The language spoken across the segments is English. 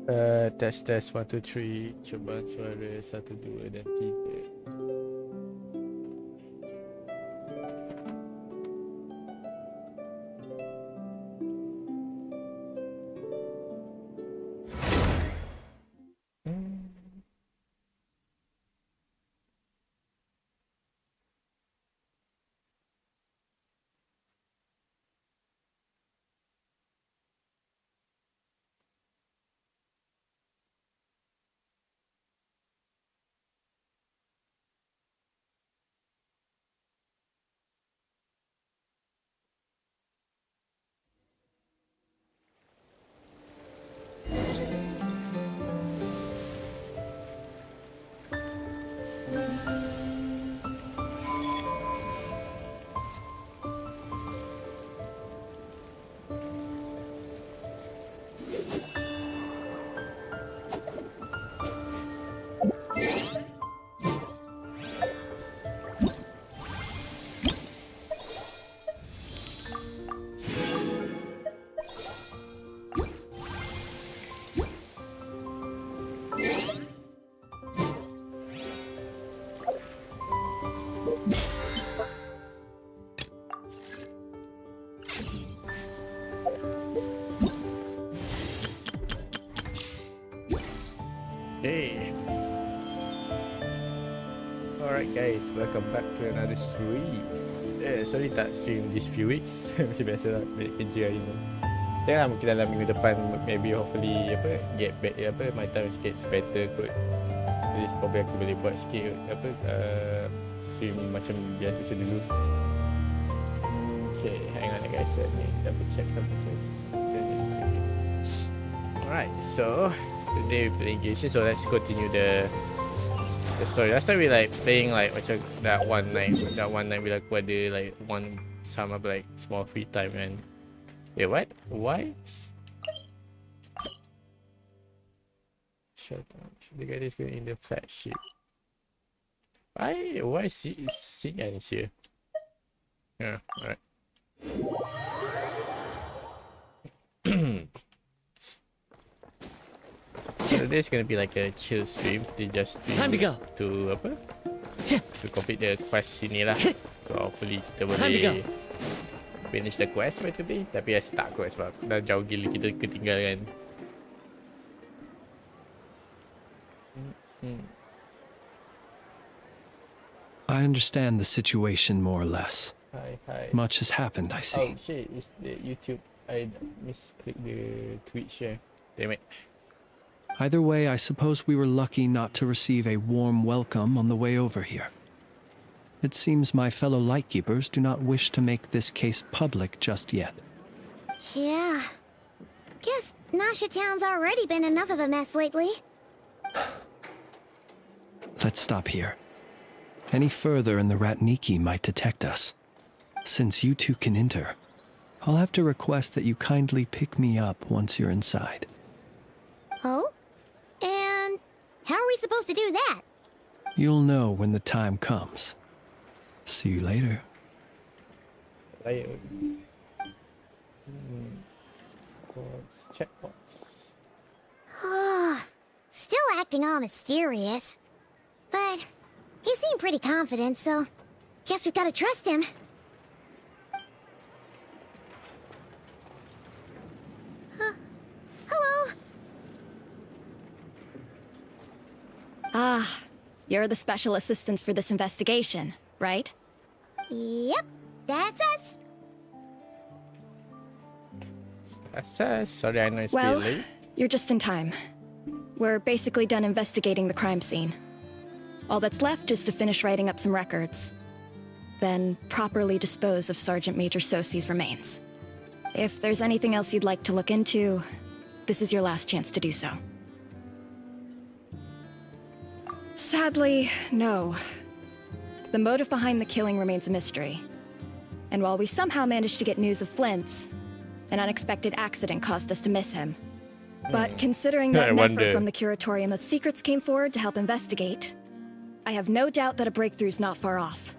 Test 1 2 3. Cubaan suara 1 2 dan 3. Hey. Alright guys, welcome back to another stream. Sorry tak stream this few weeks. Macam biasa lah, balik kerja hari ni. Tengok mungkin dalam minggu depan, maybe hopefully get back my time gets better kot. Jadi probably aku boleh buat sikit stream macam biasa dulu. Okay, hang on guys, let me double check something first. Alright, so today we're playing Genshin, so let's continue the story. Last time we like playing like macam that one night we like ada like some of like small free time and wait, what? Why? Shut up. The guy is going in the flagship. Why Xingyan is here? Yeah, alright. So this is gonna be like a chill stream. Kita just stream Time to go. To complete the quest sini lah. So hopefully kita boleh finish the quest by today. Tapi I start quest sebab dah jauh gila kita ketinggalan. I understand the situation more or less. Hi. Much has happened, I see. Oh shit, it's the YouTube. I misclicked the Twitch share. Damn it. Either way, I suppose we were lucky not to receive a warm welcome on the way over here. It seems my fellow Lightkeepers do not wish to make this case public just yet. Yeah. Guess Nasha Town's already been enough of a mess lately. Let's stop here. Any further and the Ratniki might detect us. Since you two can enter, I'll have to request that you kindly pick me up once you're inside. Oh? And how are we supposed to do that? You'll know when the time comes. See you later. Checkpoints. Still acting all mysterious. But he seemed pretty confident, so guess we've got to trust him. Hello. Ah, you're the special assistants for this investigation, right? Yep, that's us. Sorry, I know it's Well, late. you're just in time. We're basically done investigating the crime scene. All that's left is to finish writing up some records. Then properly dispose of Sergeant Major Sosi's remains. If there's anything else you'd like to look into, this is your last chance to do so. Sadly, no. The motive behind the killing remains a mystery. And while we somehow managed to get news of Flint's, an unexpected accident caused us to miss him. But considering that Nefer from the Curatorium of Secrets came forward to help investigate, I have no doubt that a breakthrough's not far off.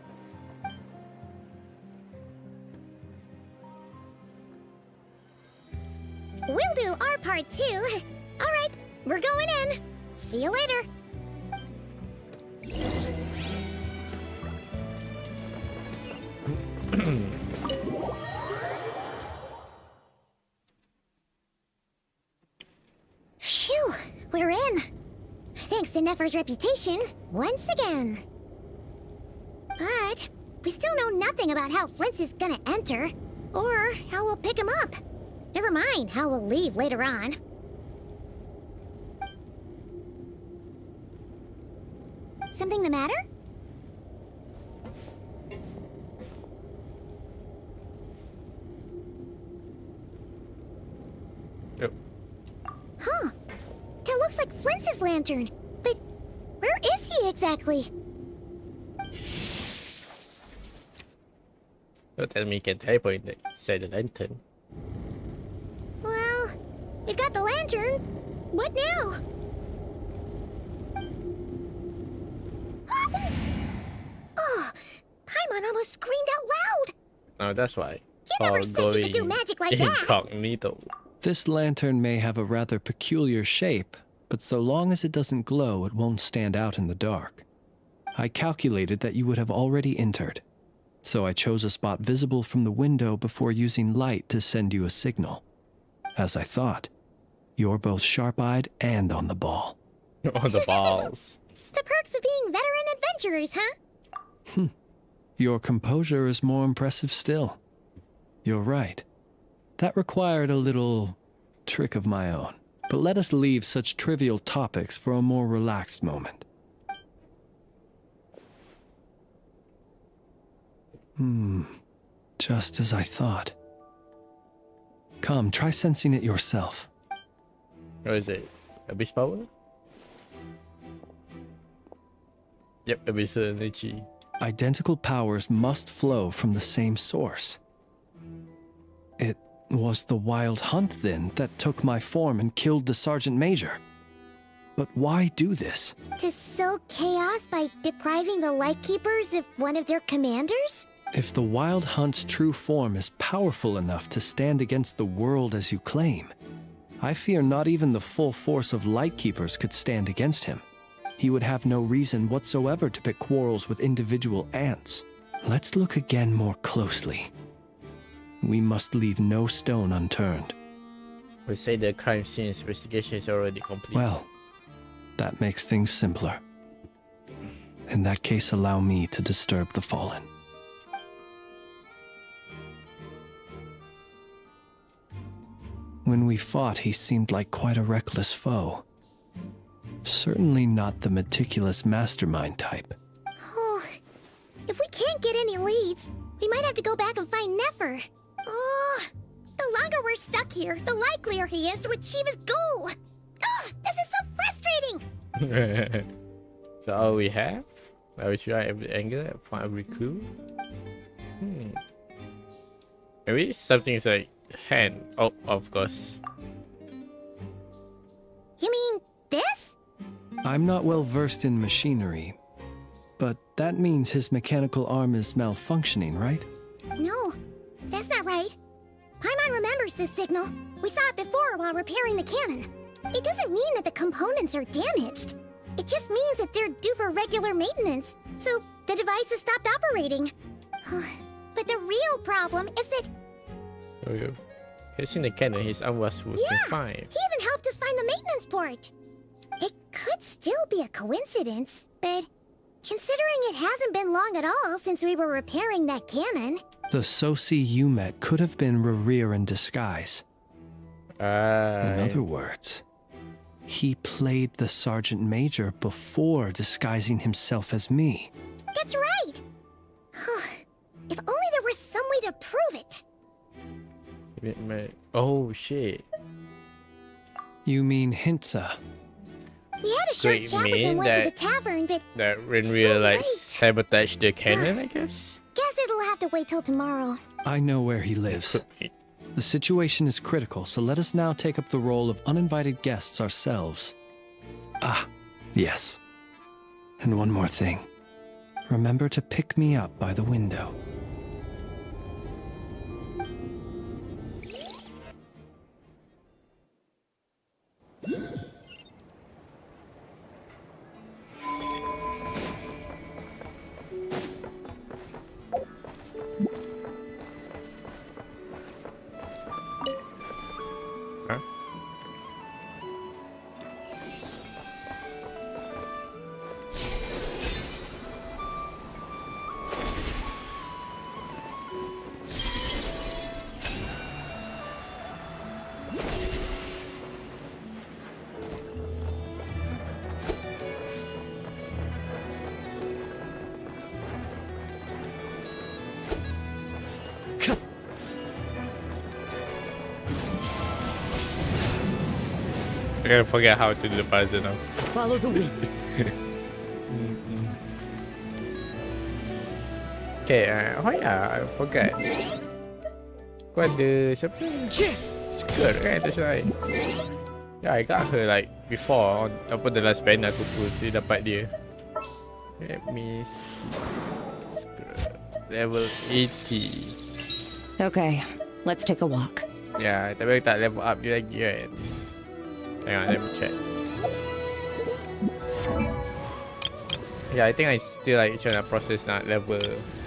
We'll do our part too. All right, we're going in. See you later. Phew, we're in. Thanks to Nefer's reputation, once again. But we still know nothing about how Flint's is gonna enter, or how we'll pick him up. Never mind how we'll leave later on. Something the matter? Yep. Huh. That looks like Flint's lantern. But where is he exactly? Don't tell me you can teleport inside the lantern. Well, we've got the lantern. What now? Oh, Paimon almost screamed out loud. Oh, that's why. You never said you could do magic like that. Incognito. This lantern may have a rather peculiar shape, but so long as it doesn't glow, it won't stand out in the dark. I calculated that you would have already entered, so I chose a spot visible from the window before using light to send you a signal. As I thought, you're both sharp-eyed and on the ball. On the balls. The perks of being veteran adventurers, huh? Your composure is more impressive still. You're right. That required a little trick of my own. But let us leave such trivial topics for a more relaxed moment. Just as I thought. Come, try sensing it yourself. What is it? Abyss power? Yep, abyss energy. Identical powers must flow from the same source. It was the wild hunt, then, that took my form and killed the Sergeant Major. But why do this? To sow chaos by depriving the Lightkeepers of one of their commanders? If the wild hunt's true form is powerful enough to stand against the world as you claim, I fear not even the full force of Lightkeepers could stand against him. He would have no reason whatsoever to pick quarrels with individual ants. Let's look again more closely. We must leave no stone unturned. We say the crime scene investigation is already complete. Well, that makes things simpler. In that case, allow me to disturb the fallen. When we fought, he seemed like quite a reckless foe. Certainly not the meticulous mastermind type. Oh, if we can't get any leads, we might have to go back and find Nefer. Oh, the longer we're stuck here, the likelier he is to achieve his goal. Oh, this is so frustrating. So all we have? I will try every angle, find every clue. Maybe something's like hand. Oh, of course. You mean this? I'm not well versed in machinery, but that means his mechanical arm is malfunctioning, right? No, that's not right. Paimon remembers this signal. We saw it before while repairing the cannon. It doesn't mean that the components are damaged. It just means that they're due for regular maintenance, so the device has stopped operating. But the real problem is that... Oh, yeah. He's in the cannon, his arm was working fine. He even helped us find the maintenance port. It could still be a coincidence, but considering it hasn't been long at all since we were repairing that cannon... The Soci you met could have been Rerir in disguise. In other words, he played the Sergeant Major before disguising himself as me. That's right! If only there was some way to prove it. Oh shit. You mean Hintsa? We had a short chat with him once at the tavern, but... That Renrir like sabotaged the cannon, I guess? Guess it'll have to wait till tomorrow. I know where he lives. The situation is critical, so let us now take up the role of uninvited guests ourselves. Ah, yes. And one more thing. Remember to pick me up by the window. I gotta forget how to do the puzzle now. Follow the wind. Okay, oh yeah, I forgot. Kau ada siapa? Skirt kan atas lain. Yeah, I got her like before on apa the last banner aku pun dia dapat dia. Let me see. Skirt. Level 80. Okay, let's take a walk. Ya, tapi aku tak level up dia lagi kan. Tengok, let me check. Yeah, I think I still like trying to process nak level.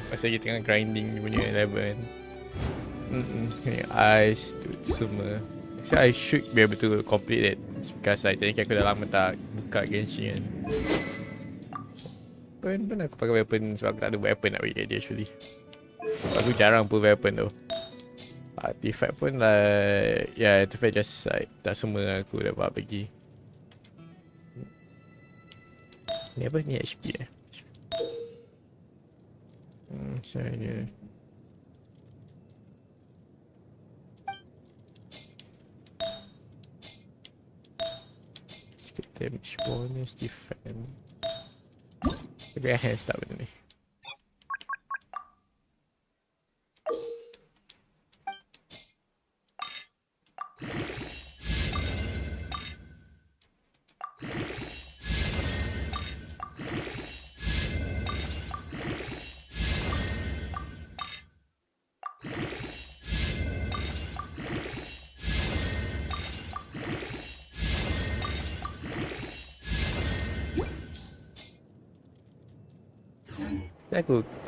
Pasal kita tengah grinding dia punya level kan. Eyes tu semua. So I should be able to complete it. Because like tadi aku dah lama tak buka Genshin kan. Weapon pun aku pakai weapon sebab aku tak ada weapon nak bagi kat dia actually. Aku jarang pun weapon tu. Artifact pun like yeah, artifact just like tak semua aku dapat bagi. Ni apa ni HP eh? Saya sikit damage bonus defend. Tapi I start benda ni.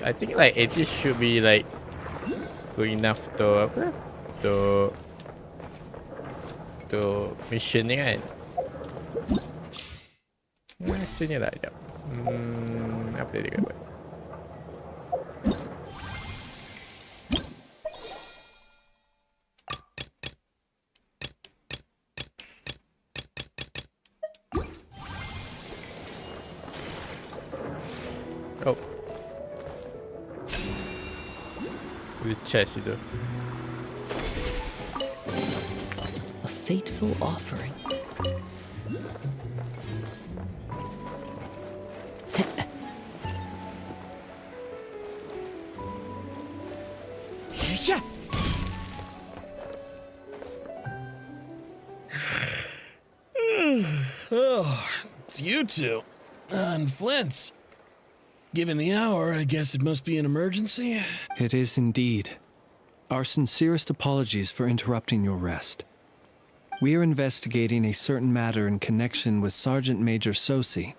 I think like 80 should be like good enough to apa? To mission ni kan. Rasanya lah sekejap. Apa dia buat? Oh. The chest itu. A fateful offering. Oh, it's you two. And Flint's. Given the hour, I guess it must be an emergency. It is indeed. Our sincerest apologies for interrupting your rest. We are investigating a certain matter in connection with Sergeant Major Sosi.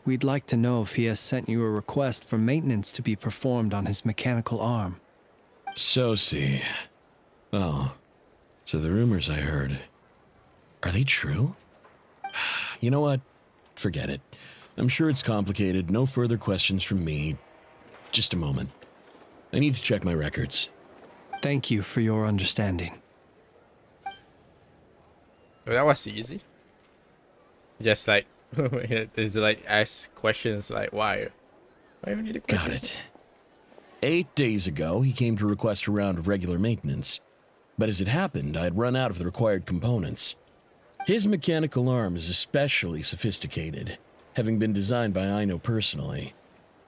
We'd like to know if he has sent you a request for maintenance to be performed on his mechanical arm. Sosi. Oh, so the rumors I heard, are they true? You know what? Forget it. I'm sure it's complicated. No further questions from me. Just a moment. I need to check my records. Thank you for your understanding. Well, that was easy. Just like there's like ask questions like why? Why do you need a question? Got it. 8 days ago, he came to request a round of regular maintenance. But as it happened, I had run out of the required components. His mechanical arm is especially sophisticated, having been designed by Aino personally.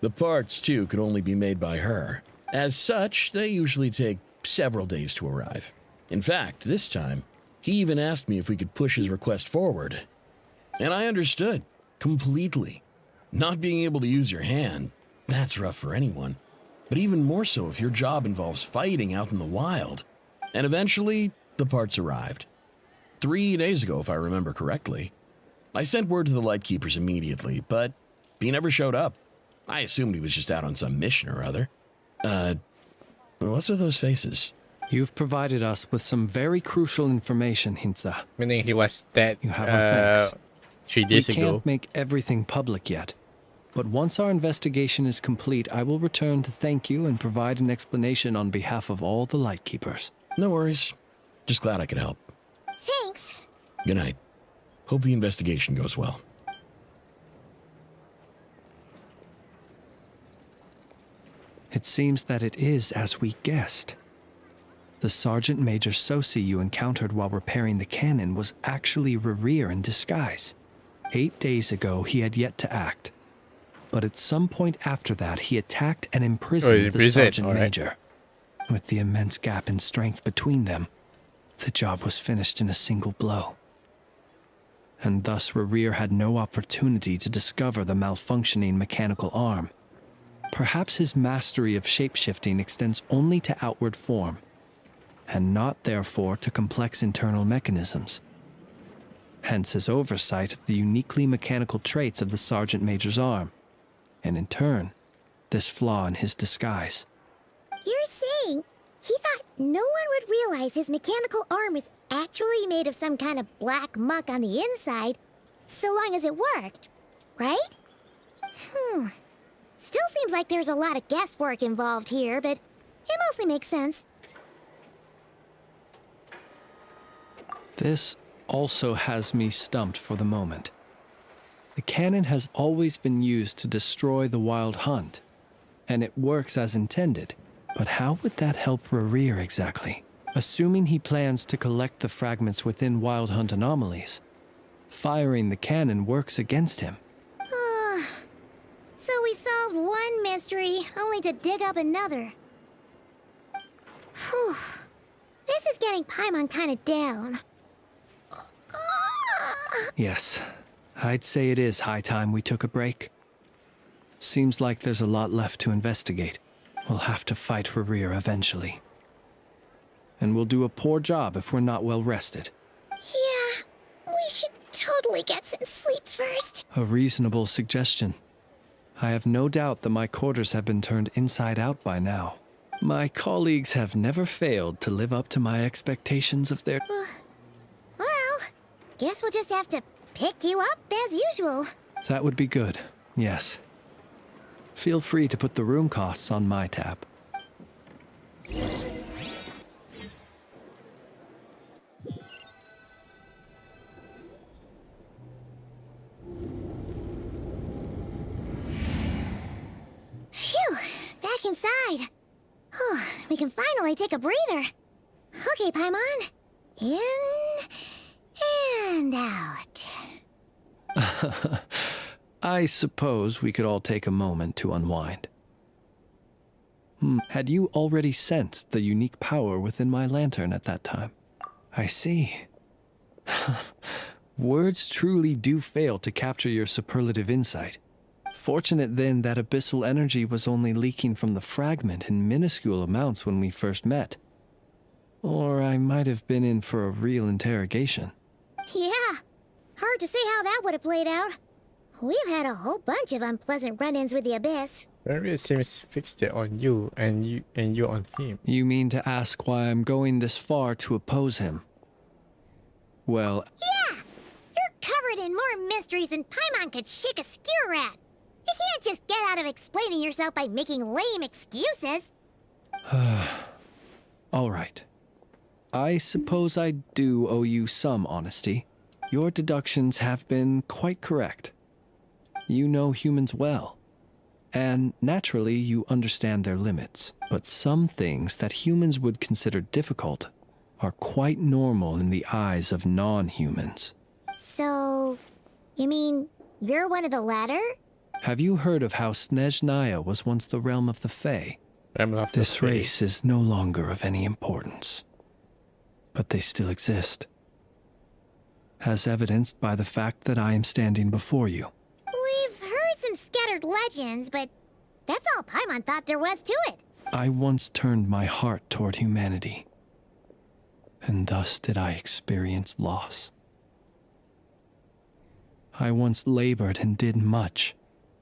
The parts, too, could only be made by her. As such, they usually take several days to arrive. In fact, this time, he even asked me if we could push his request forward. And I understood, completely. Not being able to use your hand, that's rough for anyone. But even more so if your job involves fighting out in the wild. And eventually, the parts arrived. 3 days ago, if I remember correctly. I sent word to the Lightkeepers immediately, but he never showed up. I assumed he was just out on some mission or other. What's with those faces? You've provided us with some very crucial information, Hintsa. Meaning he was dead You have our thanks. 3 days We ago. can't make everything public yet. But once our investigation is complete, I will return to thank you and provide an explanation on behalf of all the Lightkeepers. No worries. Just glad I could help. Thanks. Good night. Hope the investigation goes well. It seems that it is as we guessed. The Sergeant Major Sosi you encountered while repairing the cannon was actually Rerir in disguise. 8 days ago, he had yet to act. But at some point after that, he attacked and imprisoned the Sergeant Major. With the immense gap in strength between them, the job was finished in a single blow. And thus Rerir had no opportunity to discover the malfunctioning mechanical arm. Perhaps his mastery of shapeshifting extends only to outward form, and not therefore to complex internal mechanisms. Hence his oversight of the uniquely mechanical traits of the Sergeant Major's arm, and in turn, this flaw in his disguise. You're saying he thought no one would realize his mechanical arm is actually made of some kind of black muck on the inside, so long as it worked, right? Still seems like there's a lot of guesswork involved here, but it mostly makes sense. This also has me stumped for the moment. The cannon has always been used to destroy the Wild Hunt, and it works as intended. But how would that help Rerir exactly? Assuming he plans to collect the fragments within Wild Hunt anomalies, firing the cannon works against him. So we solved one mystery, only to dig up another. Whew. This is getting Paimon kinda down. Yes, I'd say it is high time we took a break. Seems like there's a lot left to investigate. We'll have to fight Rerir eventually. And we'll do a poor job if we're not well rested. Yeah, we should totally get some sleep first. A reasonable suggestion. I have no doubt that my quarters have been turned inside out by now. My colleagues have never failed to live up to my expectations of their... Well, guess we'll just have to pick you up as usual. That would be good, yes. Feel free to put the room costs on my tab. Phew, back inside. We can finally take a breather. Okay, Paimon. In and out. I suppose we could all take a moment to unwind. Had you already sensed the unique power within my lantern at that time? I see. Words truly do fail to capture your superlative insight. Fortunate then that abyssal energy was only leaking from the fragment in minuscule amounts when we first met. Or I might have been in for a real interrogation. Yeah, hard to say how that would have played out. We've had a whole bunch of unpleasant run-ins with the Abyss. It seems fixed it on you and you on him. You mean to ask why I'm going this far to oppose him? Well... Yeah! You're covered in more mysteries than Paimon could shake a skewer at. You can't just get out of explaining yourself by making lame excuses. All right. I suppose I do owe you some honesty. Your deductions have been quite correct. You know humans well, and naturally you understand their limits. But some things that humans would consider difficult are quite normal in the eyes of non-humans. So, you mean you're one of the latter? Have you heard of how Snezhnaya was once the realm of the Fae? This race is no longer of any importance, but they still exist, as evidenced by the fact that I am standing before you. We've heard some scattered legends, but that's all Paimon thought there was to it. I once turned my heart toward humanity, and thus did I experience loss. I once labored and did much,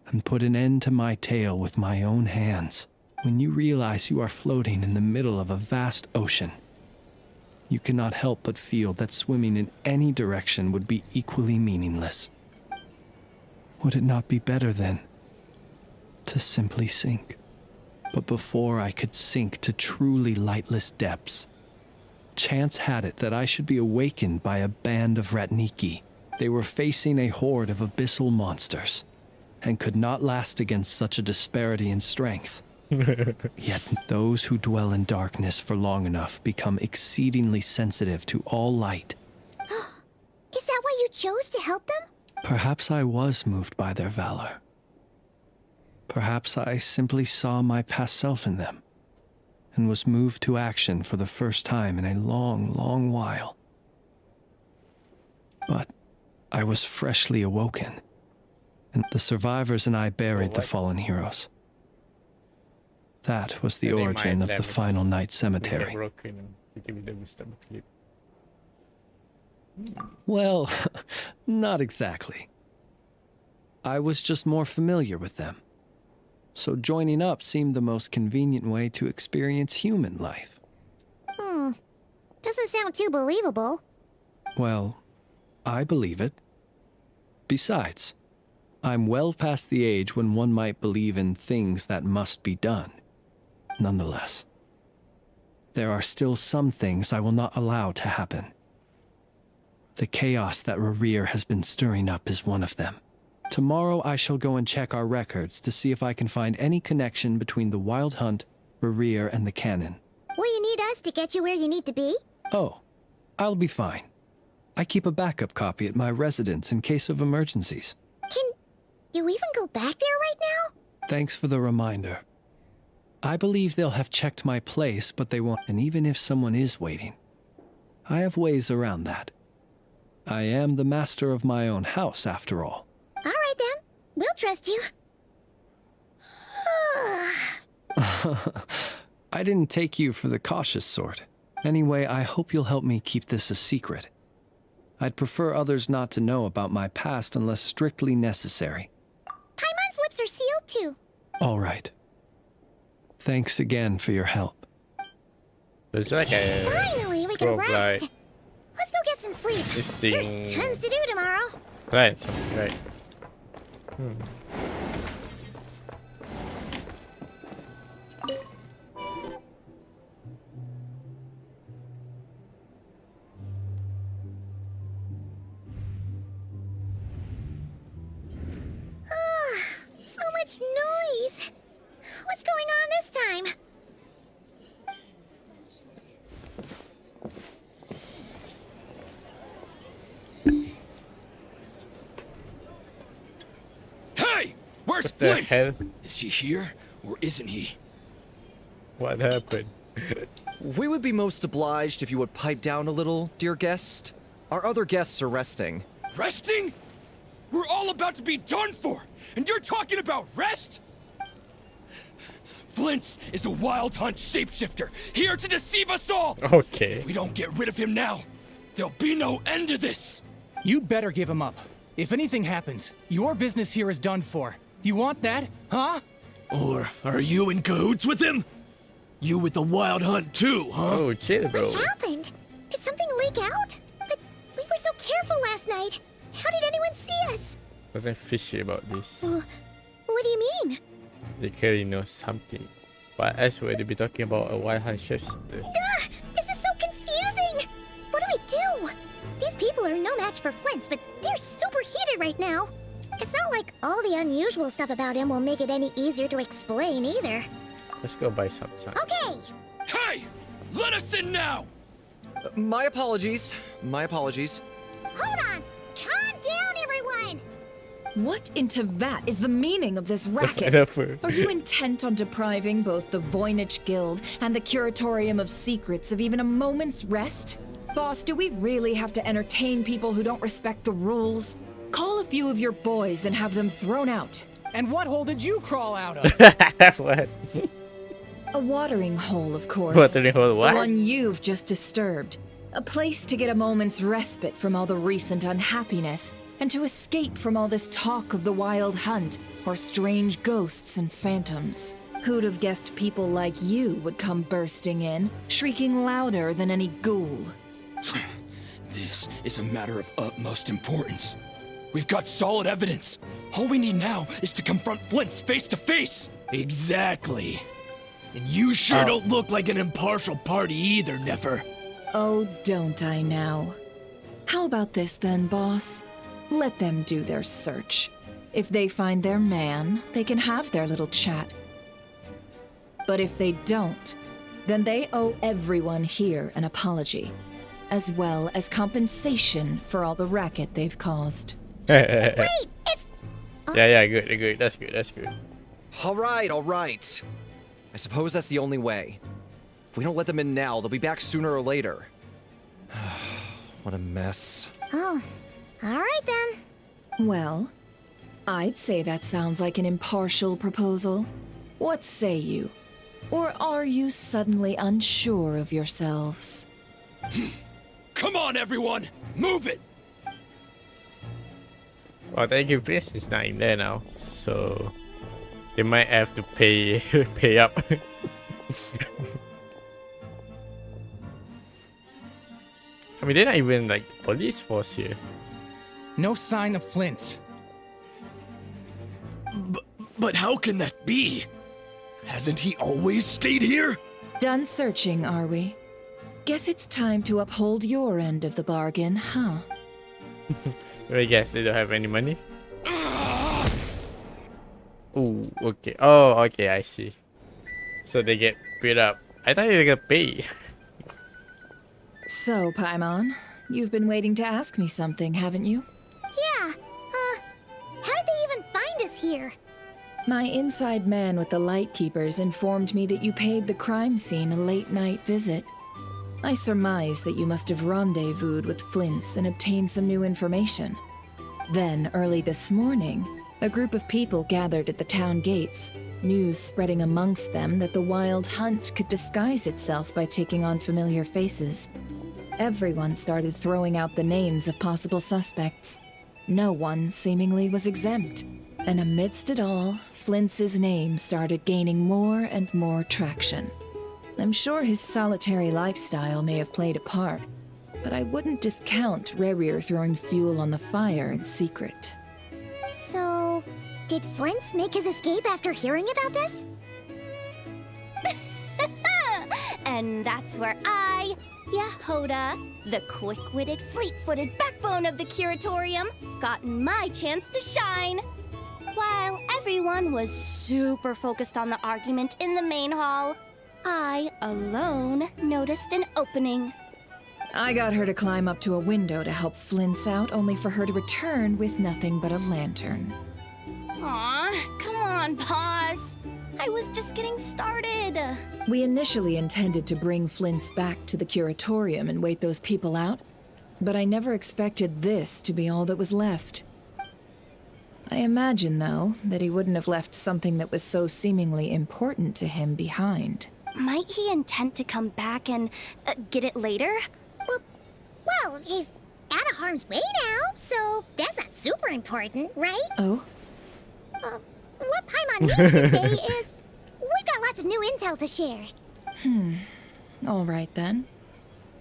and put an end to my tale with my own hands. When you realize you are floating in the middle of a vast ocean, you cannot help but feel that swimming in any direction would be equally meaningless. Would it not be better, then, to simply sink? But before I could sink to truly lightless depths, chance had it that I should be awakened by a band of Ratniki. They were facing a horde of abyssal monsters, and could not last against such a disparity in strength. Yet those who dwell in darkness for long enough become exceedingly sensitive to all light. Is that why you chose to help them? Perhaps I was moved by their valor. Perhaps I simply saw my past self in them, and was moved to action for the first time in a long, long while. But I was freshly awoken, and the survivors and I buried the fallen heroes. That was the Jadi origin main of the levels final night Dia cemetery. broken. Kita bila mesti berklip. Well, not exactly. I was just more familiar with them. So joining up seemed the most convenient way to experience human life. Doesn't sound too believable. Well, I believe it. Besides, I'm well past the age when one might believe in things that must be done. Nonetheless, there are still some things I will not allow to happen. The chaos that Rerir has been stirring up is one of them. Tomorrow I shall go and check our records to see if I can find any connection between the Wild Hunt, Rerir, and the Cannon. Will you need us to get you where you need to be? Oh, I'll be fine. I keep a backup copy at my residence in case of emergencies. Can you even go back there right now? Thanks for the reminder. I believe they'll have checked my place, but they won't. And even if someone is waiting, I have ways around that. I am the master of my own house, after all. All right then. We'll trust you. I didn't take you for the cautious sort. Anyway, I hope you'll help me keep this a secret. I'd prefer others not to know about my past unless strictly necessary. Paimon's lips are sealed too. All right. Thanks again for your help. It's like a Finally, we can roguelike. rest. Let's go get some sleep. This There's thing. tons to do tomorrow. Right, something right. So much noise. What's going on this time? Hey! Where's What the Flint? hell? Is he here or isn't he? What happened? We would be most obliged if you would pipe down a little, dear guest. Our other guests are resting. Resting? We're all about to be done for, and you're talking about rest? Flint's is a wild hunt shapeshifter, here to deceive us all! Okay. If we don't get rid of him now, there'll be no end to this! You'd better give him up. If anything happens, your business here is done for. You want that, huh? Or are you in cahoots with him? You with the wild hunt too, huh? Oh, chill, bro. What happened? Did something leak out? But we were so careful last night. How did anyone see us? Wasn't fishy about this. What do you mean? They clearly know something. What else would they be talking about a wild hunt shapeshifter? This is so confusing. What do we do? These people are no match for Flint's, but they're super heated right now. It's not like all the unusual stuff about him will make it any easier to explain either. Let's go buy some. Okay. Hey! Let us in now! My apologies. My apologies. Hold on. Calm down, everyone. What in Tevat is the meaning of this racket? Developer. Are you intent on depriving both the Voynich Guild and the Curatorium of Secrets of even a moment's rest? Boss, do we really have to entertain people who don't respect the rules? Call a few of your boys and have them thrown out. And what hole did you crawl out of? What? A watering hole, of course. Watering hole, what? The one you've just disturbed. A place to get a moment's respite from all the recent unhappiness, and to escape from all this talk of the wild hunt, or strange ghosts and phantoms. Who'd have guessed people like you would come bursting in, shrieking louder than any ghoul? This is a matter of utmost importance. We've got solid evidence. All we need now is to confront Flint's face to face. Exactly. And you sure don't look like an impartial party either, Nefer. Oh, don't I now? How about this then, boss? Let them do their search. If they find their man, they can have their little chat. But if they don't, then they owe everyone here an apology, as well as compensation for all the racket they've caused. Yeah, Wait, it's... good. That's good. All right. I suppose that's the only way. If we don't let them in now, they'll be back sooner or later. What a mess. Oh, alright then. Well, I'd say that sounds like an impartial proposal. What say you? Or are you suddenly unsure of yourselves? Come on, everyone! Move it! Well, thank you, Prince is not in there now, so they might have to pay pay up. I mean, they're not even like police force here. No sign of Flint. But how can that be? Hasn't he always stayed here? Done searching, are we? Guess it's time to uphold your end of the bargain, huh? I guess they don't have any money. Ooh, okay. Oh, okay, I see. So they get beat up. I thought they got paid. So, Paimon, you've been waiting to ask me something, haven't you? Yeah, how did they even find us here? My inside man with the Lightkeepers informed me that you paid the crime scene a late-night visit. I surmise that you must have rendezvoused with Flint's and obtained some new information. Then, early this morning, a group of people gathered at the town gates, news spreading amongst them that the Wild Hunt could disguise itself by taking on familiar faces. Everyone started throwing out the names of possible suspects. No one, seemingly, was exempt. And amidst it all, Flint's name started gaining more and more traction. I'm sure his solitary lifestyle may have played a part, but I wouldn't discount Rerir throwing fuel on the fire in secret. So, did Flint's make his escape after hearing about this? And that's where I, Yehoda, the quick-witted, fleet-footed backbone of the Curatorium, got my chance to shine. While everyone was super focused on the argument in the main hall, I, alone, noticed an opening. I got her to climb up to a window to help Flint's out, only for her to return with nothing but a lantern. Aw, come on, pause. I was just getting started. We initially intended to bring Flint's back to the Curatorium and wait those people out, but I never expected this to be all that was left. I imagine, though, that he wouldn't have left something that was so seemingly important to him behind. Might he intend to come back and get it later? Well, he's out of harm's way now, so that's not super important, right? Oh? What Paimon means to say is, we've got lots of new intel to share. All right, then.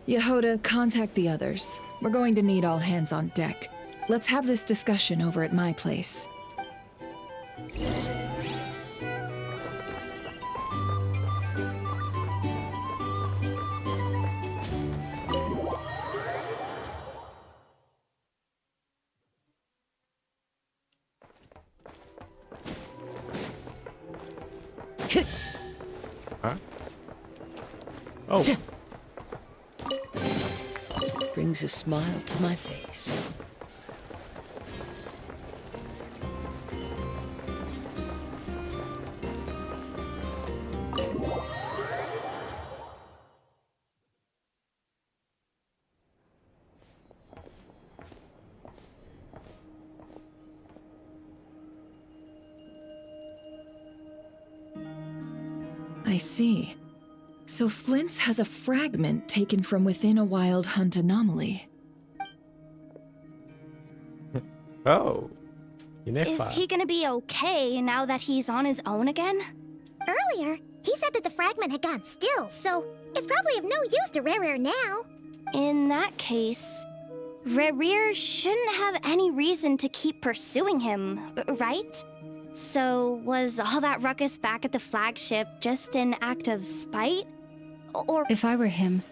Yehoda, contact the others. We're going to need all hands on deck. Let's have this discussion over at my place. Huh? Oh. Brings a smile to my face. I see. So Flint's has a fragment taken from within a Wild Hunt anomaly. Oh. Is he gonna be okay now that he's on his own again? Earlier, he said that the fragment had gone still, so it's probably of no use to Rerir now. In that case, Rerir shouldn't have any reason to keep pursuing him, right? So, was all that ruckus back at the flagship just an act of spite? Or... If I were him,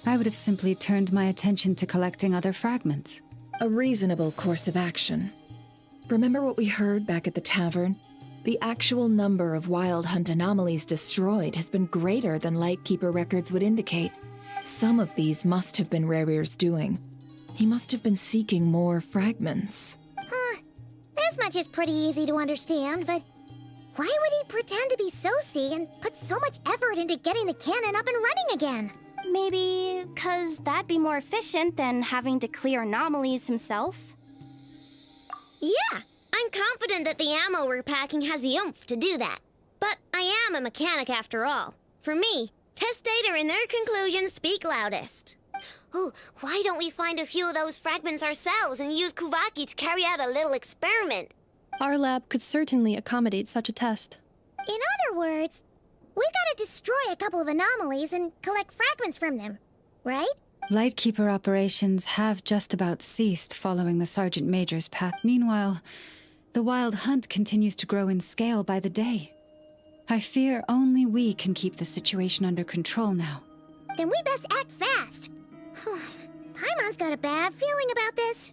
I would have simply turned my attention to collecting other fragments. A reasonable course of action. Remember what we heard back at the tavern? The actual number of wild hunt anomalies destroyed has been greater than Lightkeeper records would indicate. Some of these must have been Rarir's doing. He must have been seeking more fragments. Huh. This much is pretty easy to understand, but why would he pretend to be Soci and put so much effort into getting the cannon up and running again? Maybe 'cause that'd be more efficient than having to clear anomalies himself. Yeah, I'm confident that the ammo we're packing has the oomph to do that. But I am a mechanic after all. For me, test data and their conclusions speak loudest. Oh, why don't we find a few of those fragments ourselves and use Kuvaki to carry out a little experiment? Our lab could certainly accommodate such a test. In other words, we gotta destroy a couple of anomalies and collect fragments from them, right? Lightkeeper operations have just about ceased following the Sergeant Major's path. Meanwhile, the wild hunt continues to grow in scale by the day. I fear only we can keep the situation under control now. Then we best act fast. Paimon's got a bad feeling about this.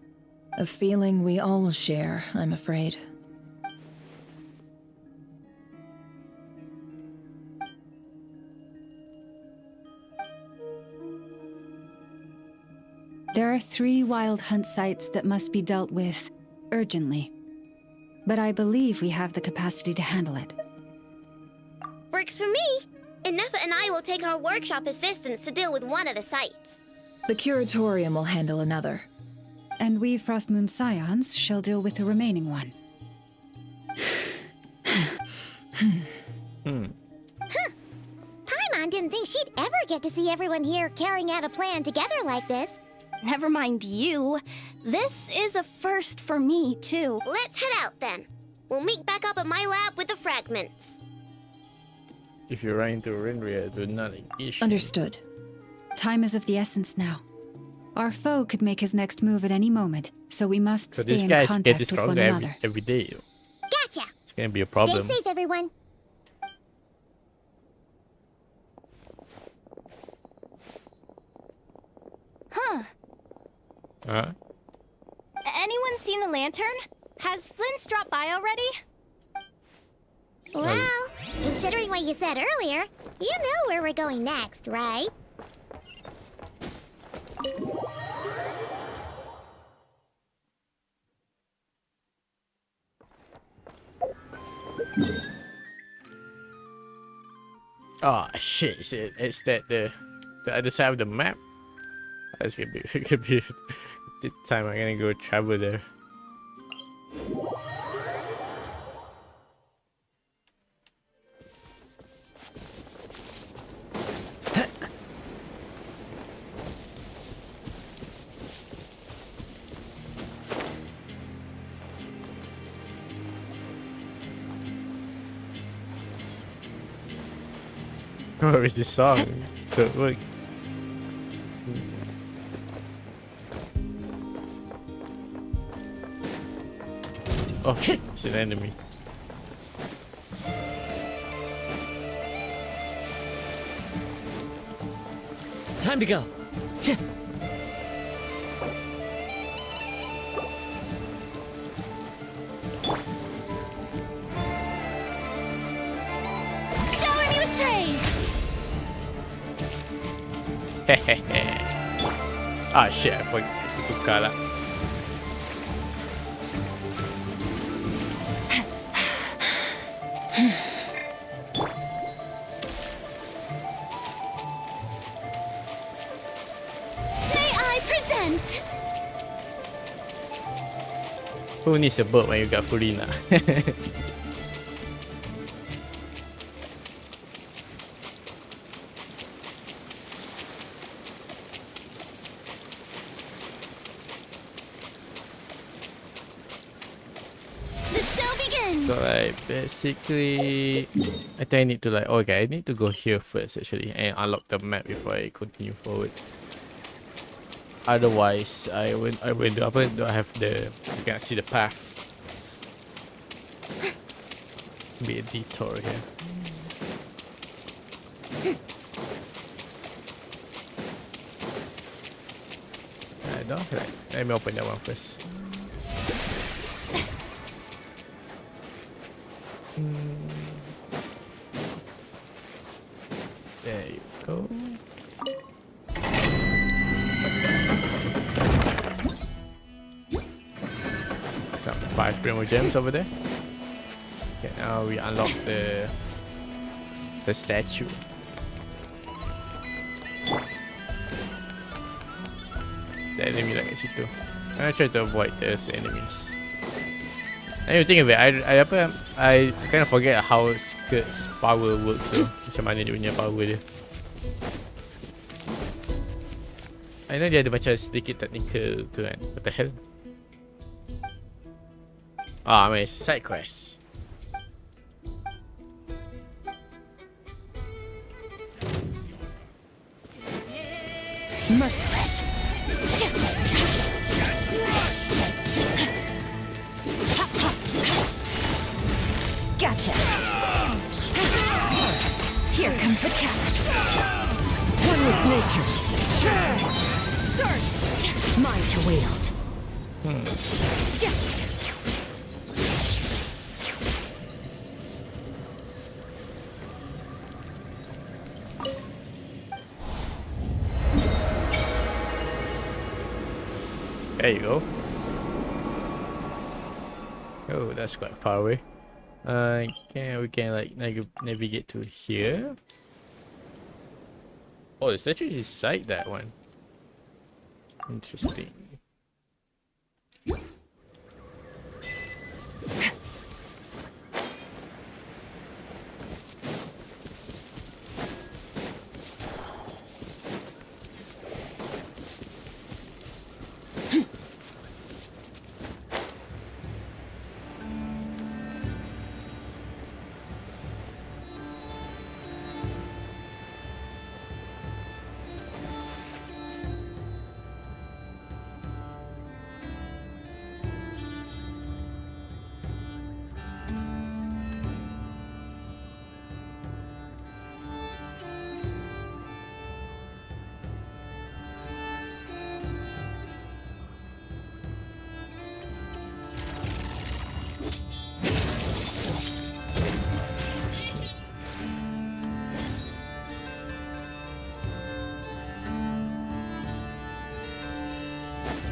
A feeling we all share, I'm afraid. There are 3 wild hunt sites that must be dealt with urgently. But I believe we have the capacity to handle it. Works for me. Nefa and I will take our workshop assistants to deal with one of the sites. The Curatorium will handle another. And we Frostmoon Scions shall deal with the remaining one. Paimon didn't think she'd ever get to see everyone here carrying out a plan together like this. Never mind you. This is a first for me, too. Let's head out then. We'll meet back up at my lab with the fragments. If you run into Renria, do not engage. Understood. Time is of the essence now. Our foe could make his next move at any moment, so we must So stay these in guys contact get with one stronger another. every day. Gotcha. It's gonna be a problem. Stay safe, everyone. Huh. Anyone seen the lantern? Has Flint's dropped by already? Well, considering what you said earlier, you know where we're going next, right? Oh shit! It's that the other side of the map. That's gonna be the time I'm gonna go travel there. Where is this song? Don't work. Oh shit, it's an enemy. Time to go. Shower me with praise! Ah shit, I forgot to tukar lah. May I present? Who needs a boat when you got Furina? The show begins! So like basically I think I need to like okay, I need to go here first actually and unlock the map before I continue forward. Otherwise I will do apa do I have the you can see the path. Be a detour here. I don't like let me open that one first. There you go. Some 5 Primo Gems over there. Okay, now we unlock the statue. The enemy like kat situ. I'm gonna try to avoid those enemies. And you think of it, I kind of forget how Skirt's power works, so macam mana dia punya power dia. I know dia ada macam sedikit technical tu kan. What the hell? Ah, my side quest. Merciless. Gotcha. Here comes the catch. One with nature. Surge. Mine to wield. There you go. Oh, that's quite far away. We can like navigate to here. Oh, the statue is inside that one. Interesting.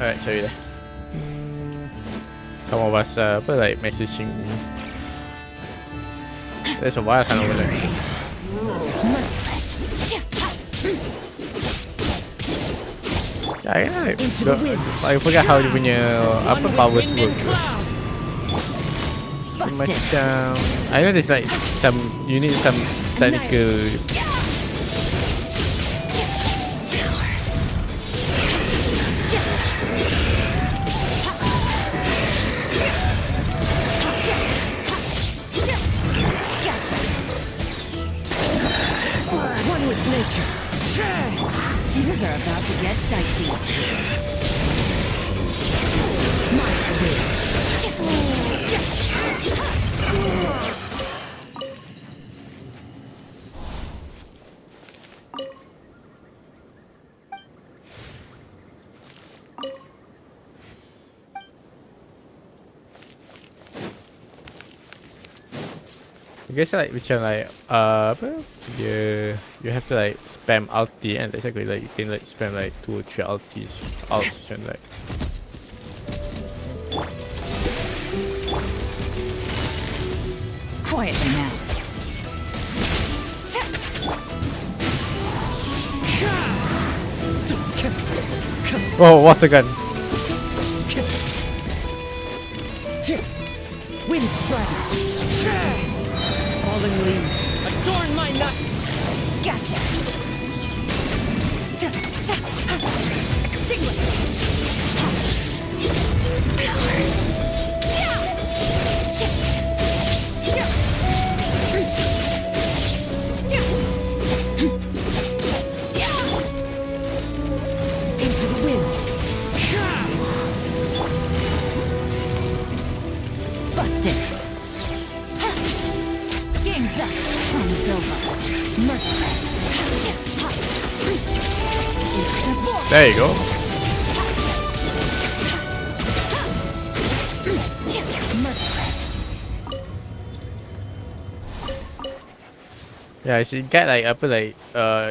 Alright, sorry there. Some of us like messaging me. There's a wild hand over there. I forgot how dia punya powers work. Macam I know there's like some you need some technical Things are about to get dicey. Mine to wield. I guess like macam like apa dia you have to like spam ulti and exactly like you can like spam like 2 or 3 ults macam like Quietly now. oh, water gun. Wind strike. Falling leaves adorn my night. Gotcha. Extinguish. Into the wind. Busted. Game's up. Time's over. Merciless. Into the void. There you go. Merciless. Yeah, she got like apa like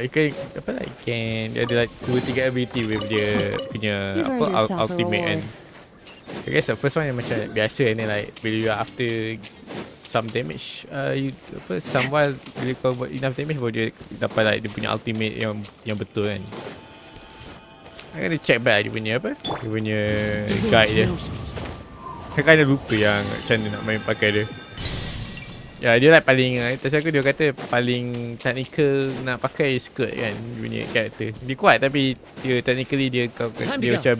you can apa like can dia ada like 2-3 ability with dia punya You've apa earned yourself a ultimate kan. I guess the first one yang macam biasa and then like bila you are after some damage you apa some while bila kau buat enough damage baru dia dapat like dia punya ultimate yang betul kan. I kena check back dia punya apa dia punya guide dia. Saya kena lupa yang macam mana nak main pakai dia. Ya, dia like paling atas aku dia kata paling technical nak pakai skirt kan dia punya karakter. Dia kuat tapi dia technically dia dia macam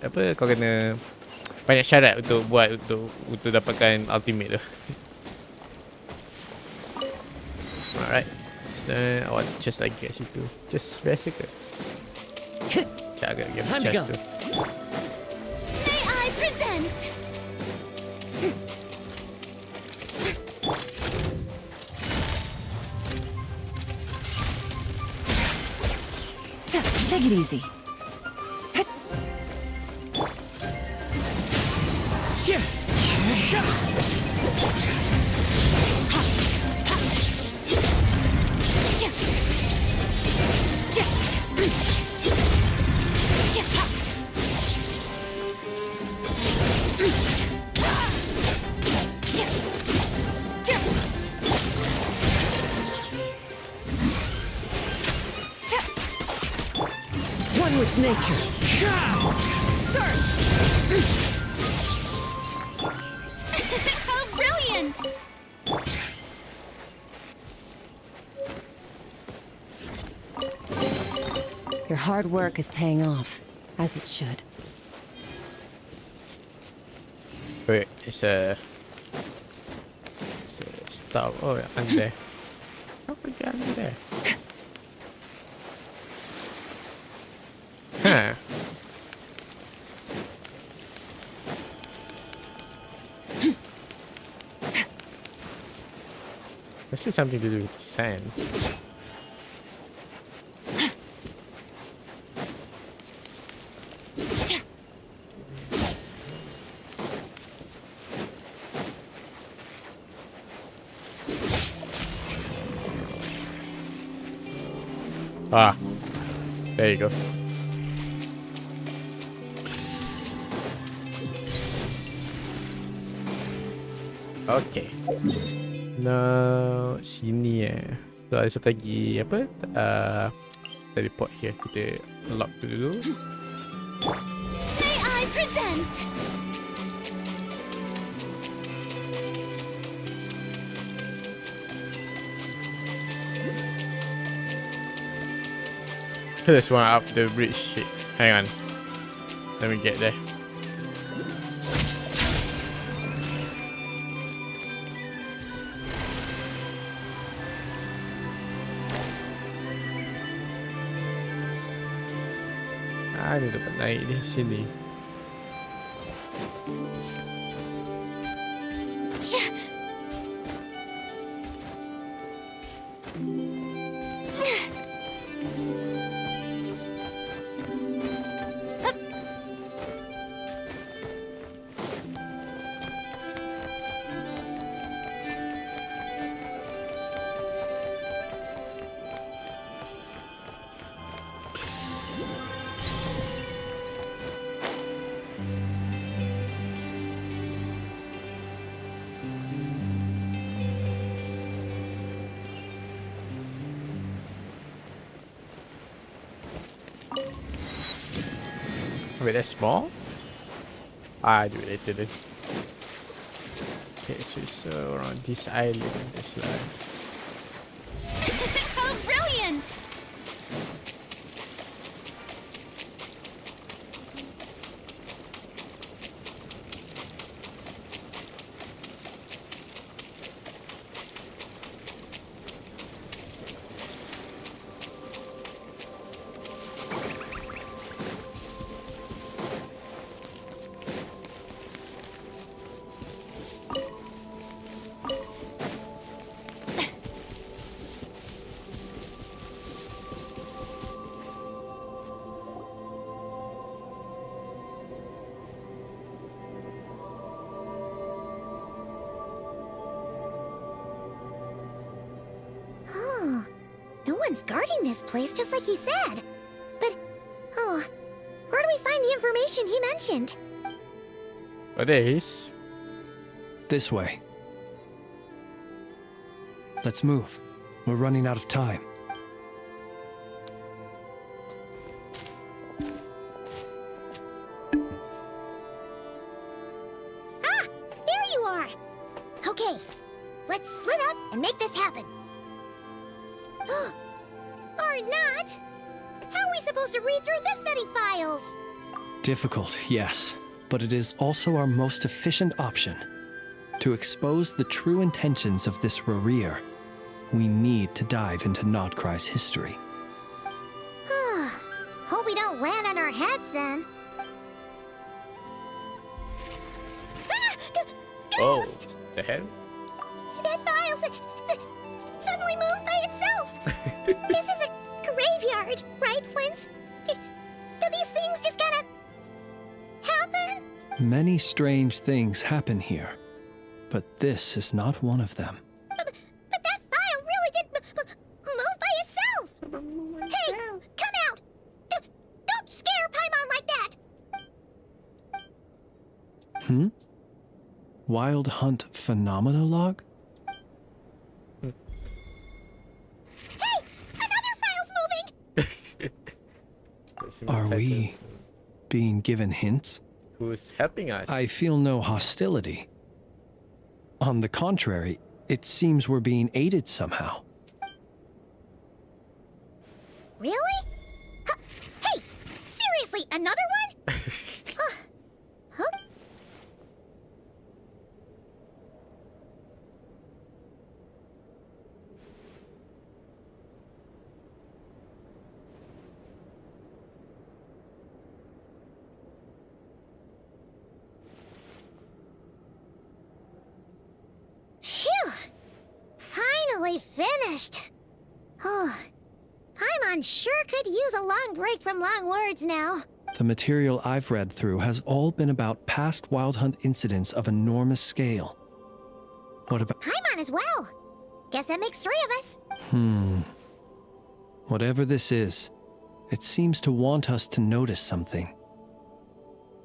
apa kau kena banyak syarat untuk buat untuk dapatkan ultimate tu. Alright. So, awak just like kat situ. Just biasa ke? Cak agak game chest tu. May I present? Take it easy. One with nature. Surge! How brilliant! Your hard work is paying off, as it should. Wait, it's a stop. Oh, under there. Apa dia under there? Huh. This is something to do with the sand. Ah, there you go. Okay. Now sini so ada satu lagi apa teleport here. Kita lock tu dulu. May I present? There's one up the bridge. Shit. Hang on. Let me get there. Dia dapat naik di sini. Wait, that's small? I do it later then. Okay, so it's around this island. It's like... How brilliant! someone's guarding this place just like he said. But, oh, where do we find the information he mentioned? Oh, there he is. This way. Let's move. We're running out of time. Ah! There you are! Okay, let's split up and make this happen. Or not! How are we supposed to read through this many files? Difficult, yes, but it is also our most efficient option. To expose the true intentions of this Rerir, we need to dive into Nodcry's history. Hope we don't land on our heads then. Oh, the head? That file suddenly moved by itself! This is a graveyard, right, Flint? Do these things just kinda happen? Many strange things happen here, but this is not one of them. But that file really did move by itself! Hey, come out! Don't scare Paimon like that! Wild Hunt Phenomenologue? Hey! Another file's moving! Are we being given hints? Who's helping us? I feel no hostility. On the contrary, it seems we're being aided somehow. Really? Hey! Seriously, another one? Huh? Phew! Finally finished! Oh, Paimon sure could use a long break from long words now. The material I've read through has all been about past Wild Hunt incidents of enormous scale. What about... Paimon as well! Guess that makes 3 of us. Whatever this is, it seems to want us to notice something.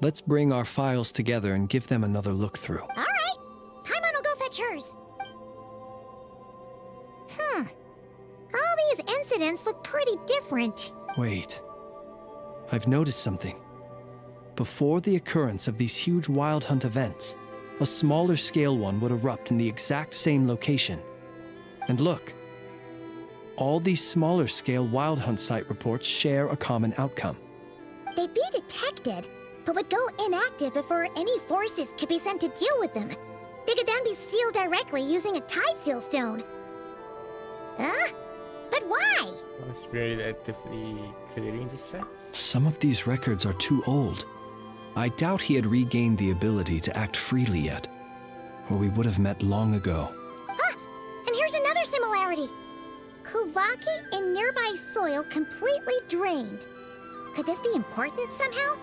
Let's bring our files together and give them another look through. Alright! Paimon will go fetch hers. All these incidents look pretty different. Wait. I've noticed something. Before the occurrence of these huge Wild Hunt events, a smaller scale one would erupt in the exact same location. And look. All these smaller scale Wild Hunt site reports share a common outcome. They'd be detected, but would go inactive before any forces could be sent to deal with them. They could then be sealed directly using a tide seal stone. Huh? But why? Was really actively clearing the sites? Some of these records are too old. I doubt he had regained the ability to act freely yet, or we would have met long ago. Ah! And here's another similarity. Kuvaki in nearby soil completely drained. Could this be important somehow?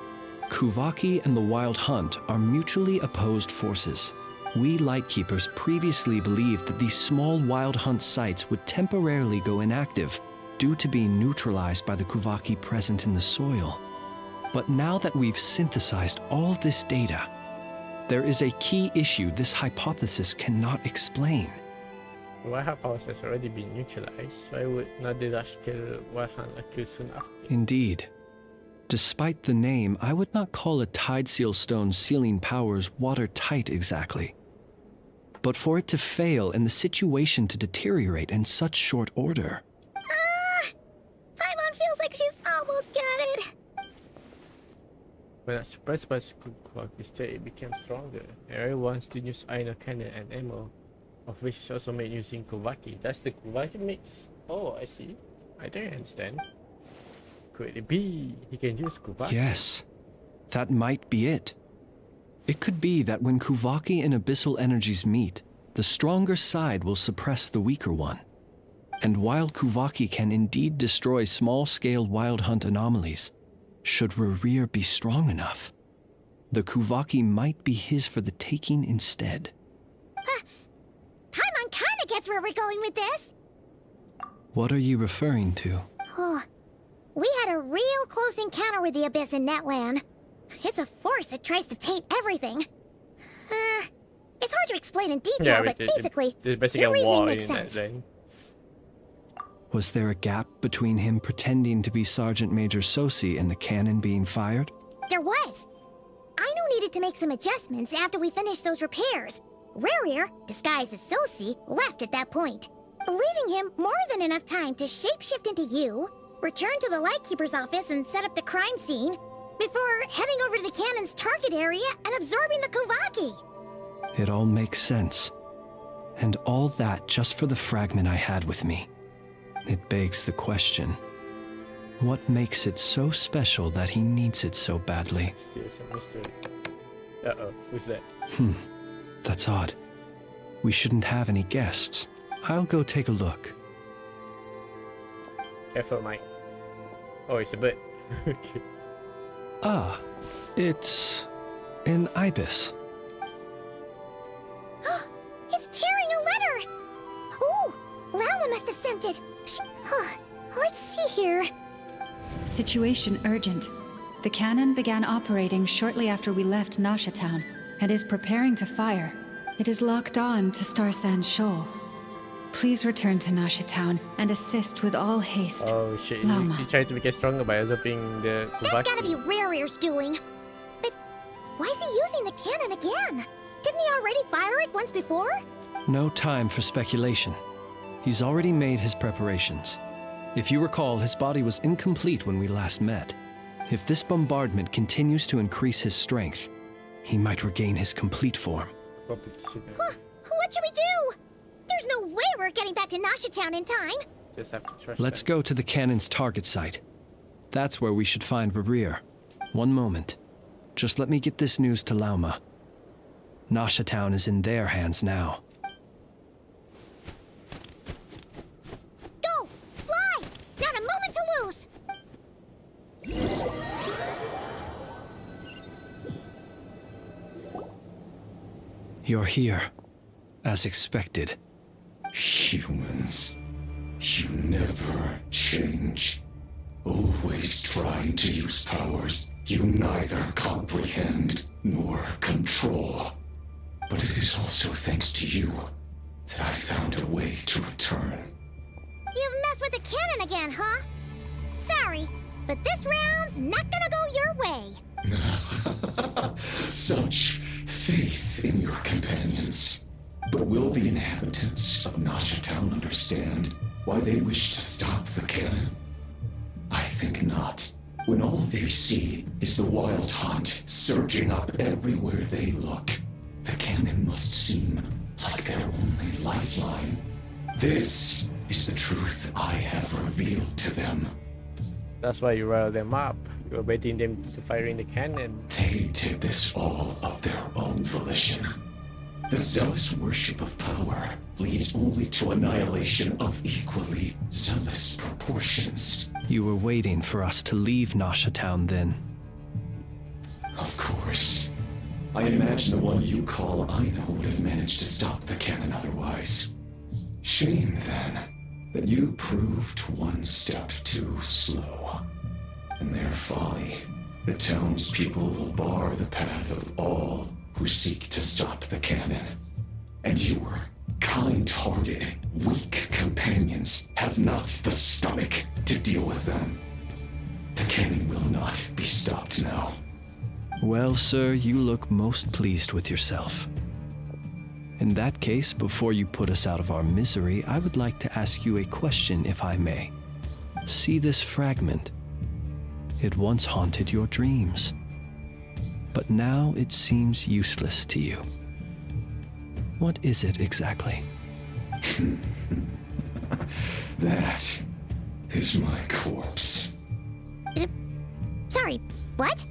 Kuvaki and the Wild Hunt are mutually opposed forces. We Lightkeepers previously believed that these small Wild Hunt sites would temporarily go inactive due to being neutralized by the Kuvaki present in the soil. But now that we've synthesized all this data, there is a key issue this hypothesis cannot explain. Wild Powers has already been neutralized. Why would not the rush kill Wild Hunt occur soon after? Indeed. Despite the name, I would not call a Tide Seal Stone's sealing powers watertight exactly. But for it to fail and the situation to deteriorate in such short order... Paimon feels like she's almost got it. When not surprised by Kuvaki's state, it became stronger. Everyone still use iron cannon and ammo, of which is also made using Kuvaki. That's the Kuvaki mix. Oh, I see. I think I understand. Could it be he can use Kuvaki? Yes, that might be it. It could be that when Kuvaki and Abyssal energies meet, the stronger side will suppress the weaker one. And while Kuvaki can indeed destroy small-scale Wild Hunt anomalies, should Rerir be strong enough, the Kuvaki might be his for the taking instead. Paimon kinda gets where we're going with this. What are you referring to? Oh, we had a real close encounter with the Abyss in Netland. It's a force that tries to taint everything. It's hard to explain in detail, but basically, your reasoning makes sense. Was there a gap between him pretending to be Sergeant Major Sosi and the cannon being fired? There was. Aino needed to make some adjustments after we finished those repairs. Rarier, disguised as Sosi, left at that point, leaving him more than enough time to shapeshift into you, return to the Lightkeeper's office and set up the crime scene, before heading over to the cannon's target area and absorbing the Kovaki. It all makes sense. And all that just for the fragment I had with me. It begs the question, what makes it so special that he needs it so badly? Still some mystery. Uh-oh, who's that? That's odd. We shouldn't have any guests. I'll go take a look. Careful, Mike. Oh, it's a bird. Okay. Ah, it's an ibis. It's carrying a letter! Ooh, Lala must have sent it. Let's see here. Situation urgent. The cannon began operating shortly after we left Nasha Town and is preparing to fire. It is locked on to Star Sand Shoal. Please return to Nasha Town and assist with all haste. Oh shit, Lama. he tried to make it stronger by absorbing the Kovaki. That's gotta be Rarier's doing. But why is he using the cannon again? Didn't he already fire it once before? No time for speculation. He's already made his preparations. If you recall, his body was incomplete when we last met. If this bombardment continues to increase his strength, he might regain his complete form. What should we do? There's no way we're getting back to Nasha Town in time. Just have to trust Let's go to the cannon's target site. That's where we should find Rerir. One moment. Just let me get this news to Lauma. Nasha Town is in their hands now. Go! Fly! Not a moment to lose! You're here, as expected. Humans, you never change. Always trying to use powers you neither comprehend nor control. But it is also thanks to you that I found a way to return. You've messed with the cannon again, huh? Sorry, but this round's not gonna go your way. Such faith in your companions. But will the inhabitants of Nasha Town understand why they wish to stop the cannon? I think not. When all they see is the wild hunt surging up everywhere they look, the cannon must seem like their only lifeline. This is the truth I have revealed to them. That's why you rile them up. You're waiting them to fire in the cannon. They did this all of their own volition. The zealous worship of power leads only to annihilation of equally zealous proportions. You were waiting for us to leave Nasha Town then. Of course. I imagine the one you call Aino would have managed to stop the cannon otherwise. Shame, then, that you proved one step too slow. In their folly, the townspeople will bar the path of all who seek to stop the cannon. And your kind-hearted, weak companions have not the stomach to deal with them. The cannon will not be stopped now. Well, sir, you look most pleased with yourself. In that case, before you put us out of our misery, I would like to ask you a question, if I may. See this fragment? It once haunted your dreams, but now it seems useless to you. What is it exactly? That is my corpse. Sorry, what?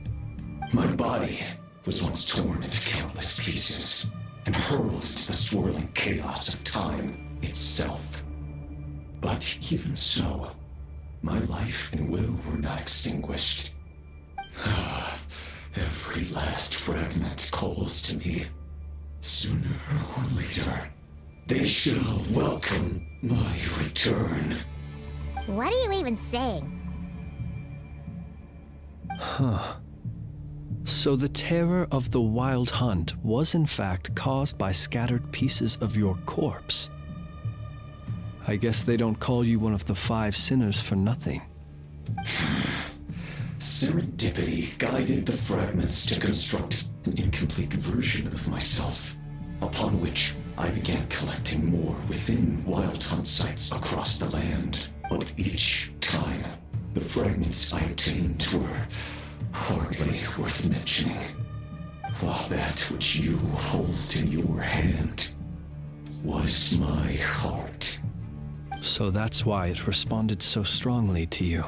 My body was once torn into countless pieces and hurled into the swirling chaos of time itself. But even so, my life and will were not extinguished. Every last fragment calls to me. Sooner or later, they shall welcome my return. What are you even saying? Huh. So the terror of the Wild Hunt was in fact caused by scattered pieces of your corpse. I guess they don't call you one of the 5 sinners for nothing. Serendipity guided the fragments to construct an incomplete version of myself, upon which I began collecting more within Wild Hunt sites across the land. But each time, the fragments I obtained were hardly worth mentioning, while that which you hold in your hand was my heart. So that's why it responded so strongly to you.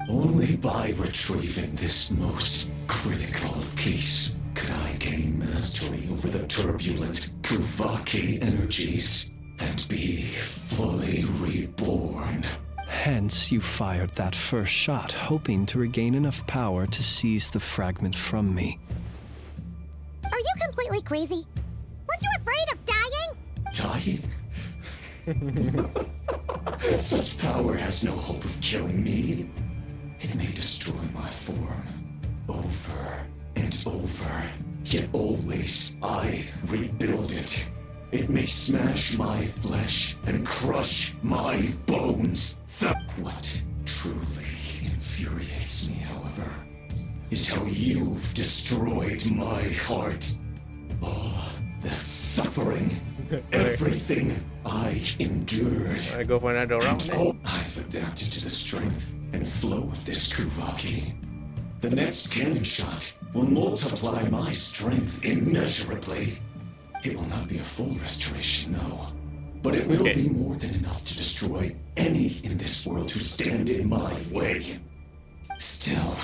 Only by retrieving this most critical piece could I gain mastery over the turbulent Kuvaki energies and be fully reborn. Hence, you fired that first shot, hoping to regain enough power to seize the fragment from me. Are you completely crazy? Weren't you afraid of dying? Dying? Such power has no hope of killing me. It may destroy my form over and over, yet always I rebuild it. It may smash my flesh and crush my bones. What truly infuriates me, however, is how you've destroyed my heart. All that suffering, everything I endured. I go for another round then. I've adapted to the strength and flow of this Kuvaki. The next cannon shot will multiply my strength immeasurably. It will not be a full restoration, no. But it will be more than enough to destroy any in this world who stand in my way. Still,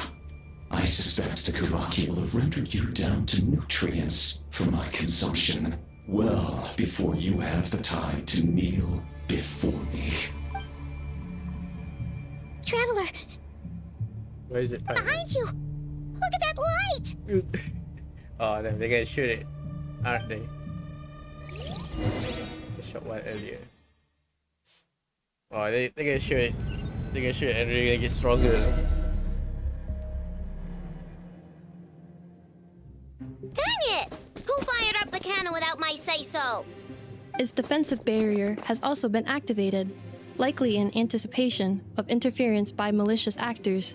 I suspect the Kuvaki will have rendered you down to nutrients for my consumption well before you have the time to kneel before me. Traveler! Where is it? Behind you! Look at that light! Oh, then they're gonna shoot it, aren't they? They shot one earlier. Oh, they're gonna shoot it. They're gonna shoot it and they're gonna get stronger. Dang it! Who fired up the cannon without my say-so? Its defensive barrier has also been activated, likely in anticipation of interference by malicious actors.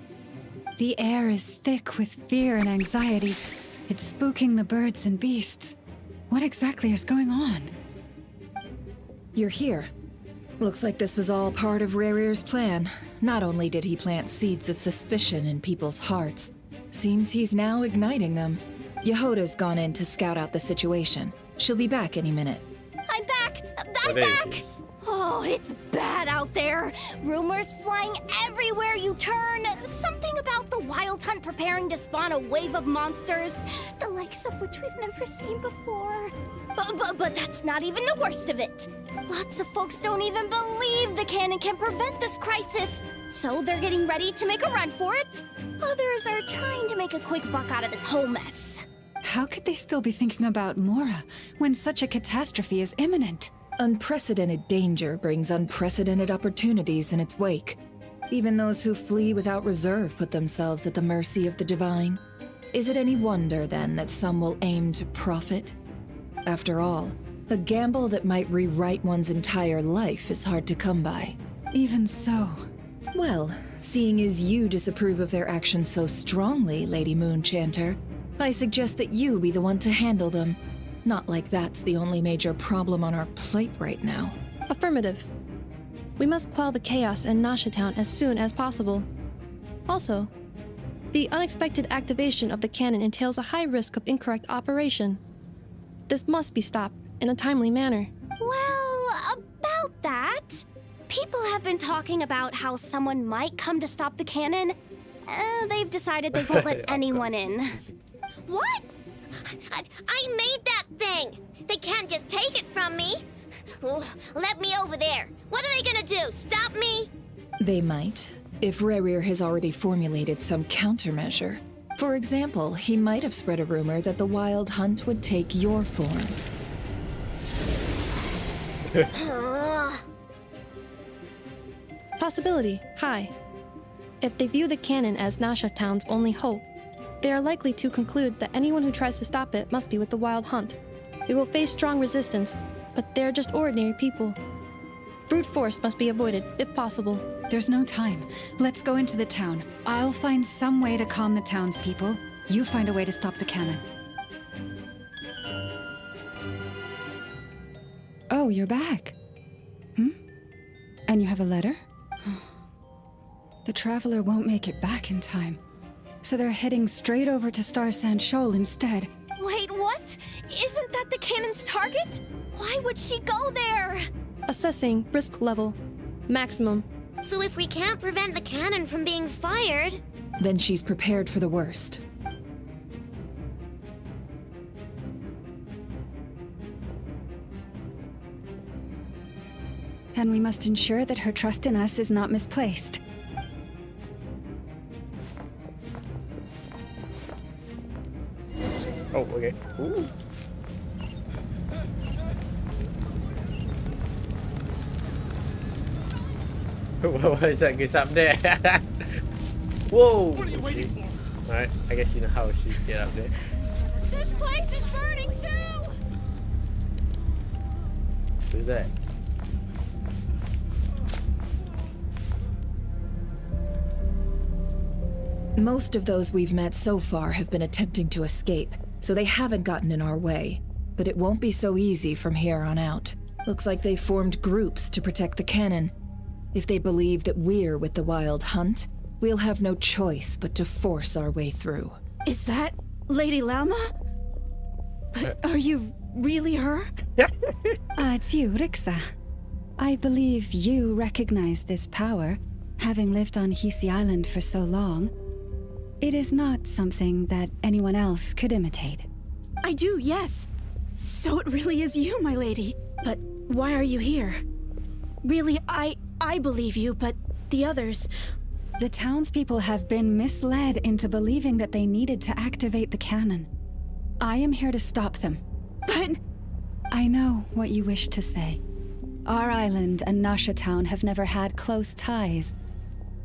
The air is thick with fear and anxiety. It's spooking the birds and beasts. What exactly is going on? You're here. Looks like this was all part of Rarir's plan. Not only did he plant seeds of suspicion in people's hearts, seems he's now igniting them. Yehoda's gone in to scout out the situation. She'll be back any minute. I'm back! I'm back! Oh, it's bad out there. Rumors flying everywhere you turn. Something about the Wild Hunt preparing to spawn a wave of monsters, the likes of which we've never seen before. But that's not even the worst of it. Lots of folks don't even believe the cannon can prevent this crisis, so they're getting ready to make a run for it. Others are trying to make a quick buck out of this whole mess. How could they still be thinking about Mora when such a catastrophe is imminent? Unprecedented danger brings unprecedented opportunities in its wake. Even those who flee without reserve put themselves at the mercy of the divine. Is it any wonder, then, that some will aim to profit? After all, a gamble that might rewrite one's entire life is hard to come by. Even so. Well, seeing as you disapprove of their actions so strongly, Lady Moonchanter, I suggest that you be the one to handle them. Not like that's the only major problem on our plate right now. Affirmative. We must quell the chaos in Nasha Town as soon as possible. Also, the unexpected activation of the cannon entails a high risk of incorrect operation. This must be stopped in a timely manner. Well, about that, people have been talking about how someone might come to stop the cannon. They've decided they won't let anyone in. What? I made that thing! They can't just take it from me! Let me over there! What are they gonna do? Stop me? They might, if Rarir has already formulated some countermeasure. For example, he might have spread a rumor that the Wild Hunt would take your form. Possibility, high. If they view the cannon as Nasha Town's only hope, they are likely to conclude that anyone who tries to stop it must be with the Wild Hunt. We will face strong resistance, but they're just ordinary people. Brute force must be avoided, if possible. There's no time. Let's go into the town. I'll find some way to calm the townspeople. You find a way to stop the cannon. Oh, you're back. And you have a letter? The Traveler won't make it back in time. So they're heading straight over to Star Sand Shoal instead. Wait, what? Isn't that the cannon's target? Why would she go there? Assessing risk level. Maximum. So if we can't prevent the cannon from being fired... Then she's prepared for the worst. And we must ensure that her trust in us is not misplaced. Oh, okay. Ooh. What is that? Gets up there. Whoa! What are you waiting for? Alright, I guess you know how she get up there. This place is burning too! Who's that? Most of those we've met so far have been attempting to escape, so they haven't gotten in our way. But it won't be so easy from here on out. Looks like they formed groups to protect the cannon. If they believe that we're with the Wild Hunt, we'll have no choice but to force our way through. Is that Lady Lauma? But are you really her? It's you, Rixa. I believe you recognize this power, having lived on Hisi Island for so long. It is not something that anyone else could imitate. I do, yes. So it really is you, my lady. But why are you here? Really, I believe you, but the others... The townspeople have been misled into believing that they needed to activate the cannon. I am here to stop them. But... I know what you wish to say. Our island and Nasha Town have never had close ties.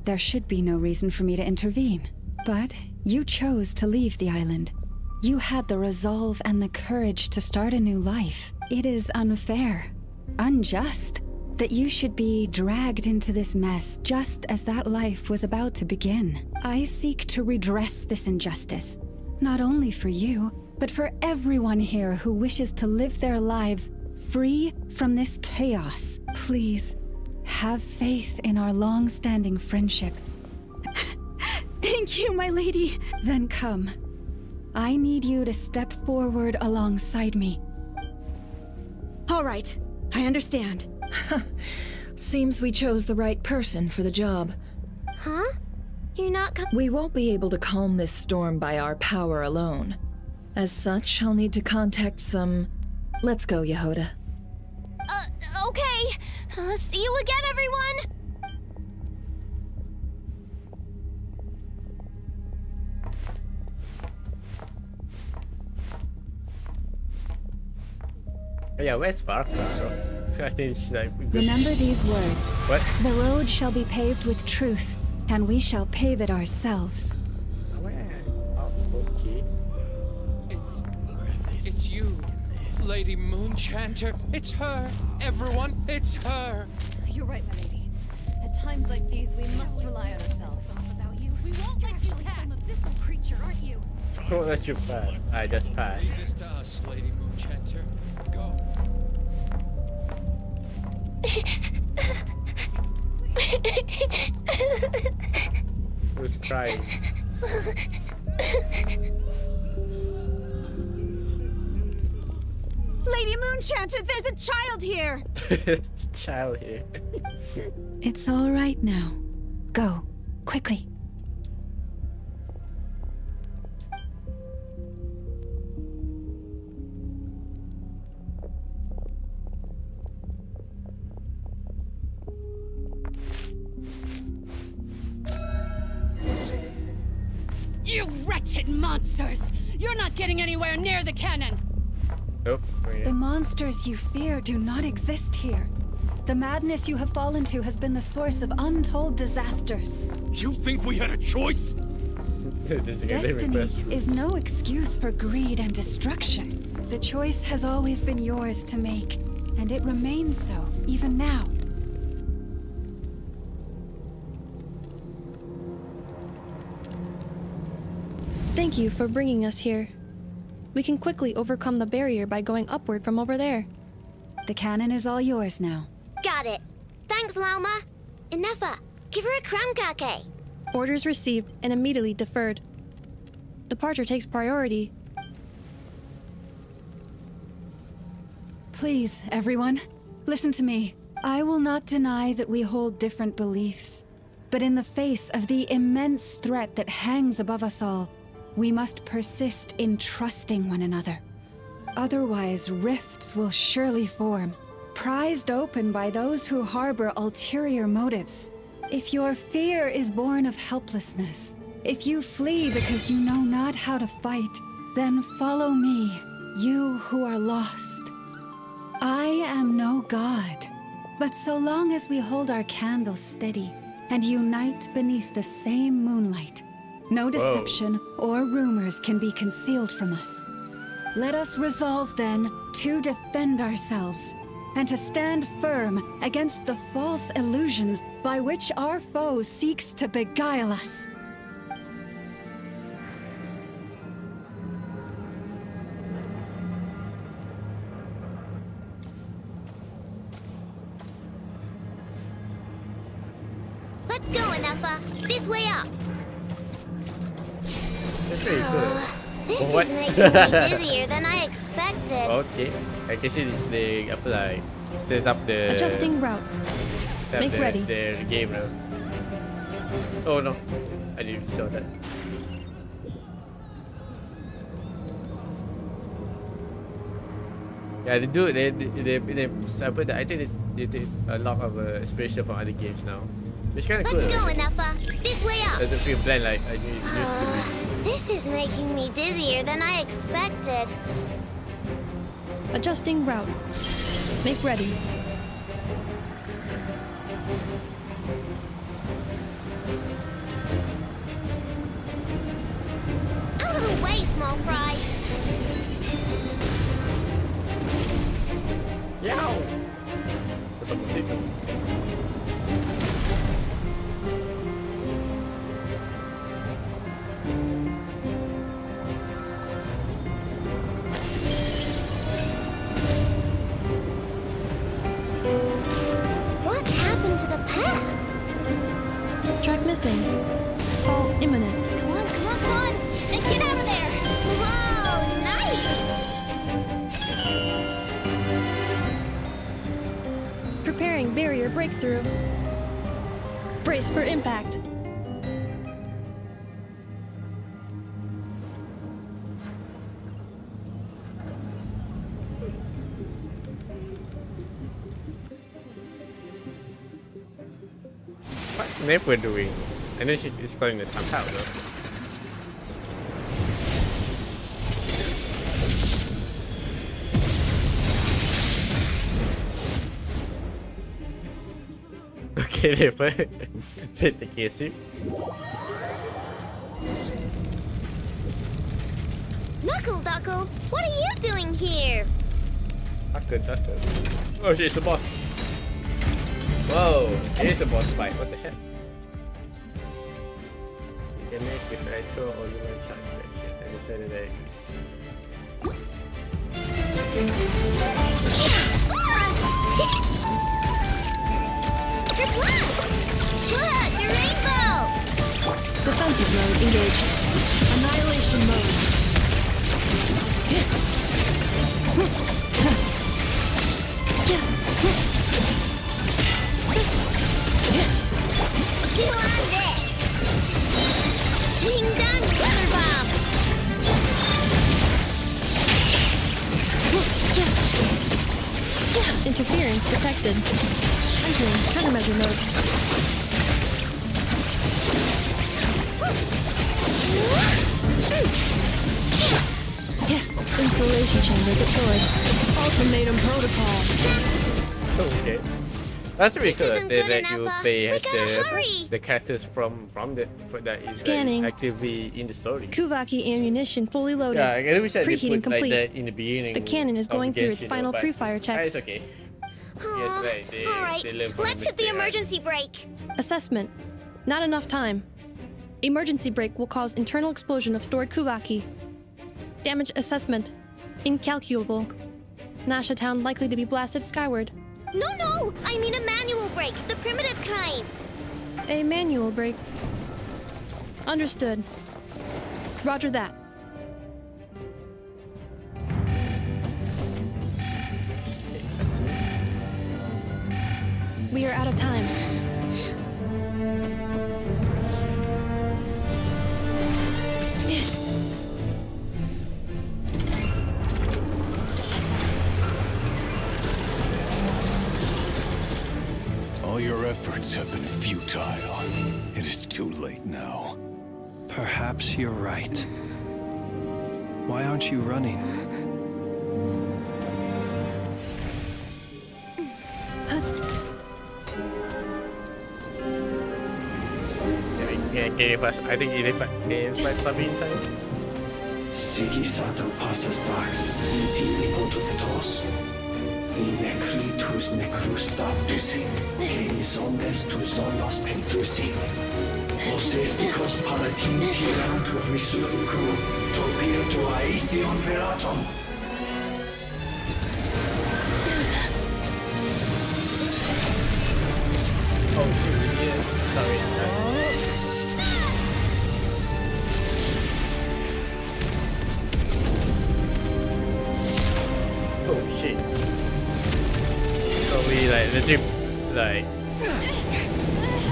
There should be no reason for me to intervene. But you chose to leave the island. You had the resolve and the courage to start a new life. It is unfair, unjust, that you should be dragged into this mess just as that life was about to begin. I seek to redress this injustice, not only for you, but for everyone here who wishes to live their lives free from this chaos. Please, have faith in our long-standing friendship. Thank you, my lady. Then come. I need you to step forward alongside me. All right, I understand. Seems we chose the right person for the job. Huh? You're not We won't be able to calm this storm by our power alone. As such, I'll need to contact some... Let's go, Yehoda. Okay. See you again, everyone! Oh, yeah, where's Farka, bro? I think it's like... Remember these words. What? The road shall be paved with truth, and we shall pave it ourselves. Where? Oh, okay. It's you, Lady Moonchanter. It's her. Everyone, it's her. You're right, my lady. At times like these, we must rely on ourselves. We won't let you pass. Some abyssal creature, aren't you? I won't let you pass. I just Leave passed. this to us, Lady Moonchanter. Go. Who's crying? Lady Moonchanter, there's a child here! It's a child here. It's all right now. Go, quickly. You wretched monsters! You're not getting anywhere near the cannon! Oh, The monsters you fear do not exist here. The madness you have fallen to has been the source of untold disasters. You think we had a choice? Destiny is no excuse for greed and destruction. The choice has always been yours to make, and it remains so, even now. Thank you for bringing us here. We can quickly overcome the barrier by going upward from over there. The cannon is all yours now. Got it. Thanks, Lauma. Inefa, give her a crown kake. Orders received and immediately deferred. Departure takes priority. Please, everyone, listen to me. I will not deny that we hold different beliefs. But in the face of the immense threat that hangs above us all, we must persist in trusting one another. Otherwise, rifts will surely form, prized open by those who harbor ulterior motives. If your fear is born of helplessness, if you flee because you know not how to fight, then follow me, you who are lost. I am no god, but so long as we hold our candles steady and unite beneath the same moonlight, no deception or rumors can be concealed from us. Let us resolve then to defend ourselves and to stand firm against the false illusions by which our foe seeks to beguile us. Let's go, Inefa. This way up. That's very good. This What? is making me dizzier than I expected. Okay. I can see they apply. Set up the... Adjusting route. set Make the, ready. The game now. Oh no. I didn't saw that. Yeah, they do. They I think they did a lot of inspiration from other games now. It's kind of cool. Let's go, Inefa. This way up. Doesn't feel bland like I used to be. This is making me dizzier than I expected. Adjusting route. Make ready. Out of the way, small fry. Yow! What's up, Lucito? What happened to the path? Track missing. Fall imminent. Come on, come on, come on! Let's get out of there! Whoa, nice! Preparing barrier breakthrough. Brace for impact. What's Never doing? I know she is calling it somehow though. Okay, Never. Take a seat. Knuckle Duckle, what are you doing here? Tucker. Oh shit, it's a boss. Whoa, it is a boss fight. What the heck? Damage with retro or human charge section. I decided that. Your blood! Look, your rainbow! Defensive mode engaged. Annihilation mode. Chew on this! Wing down weather bomb! Interference detected. Entering countermeasure mode. Installation chamber deployed. Ultimatum protocol. Okay. That's really This cool. isn't They good let enough, you uh. play We as gotta hurry. the characters from that is Scanning. actively in the story. Kuvaki ammunition fully loaded. Yeah, I wish I did Preheating put like complete. that in the beginning. The cannon is of going through its Genshin, final but pre-fire checks. It's okay. Yes, right. All right, they learn from let's hit the mistake, right? emergency brake. Assessment. Not enough time. Emergency brake will cause internal explosion of stored Kuvaki. Damage assessment. Incalculable. Nasha Town likely to be blasted skyward. No, I mean a manual brake, the primitive kind. A manual brake. Understood. Roger that. We are out of time. All your efforts have been futile. It is too late now. Perhaps you're right. Why aren't you running? I think if I stop in time. Sigisato passa sax, intimi potutos. I necritus necrus baptusi, cenis ondes tu zonos pentusi. Osesticos palatin pirantur resurcu, topirtu aetion veratum. Oh shoot, yeah, sorry. Oh shit. So we like legit like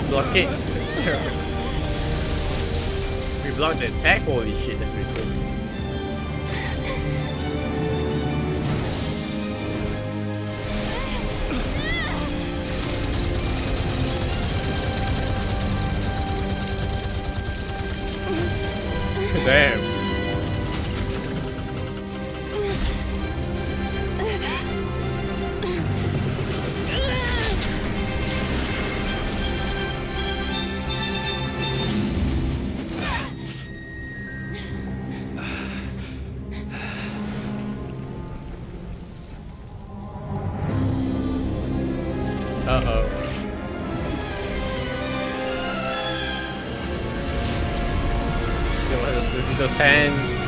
block it. We blocked the attack, holy shit, that's really cool. Damn. Uh-oh. Look at those hands.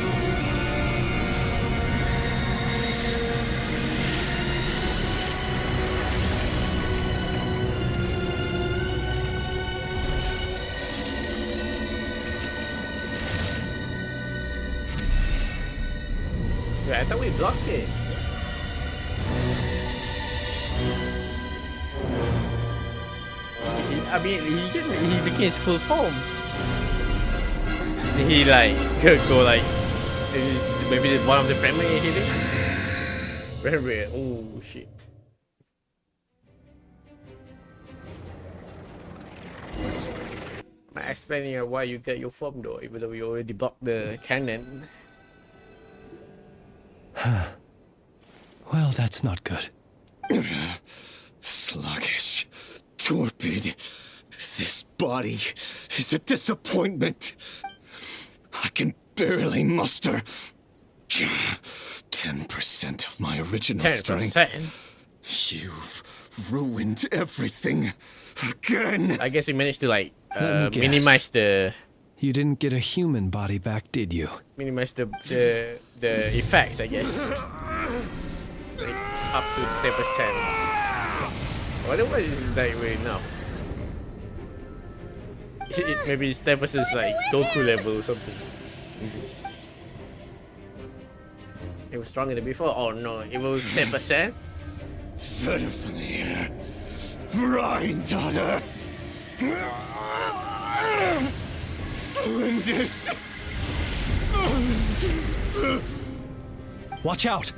Yeah, I thought we blocked it. I mean, he became his full form. He like could go like maybe one of the family hit it. Very weird. Oh shit. I'm explaining why you get your form though, even though you already blocked the cannon. Well, that's not good. Sluggish, torpid. This body is a disappointment. I can barely muster 10% of my original 10%? strength. You've ruined everything again. I guess you managed to like Let me guess. minimize the You didn't get a human body back, did you? minimize the effects, I guess. Like, up to 10%. Otherwise, isn't that really enough? Maybe it's 10% is like Goku level or something. Is it? It was stronger than before. Oh no, it was 10%. Verfnir, Vrindaughter, Flinders. Watch out!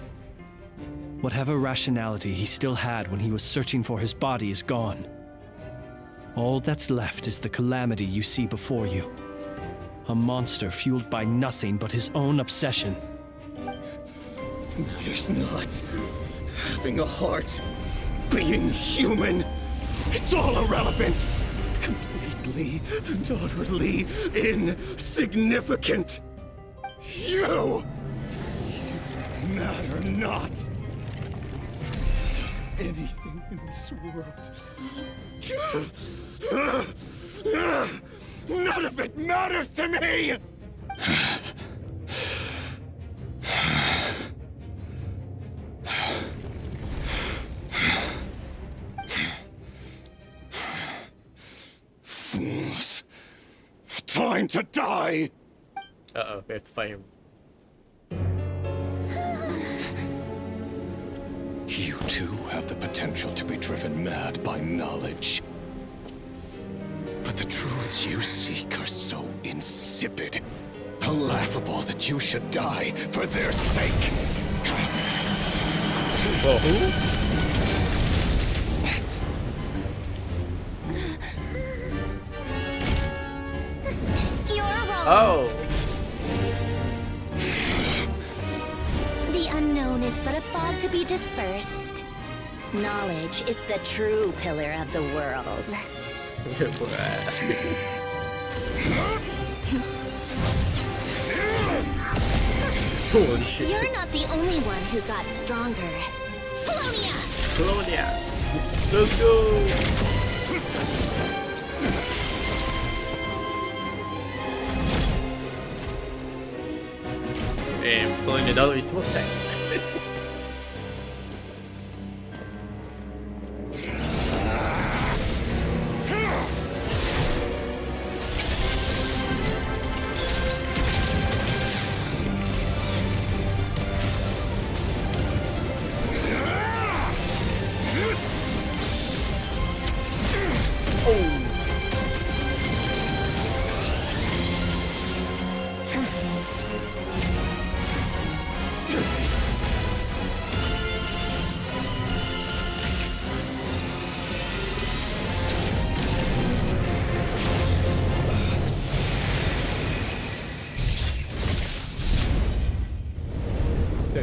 Whatever rationality he still had when he was searching for his body is gone. All that's left is the calamity you see before you. A monster fueled by nothing but his own obsession. Matters not. Having a heart, being human, It's all irrelevant. Completely and utterly insignificant. You matter not. Does anything in this world. None of it matters to me! Fools. Time to die! Uh-oh, we have to fight him. You too have the potential to be driven mad by knowledge. But the truths you seek are so insipid, how laughable that you should die for their sake. Well, who? You're wrong. Oh. The unknown is but a fog to be dispersed. Knowledge is the true pillar of the world. Holy shit. You're not the only one who got stronger. Polonia! Polonia. Let's go. And Polonia dollar is what's that?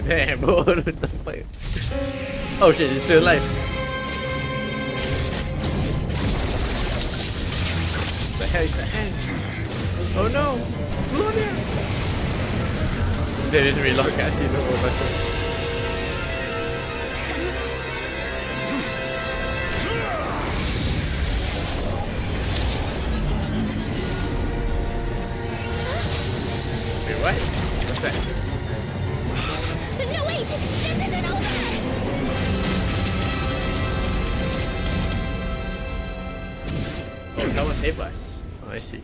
Damn, bro, what the fuck? Oh shit, it's still alive. The hell is that hand? Oh no! Polonia! There is reload cutscene over myself. Wait, what? What's that? No, wait! This isn't over! Oh, that was save us. Oh, I see.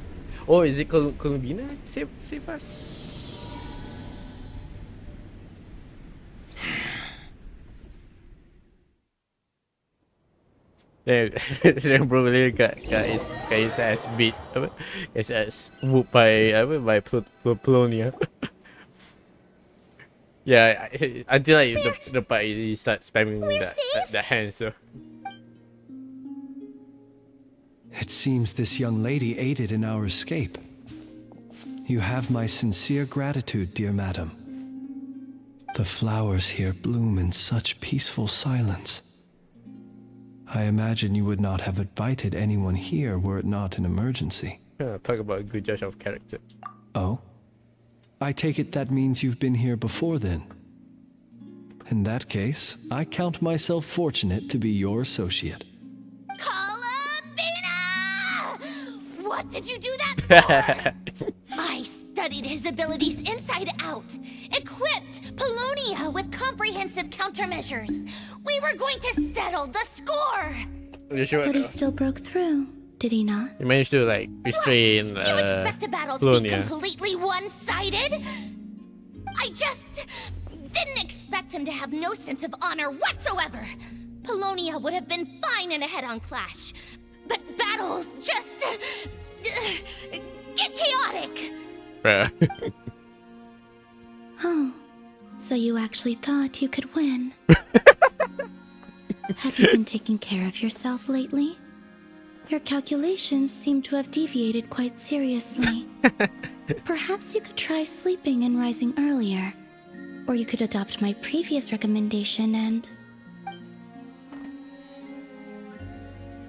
Oh, is it Columbina? Save us. Then bro later got his ass beat. His ass whooped by Polonia. Yeah, until like the part he starts spamming the hand. So It seems this young lady aided in our escape. You have my sincere gratitude, dear madam. The flowers here bloom in such peaceful silence. I imagine you would not have invited anyone here were it not an emergency. talk about a good judge of character. Oh? I take it that means you've been here before then. In that case, I count myself fortunate to be your associate. What did you do that for? I studied his abilities inside out, equipped Polonia with comprehensive countermeasures. We were going to settle the score. But he still broke through, did he not? He managed to like restrain You expect a battle to be completely one-sided? I just didn't expect him to have no sense of honor whatsoever. Polonia would have been fine in a head-on clash, but battles just get chaotic. Oh, so you actually thought you could win. Have you been taking care of yourself lately? Your calculations seem to have deviated quite seriously. Perhaps you could try sleeping and rising earlier. Or you could adopt my previous recommendation and...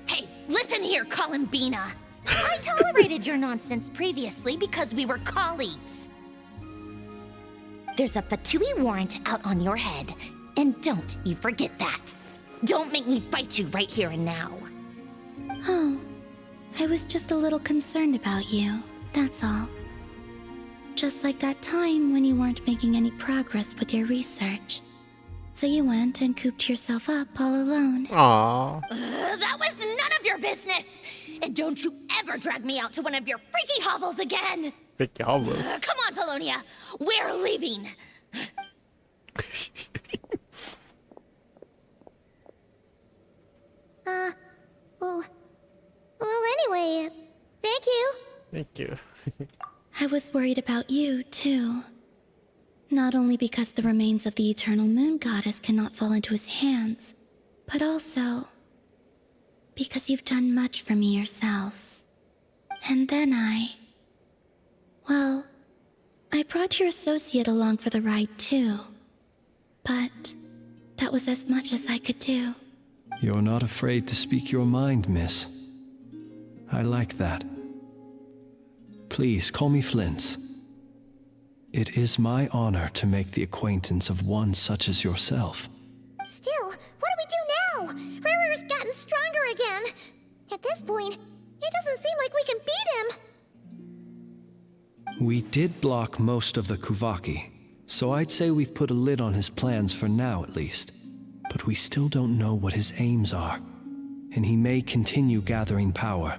Hey, Columbina. I tolerated your nonsense previously because we were colleagues. There's a Fatui warrant out on your head, and don't you forget that. Don't make me fight you right here and now. Oh, I was just a little concerned about you, that's all. Just like that time when you weren't making any progress with your research. So you went and cooped yourself up all alone. Aww. That was none of your business! And don't you ever drag me out to one of your freaky hovels again! Freaky hovels? Come on, Polonia! We're leaving! Well, anyway, thank you. Thank you. I was worried about you, too. Not only because the remains of the Eternal Moon Goddess cannot fall into his hands, but also because you've done much for me yourselves. And then well, I brought your associate along for the ride, too. But that was as much as I could do. You're not afraid to speak your mind, miss. I like that. Please call me Flint. It is my honor to make the acquaintance of one such as yourself. Still, what do we do now? Rarer's gotten stronger again. At this point, it doesn't seem like we can beat him. We did block most of the Kuvaki, so I'd say we've put a lid on his plans for now at least. But we still don't know what his aims are, and he may continue gathering power.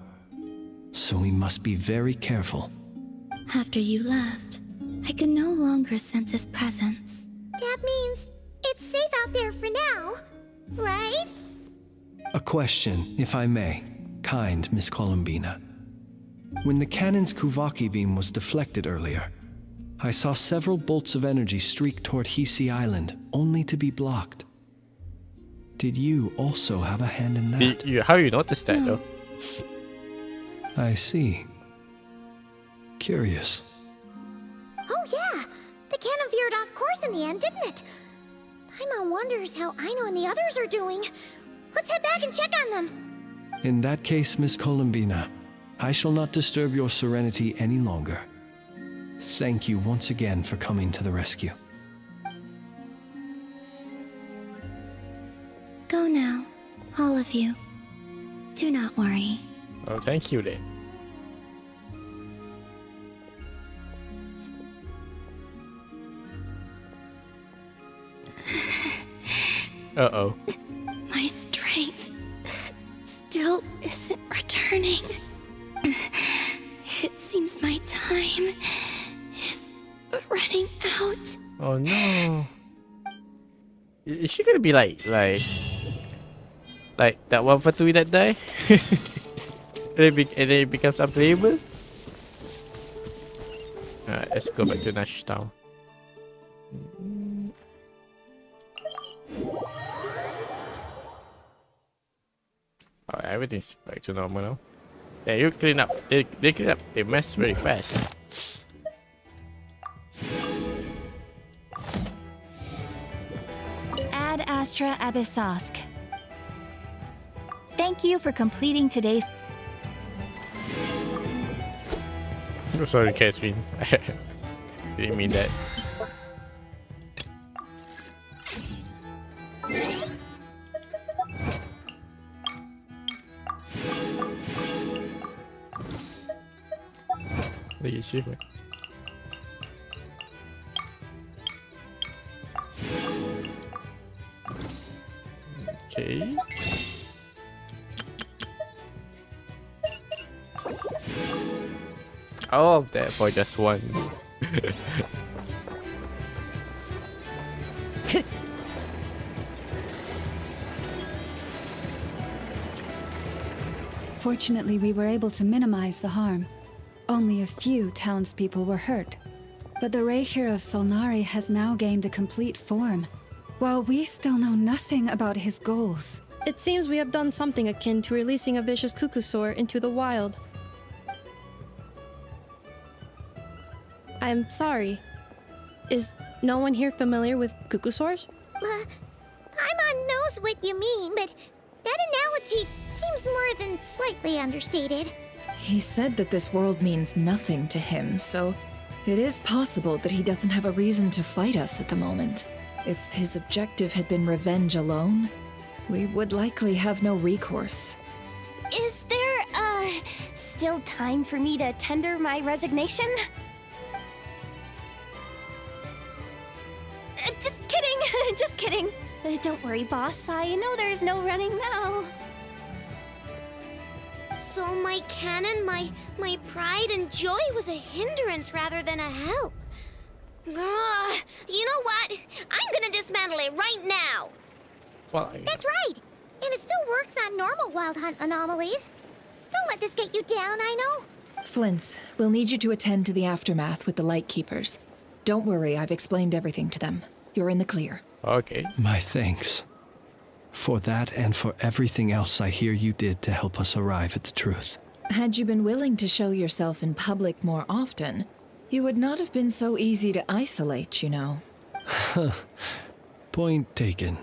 So we must be very careful. After you left, I could no longer sense his presence. That means it's safe out there for now, right? A question, if I may, kind Miss Columbina. When the cannon's Kuvaki beam was deflected earlier, I saw several bolts of energy streak toward Hisi Island, only to be blocked. Did you also have a hand in that? How you noticed that, though? I see. Curious. Oh yeah, the cannon veered off course in the end, didn't it? Paimon wonders how Aino and the others are doing. Let's head back and check on them. In that case, Miss Columbina, I shall not disturb your serenity any longer. Thank you once again for coming to the rescue. Go now, all of you. Do not worry. Oh, thank you then. Uh-oh. My strength still isn't returning. It seems my time is running out. Oh no. Is she gonna be like that one Fatui that die? and then it becomes unplayable? Alright, let's go back to Nash Town. Alright, everything's back to normal now. Yeah, you clean up. They clean up. They mess very fast. Ad Astra Abyssosk. Thank you for completing today's. Oh, sorry, Catherine. Didn't mean that. The achievement. Okay. All of that for just one. Fortunately, we were able to minimize the harm. Only a few townspeople were hurt. But the Reikir of Solnari has now gained a complete form, while we still know nothing about his goals. It seems we have done something akin to releasing a vicious Kukusaur into the wild. I'm sorry. Is no one here familiar with Kukusaurs? Paimon knows what you mean, but that analogy seems more than slightly understated. He said that this world means nothing to him, so it is possible that he doesn't have a reason to fight us at the moment. If his objective had been revenge alone, we would likely have no recourse. Is there, still time for me to tender my resignation? Just kidding, just kidding. Don't worry, boss. I know there's no running now. So my cannon, my pride and joy was a hindrance rather than a help. You know what? I'm gonna dismantle it right now. Well, That's right! And it still works on normal wild hunt anomalies. Don't let this get you down, I know. Flint's, we'll need you to attend to the aftermath with the Lightkeepers. Don't worry, I've explained everything to them. You're in the clear. Okay. My thanks. For that and for everything else I hear you did to help us arrive at the truth. Had you been willing to show yourself in public more often, you would not have been so easy to isolate, you know. Point taken.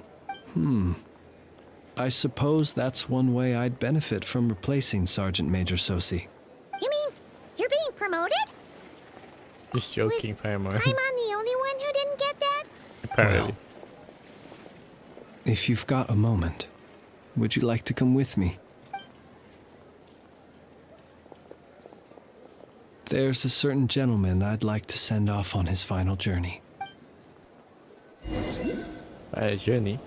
I suppose that's one way I'd benefit from replacing Sergeant Major Sosi. You mean, you're being promoted? Just joking, Paimon. Paimon the only one who didn't get that? Apparently. Well, if you've got a moment, would you like to come with me? There's a certain gentleman I'd like to send off on his final journey. Journey.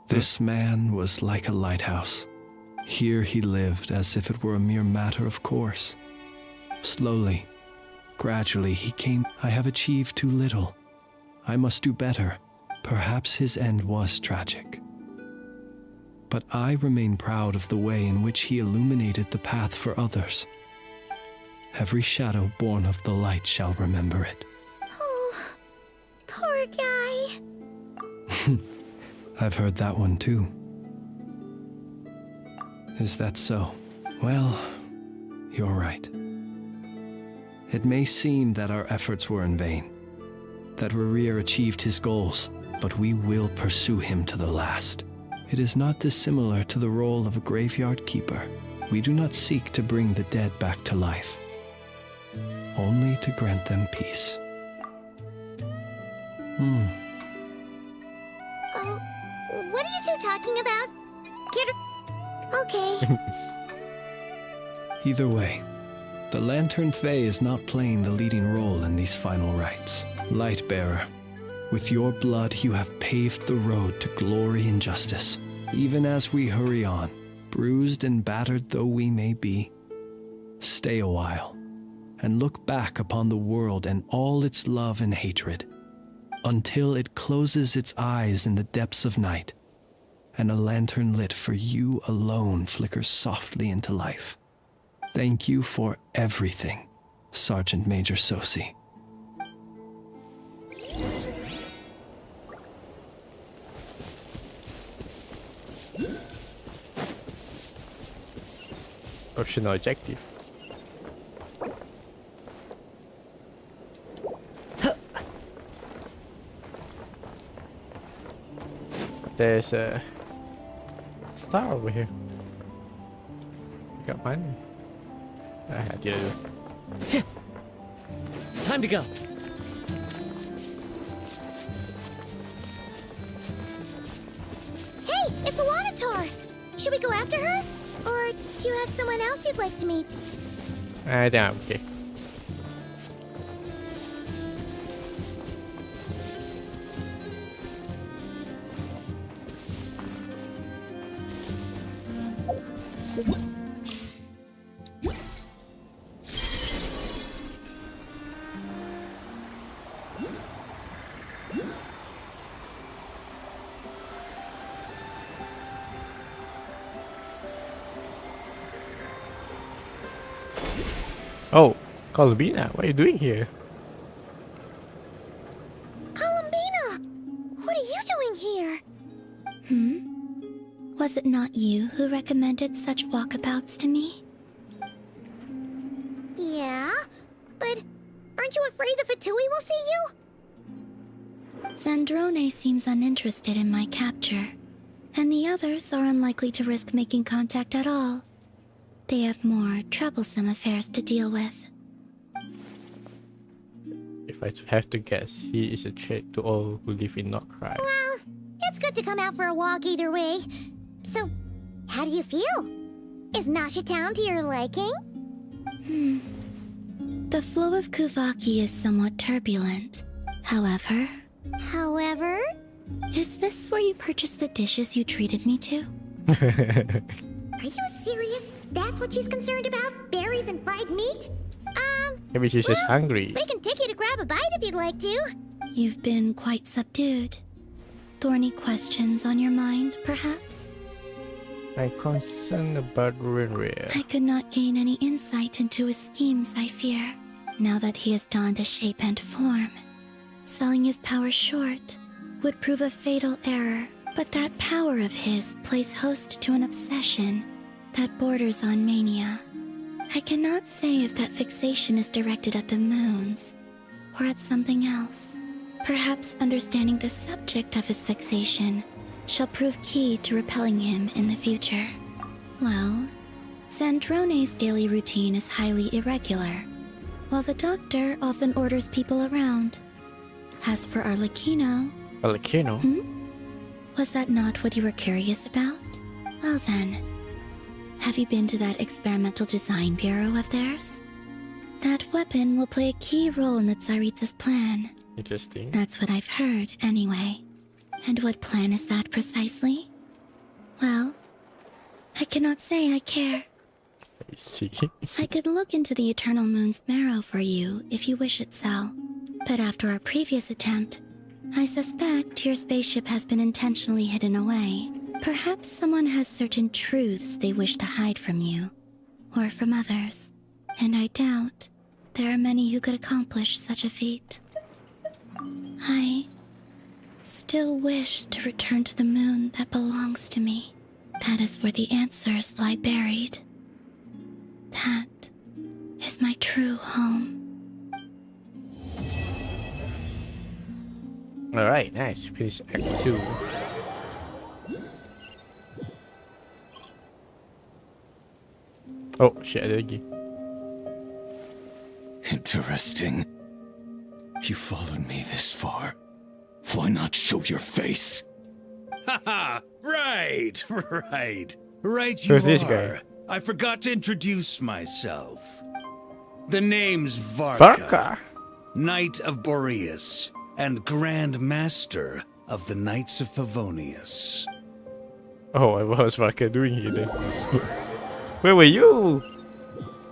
This man was like a lighthouse. Here he lived as if it were a mere matter of course. Slowly, gradually he came. I have achieved too little. I must do better. Perhaps his end was tragic. But I remain proud of the way in which he illuminated the path for others. Every shadow born of the light shall remember it. Oh, poor guy. I've heard that one too. Is that so? Well, you're right. It may seem that our efforts were in vain, that Rerir achieved his goals, but we will pursue him to the last. It is not dissimilar to the role of a graveyard keeper. We do not seek to bring the dead back to life, only to grant them peace. What are you two talking about? Okay. Either way, the Lantern Fae is not playing the leading role in these final rites. Lightbearer, with your blood you have paved the road to glory and justice. Even as we hurry on, bruised and battered though we may be, stay a while and look back upon the world and all its love and hatred, until it closes its eyes in the depths of night, and a lantern lit for you alone flickers softly into life. Thank you for everything, Sergeant Major Sosi. Optional objective. There's a star over here. Got mine. I did it. Time to go. Hey, it's the Wanator! Should we go after her? Or do you have someone else you'd like to meet? I think I'm okay. Oh, Columbina, what are you doing here? Columbina! What are you doing here? Was it not you who recommended such walkabouts to me? afraid the Fatui will see you? Zandrone seems uninterested in my capture, and the others are unlikely to risk making contact at all. They have more troublesome affairs to deal with. If I have to guess, he is a threat to all who live in Nokrai. Well, it's good to come out for a walk either way. So, how do you feel? Is Nasha Town to your liking? The flow of Kuvaki is somewhat turbulent. However... However? Is this where you purchased the dishes you treated me to? Are you serious? That's what she's concerned about? Berries and fried meat? Maybe she's just hungry. We can take you to grab a bite if you'd like to. You've been quite subdued. Thorny questions on your mind, perhaps? I'm concerned about Renrir. I could not gain any insight into his schemes, I fear. Now that he has donned a shape and form, selling his power short would prove a fatal error. But that power of his plays host to an obsession that borders on mania. I cannot say if that fixation is directed at the moons or at something else. Perhaps understanding the subject of his fixation shall prove key to repelling him in the future. Well, Zandrone's daily routine is highly irregular, while the doctor often orders people around. As for Arlecchino... Arlecchino? Was that not what you were curious about? Well then, have you been to that experimental design bureau of theirs? That weapon will play a key role in the Tsaritsa's plan. Interesting. That's what I've heard, anyway. And what plan is that precisely? Well, I cannot say I care. I see. I could look into the Eternal Moon's marrow for you if you wish it so. But after our previous attempt, I suspect your spaceship has been intentionally hidden away. Perhaps someone has certain truths they wish to hide from you, or from others. And I doubt there are many who could accomplish such a feat. I still wish to return to the moon that belongs to me. That is where the answers lie buried. That is my true home. Alright, nice. Finish Act 2. Oh, shit, ada lagi. Interesting. You followed me this far. Why not show your face? Haha! Right, right. Right you Who's are. this guy? I forgot to introduce myself. The name's Varka. Varka? Knight of Boreas and Grand Master of the Knights of Favonius. Oh, what was Varka doing here then? Where were you?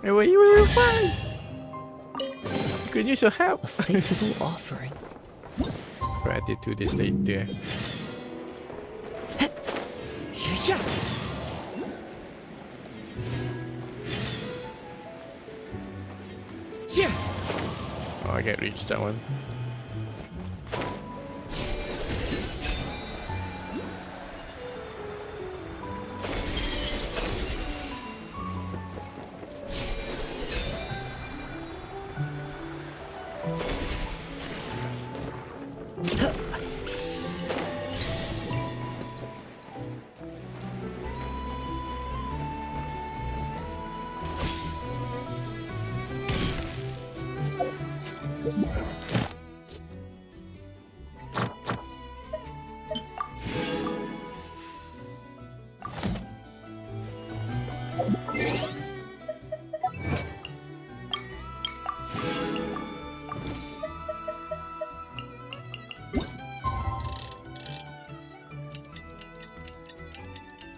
Where were you? We were fine. You could use your help. A faithful offering. Gratitude is later. Oh, I can't reach that one.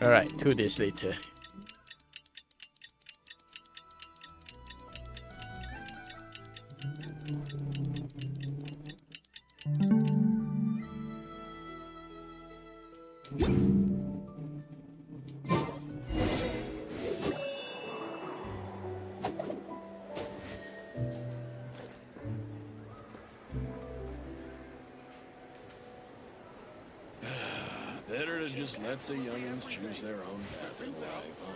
Alright, 2 days later. Better to just let the youngins choose their own path in life, huh?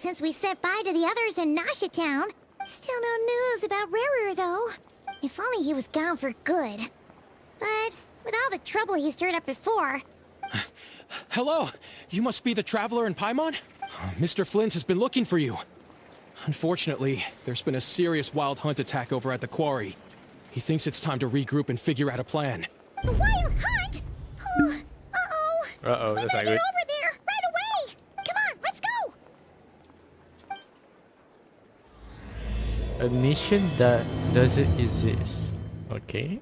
since we said bye to the others in Nasha Town. Still no news about Rarer, though. If only he was gone for good. But with all the trouble he stirred up before... Hello! You must be the traveler in Paimon? Mr. Flint has been looking for you. Unfortunately, there's been a serious wild hunt attack over at the quarry. He thinks it's time to regroup and figure out a plan. The wild hunt? Oh, uh-oh. Uh-oh, that's not Get good. over there, right away! Come on, let's go! A nation that doesn't exist. Okay.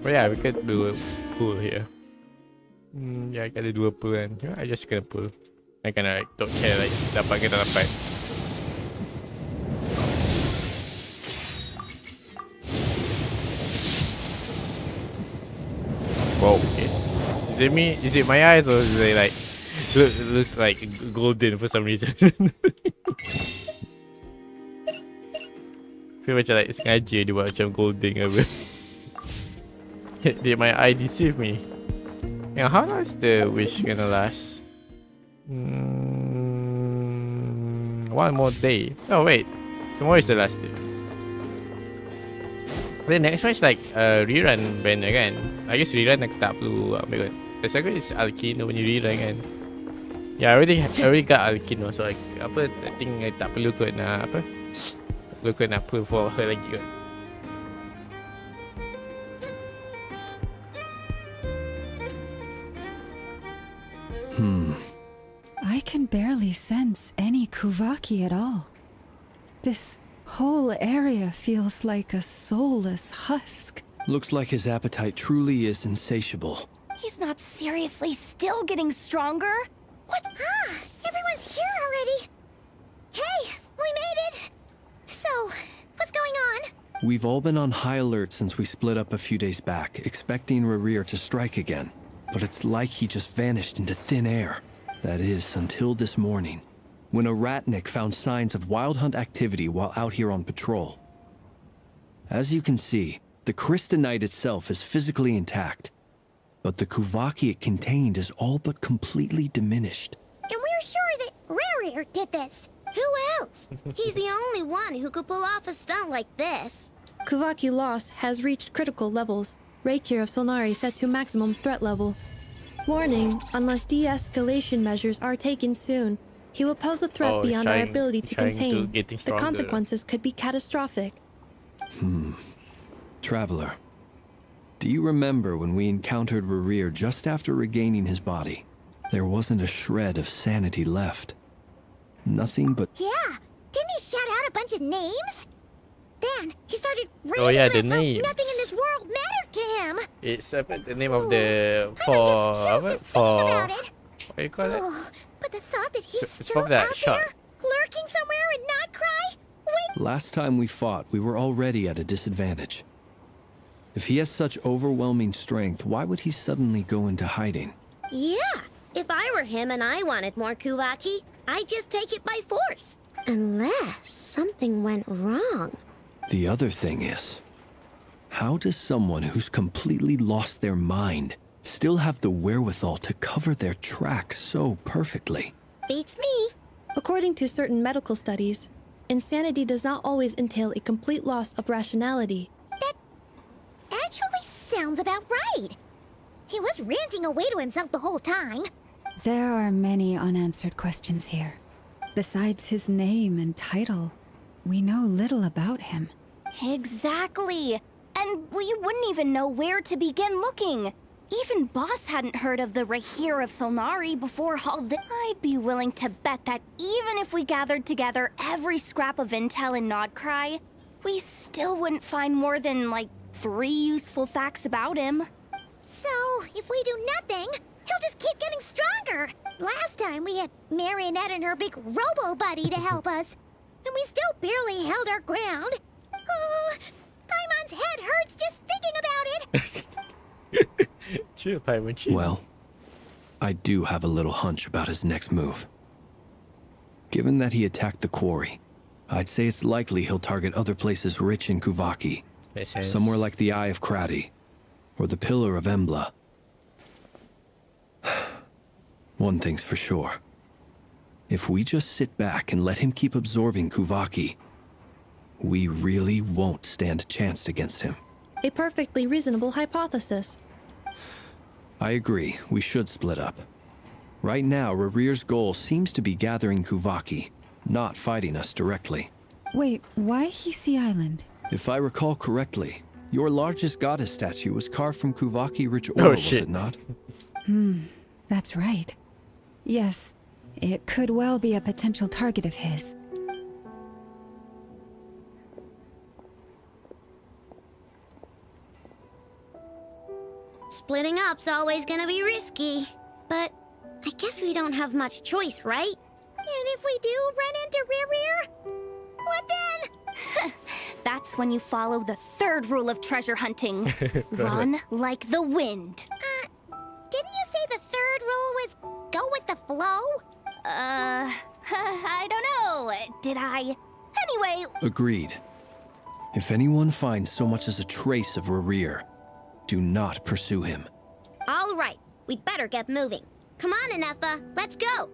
But yeah, we could do a pull here. Yeah, I gotta do a pull and I just gonna pull. I kinda like, don't care like dapat ke tak dapat. Wow, okay. Is it me? Is it my eyes or is it like looks like golden for some reason? Feel macam like sengaja dia buat macam golden ke apa. Did my eye deceive me? Yeah, how long is the wish gonna last? One more day. Oh wait, tomorrow is the last day. The next one is like rerun band kan? I guess rerun aku tak perlu ambil kot. Because aku is Alkino when you rerun kan? Yeah, I already got Alkino, so I think I tak perlu kot nak apa? Perlu kot nak pull for her lagi kot. I can barely sense any Kuvaki at all. This whole area feels like a soulless husk. Looks like his appetite truly is insatiable. He's not seriously still getting stronger? What? Ah, everyone's here already. Hey, we made it. So, what's going on? We've all been on high alert since we split up a few days back, expecting Rarir to strike again. But it's like he just vanished into thin air. That is, until this morning, when a ratnik found signs of wild hunt activity while out here on patrol. As you can see, the crystalline itself is physically intact, but the Kuvaki it contained is all but completely diminished. And we're sure that Rarir did this. Who else? He's the only one who could pull off a stunt like this. Kuvaki loss has reached critical levels. Reikir of Solnari set to maximum threat level. Warning, unless de-escalation measures are taken soon, he will pose a threat beyond our ability to contain. The consequences could be catastrophic. Traveler, do you remember when we encountered Rarir just after regaining his body? There wasn't a shred of sanity left. Nothing but... Yeah, didn't he shout out a bunch of names? Then he started Oh yeah, the raving names. about nothing in this world mattered to him. It's the name of the for what do you call it? But the thought that he's It's still from that out shot. there, lurking somewhere and not cry? Wait, Last time we fought, we were already at a disadvantage. If he has such overwhelming strength, why would he suddenly go into hiding? Yeah, if I were him and I wanted more Kuvaki, I'd just take it by force. Unless something went wrong. The other thing is, how does someone who's completely lost their mind still have the wherewithal to cover their tracks so perfectly? Beats me. According to certain medical studies, insanity does not always entail a complete loss of rationality. that actually sounds about right. He was ranting away to himself the whole time. There are many unanswered questions here. Besides his name and title, we know little about him. Exactly. And we wouldn't even know where to begin looking. Even Boss hadn't heard of the Rahir of Solnari before all this. I'd be willing to bet that even if we gathered together every scrap of intel in Nodcry, we still wouldn't find more than, like, 3 useful facts about him. So, if we do nothing, he'll just keep getting stronger. last time we had Marionette and her big robo-buddy to help us. And we still barely held our ground. Oh, Paimon's head hurts just thinking about it. Chill, Paimon, chill. Well, I do have a little hunch about his next move. Given that he attacked the quarry, I'd say it's likely he'll target other places rich in Kuvaki. Somewhere like the Eye of Krati, or the Pillar of Embla. One thing's for sure. If we just sit back and let him keep absorbing Kuvaki, we really won't stand a chance against him. A perfectly reasonable hypothesis. I agree, we should split up. Right now, Rarir's goal seems to be gathering Kuvaki, not fighting us directly. Wait, why Hisi Island? If I recall correctly, your largest goddess statue was carved from Kuvaki-rich ore, was it not? That's right. Yes, it could well be a potential target of his. Splitting up's always gonna be risky. But I guess we don't have much choice, right? And if we do run into Rear, what then? That's when you follow the third rule of treasure hunting. Run like the wind. Didn't you say the third rule was go with the flow? I don't know. Did I? Anyway... Agreed. If anyone finds so much as a trace of Rarir, do not pursue him. All right, we'd better get moving. Come on, Inefa, let's go!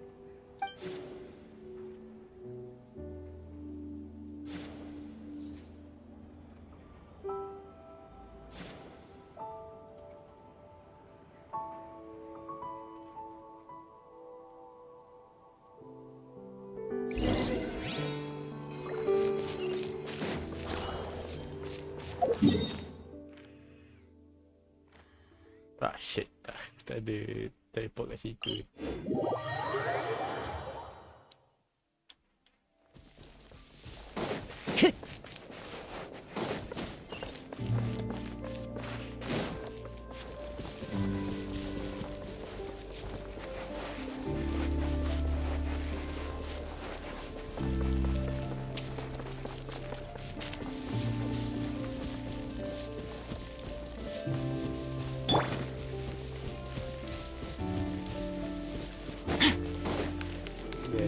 Ah shit, kita ada teleport kat situ.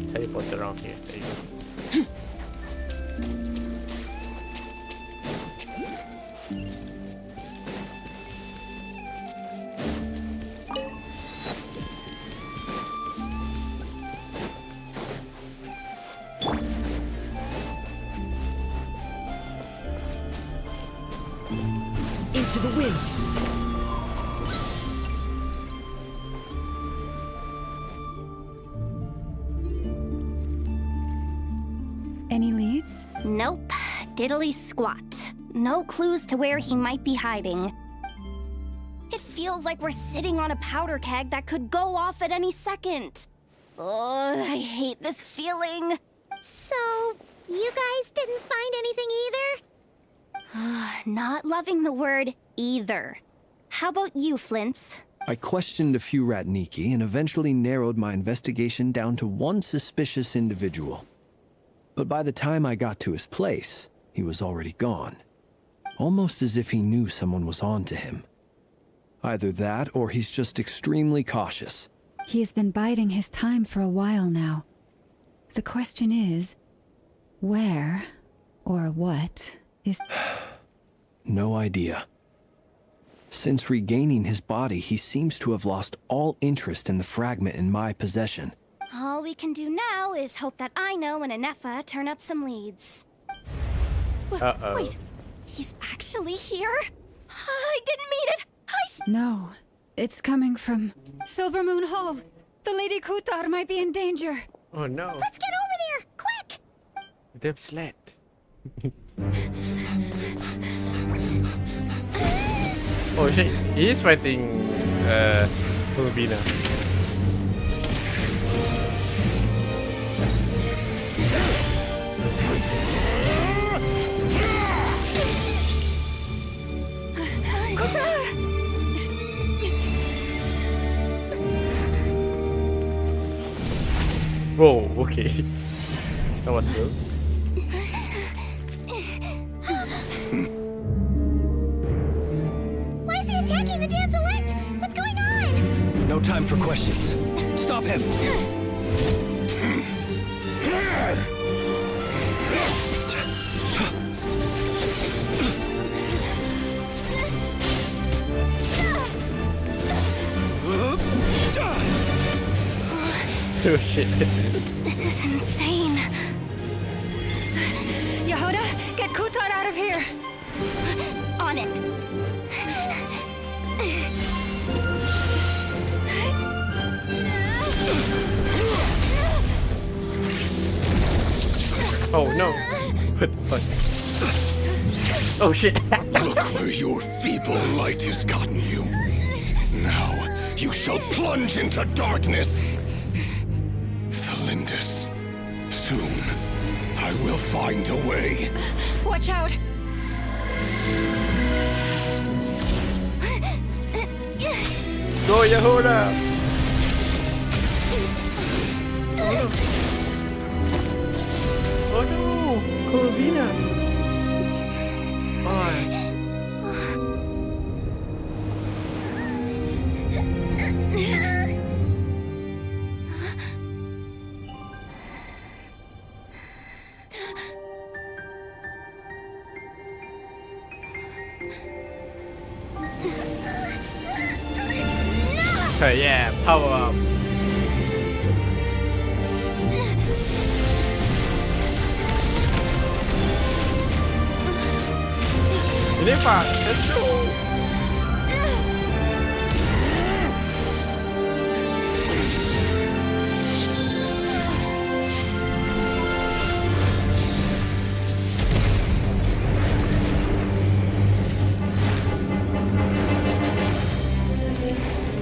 Teleport around here. There you go. Into the wind. Any leads? Nope. Diddly squat. No clues to where he might be hiding. It feels like we're sitting on a powder keg that could go off at any second. Oh, I hate this feeling. So, you guys didn't find anything either? Not loving the word either. How about you, Flints? I questioned a few Ratniki and eventually narrowed my investigation down to one suspicious individual. But by the time I got to his place, he was already gone. Almost as if he knew someone was on to him. Either that, or he's just extremely cautious. He's been biding his time for a while now. The question is, where, or what, is... No idea. Since regaining his body, he seems to have lost all interest in the fragment in my possession. All we can do now is hope that Aino and Inefa turn up some leads. Uh-oh. Wait, he's actually here? I didn't mean it! No, it's coming from Silver Moon Hall. The Lady Kutar might be in danger. Oh no. Let's get over there, quick! Damn slat. Oh shit, he is fighting Filipina. Whoa, okay. That was close. Why is he attacking the damselette? What's going on? No time for questions. Stop him! Oh shit. This is insane. Yehuda, get Kutar out of here! On it. Oh no. What? Oh shit. Look where your feeble light has gotten you. Now you shall plunge into darkness. Thalindus, soon I will find a way. Watch out! Go Yehuda! Oh no! Corvina! Oh, yeah, power up. Nipa, let's go.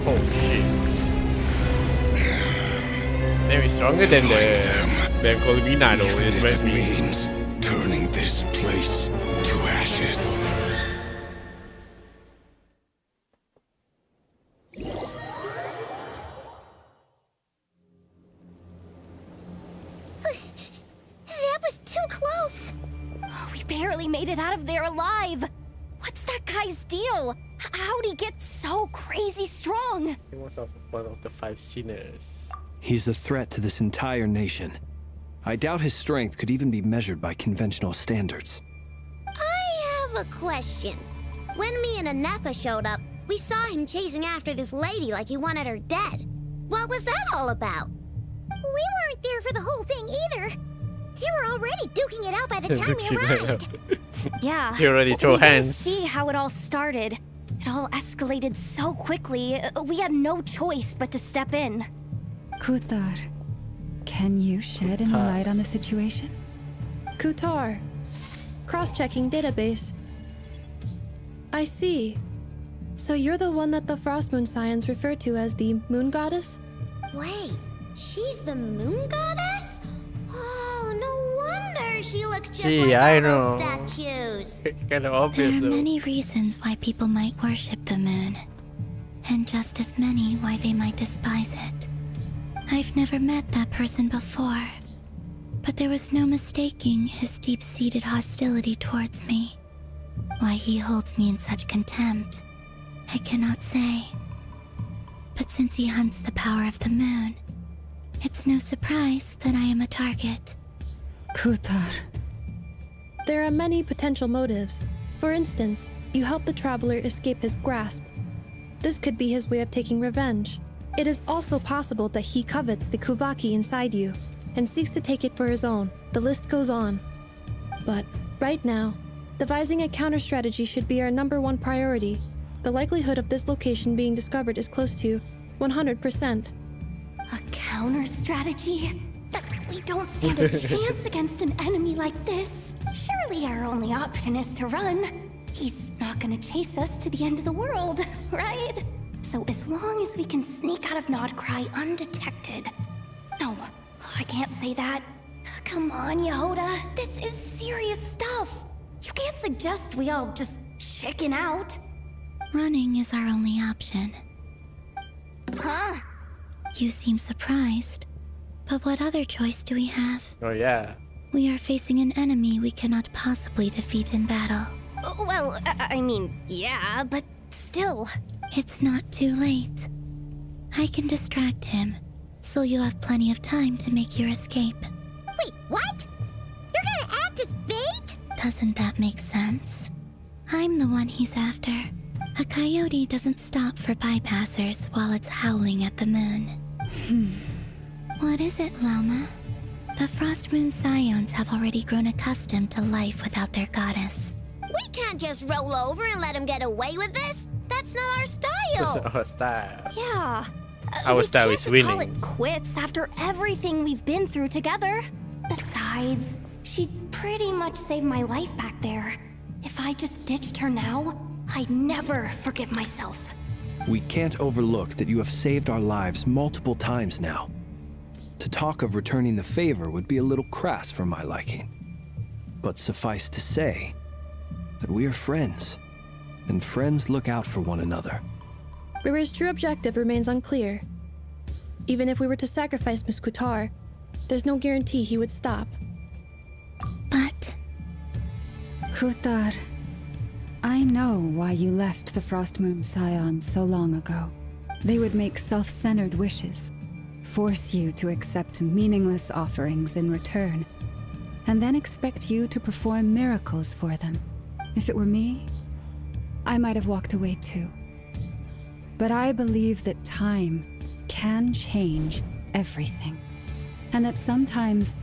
Oh shit. They're stronger than the Colvina though, Even it's if red it means turning this place to ashes. That was too close. We barely made it out of there alive. What's that guy's deal? How'd he get so crazy strong? He was one of the 5 sinners. He's a threat to this entire nation. I doubt his strength could even be measured by conventional standards. I have a question. When me and Anefa showed up, we saw him chasing after this lady like he wanted her dead. What was that all about? We weren't there for the whole thing either. They were already duking it out by the time we arrived. Yeah. He already threw we didn't hands. see how it all started. It all escalated so quickly. We had no choice but to step in. Kutar, can you shed any light on the situation? Kutar. Cross-checking database. I see. So you're the one that the Frost Moon Scions refer to as the Moon Goddess? Wait, she's the moon goddess? Oh, no wonder she looks just Gee, like I all know. those statues. It's kind of There obvious are though. many reasons why people might worship the moon, and just as many why they might despise it. I've never met that person before, but there was no mistaking his deep-seated hostility towards me. Why he holds me in such contempt, I cannot say. But since he hunts the power of the moon, it's no surprise that I am a target. Kutar. There are many potential motives. For instance, you help the traveler escape his grasp. This could be his way of taking revenge. It is also possible that he covets the Kuvaki inside you and seeks to take it for his own. The list goes on. But right now, devising a counter strategy should be our #1 priority. The likelihood of this location being discovered is close to 100%. A counter strategy? We don't stand a chance against an enemy like this. Surely our only option is to run. He's not gonna chase us to the end of the world, right? So as long as we can sneak out of Nodcry undetected. No, I can't say that. Come on, Yehuda. This is serious stuff. You can't suggest we all just chicken out. Running is our only option. Huh? You seem surprised. But what other choice do we have? Oh yeah. We are facing an enemy we cannot possibly defeat in battle. Well, I mean, yeah, but still. It's not too late. I can distract him, so you have plenty of time to make your escape. Wait, what? You're gonna act as bait? Doesn't that make sense? I'm the one he's after. A coyote doesn't stop for bypassers while it's howling at the moon. What is it, Loma? The Frost Moon Scions have already grown accustomed to life without their goddess. We can't just roll over and let him get away with this. That's not our style. That's not our style. Yeah. Our style is We can't just call winning. it quits after everything we've been through together. Besides, she pretty much saved my life back there. If I just ditched her now, I'd never forgive myself. We can't overlook that you have saved our lives multiple times now. To talk of returning the favor would be a little crass for my liking. But suffice to say that we are friends, and friends look out for one another. River's true objective remains unclear. Even if we were to sacrifice Miss Kutar, there's no guarantee he would stop. But... Kutar, I know why you left the Frost Moon Scions so long ago. They would make self-centered wishes, force you to accept meaningless offerings in return, and then expect you to perform miracles for them. If it were me, I might have walked away too. But I believe that time can change everything, and that sometimes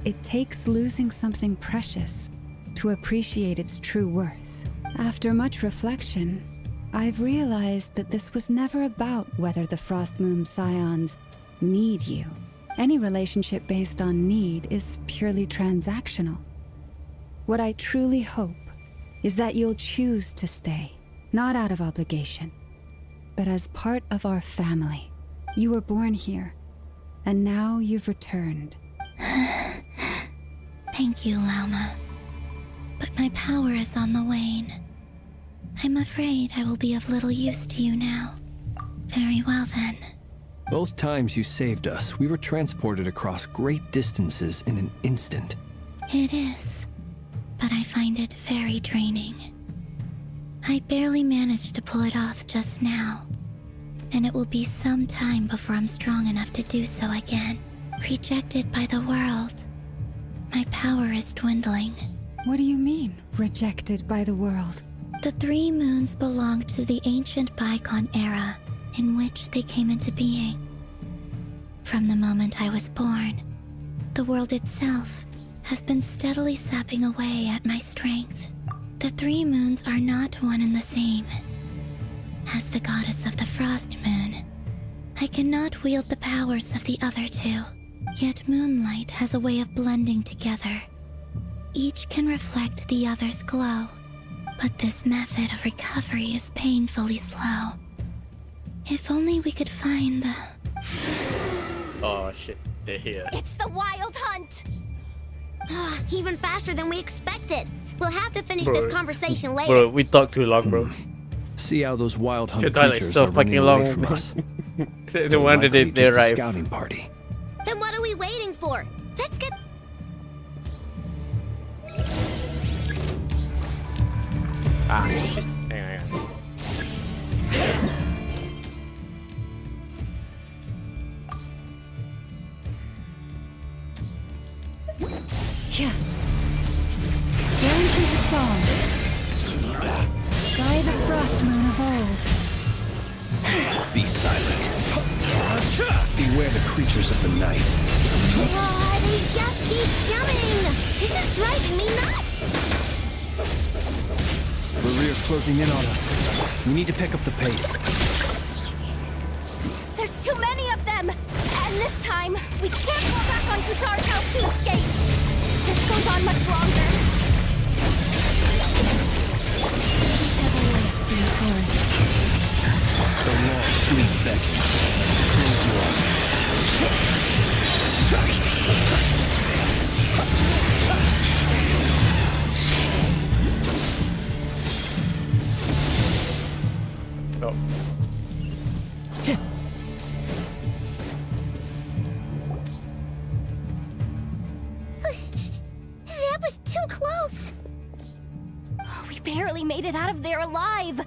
it takes losing something precious to appreciate its true worth. After much reflection, I've realized that this was never about whether the Frost Moon Scions need you. Any relationship based on need is purely transactional. What I truly hope is that you'll choose to stay, not out of obligation, but as part of our family. You were born here, and now you've returned. Thank you, Lauma. But my power is on the wane. I'm afraid I will be of little use to you now. Very well then. Both times you saved us, we were transported across great distances in an instant. It is, but I find it very draining. I barely managed to pull it off just now, and it will be some time before I'm strong enough to do so again. Rejected by the world, my power is dwindling. What do you mean, rejected by the world? The 3 moons belonged to the ancient bygone era in which they came into being. From the moment I was born, the world itself has been steadily sapping away at my strength. The 3 moons are not one and the same. As the goddess of the Frost Moon, I cannot wield the powers of the other 2. Yet moonlight has a way of blending together. Each can reflect the other's glow. But this method of recovery is painfully slow. If only we could find the... Oh shit, they're here. It's the Wild Hunt! Even faster than we expected. We'll have to finish Bro, this conversation later. Bro, we talked too long, bro. See how those wild hunt Should've done, like, creatures so are running fucking away long. from us. No wonder they Likely just a arrived. scouting party. Then what are we waiting for? Let's get... Ah, shit. Hang on. Yeah. Genshin's a song. By the Frost Moon of old. Be silent. Beware the creatures of the night. They just keep coming! This is driving me nuts! Rear's closing in on us. We need to pick up the pace. There's too many of them! And this time, we can't fall back on Kutar's house to escape! This goes on much longer. Everlasting forest. The long, sweet beckons. Close your eyes. Oh. That was too close! We barely made it out of there alive!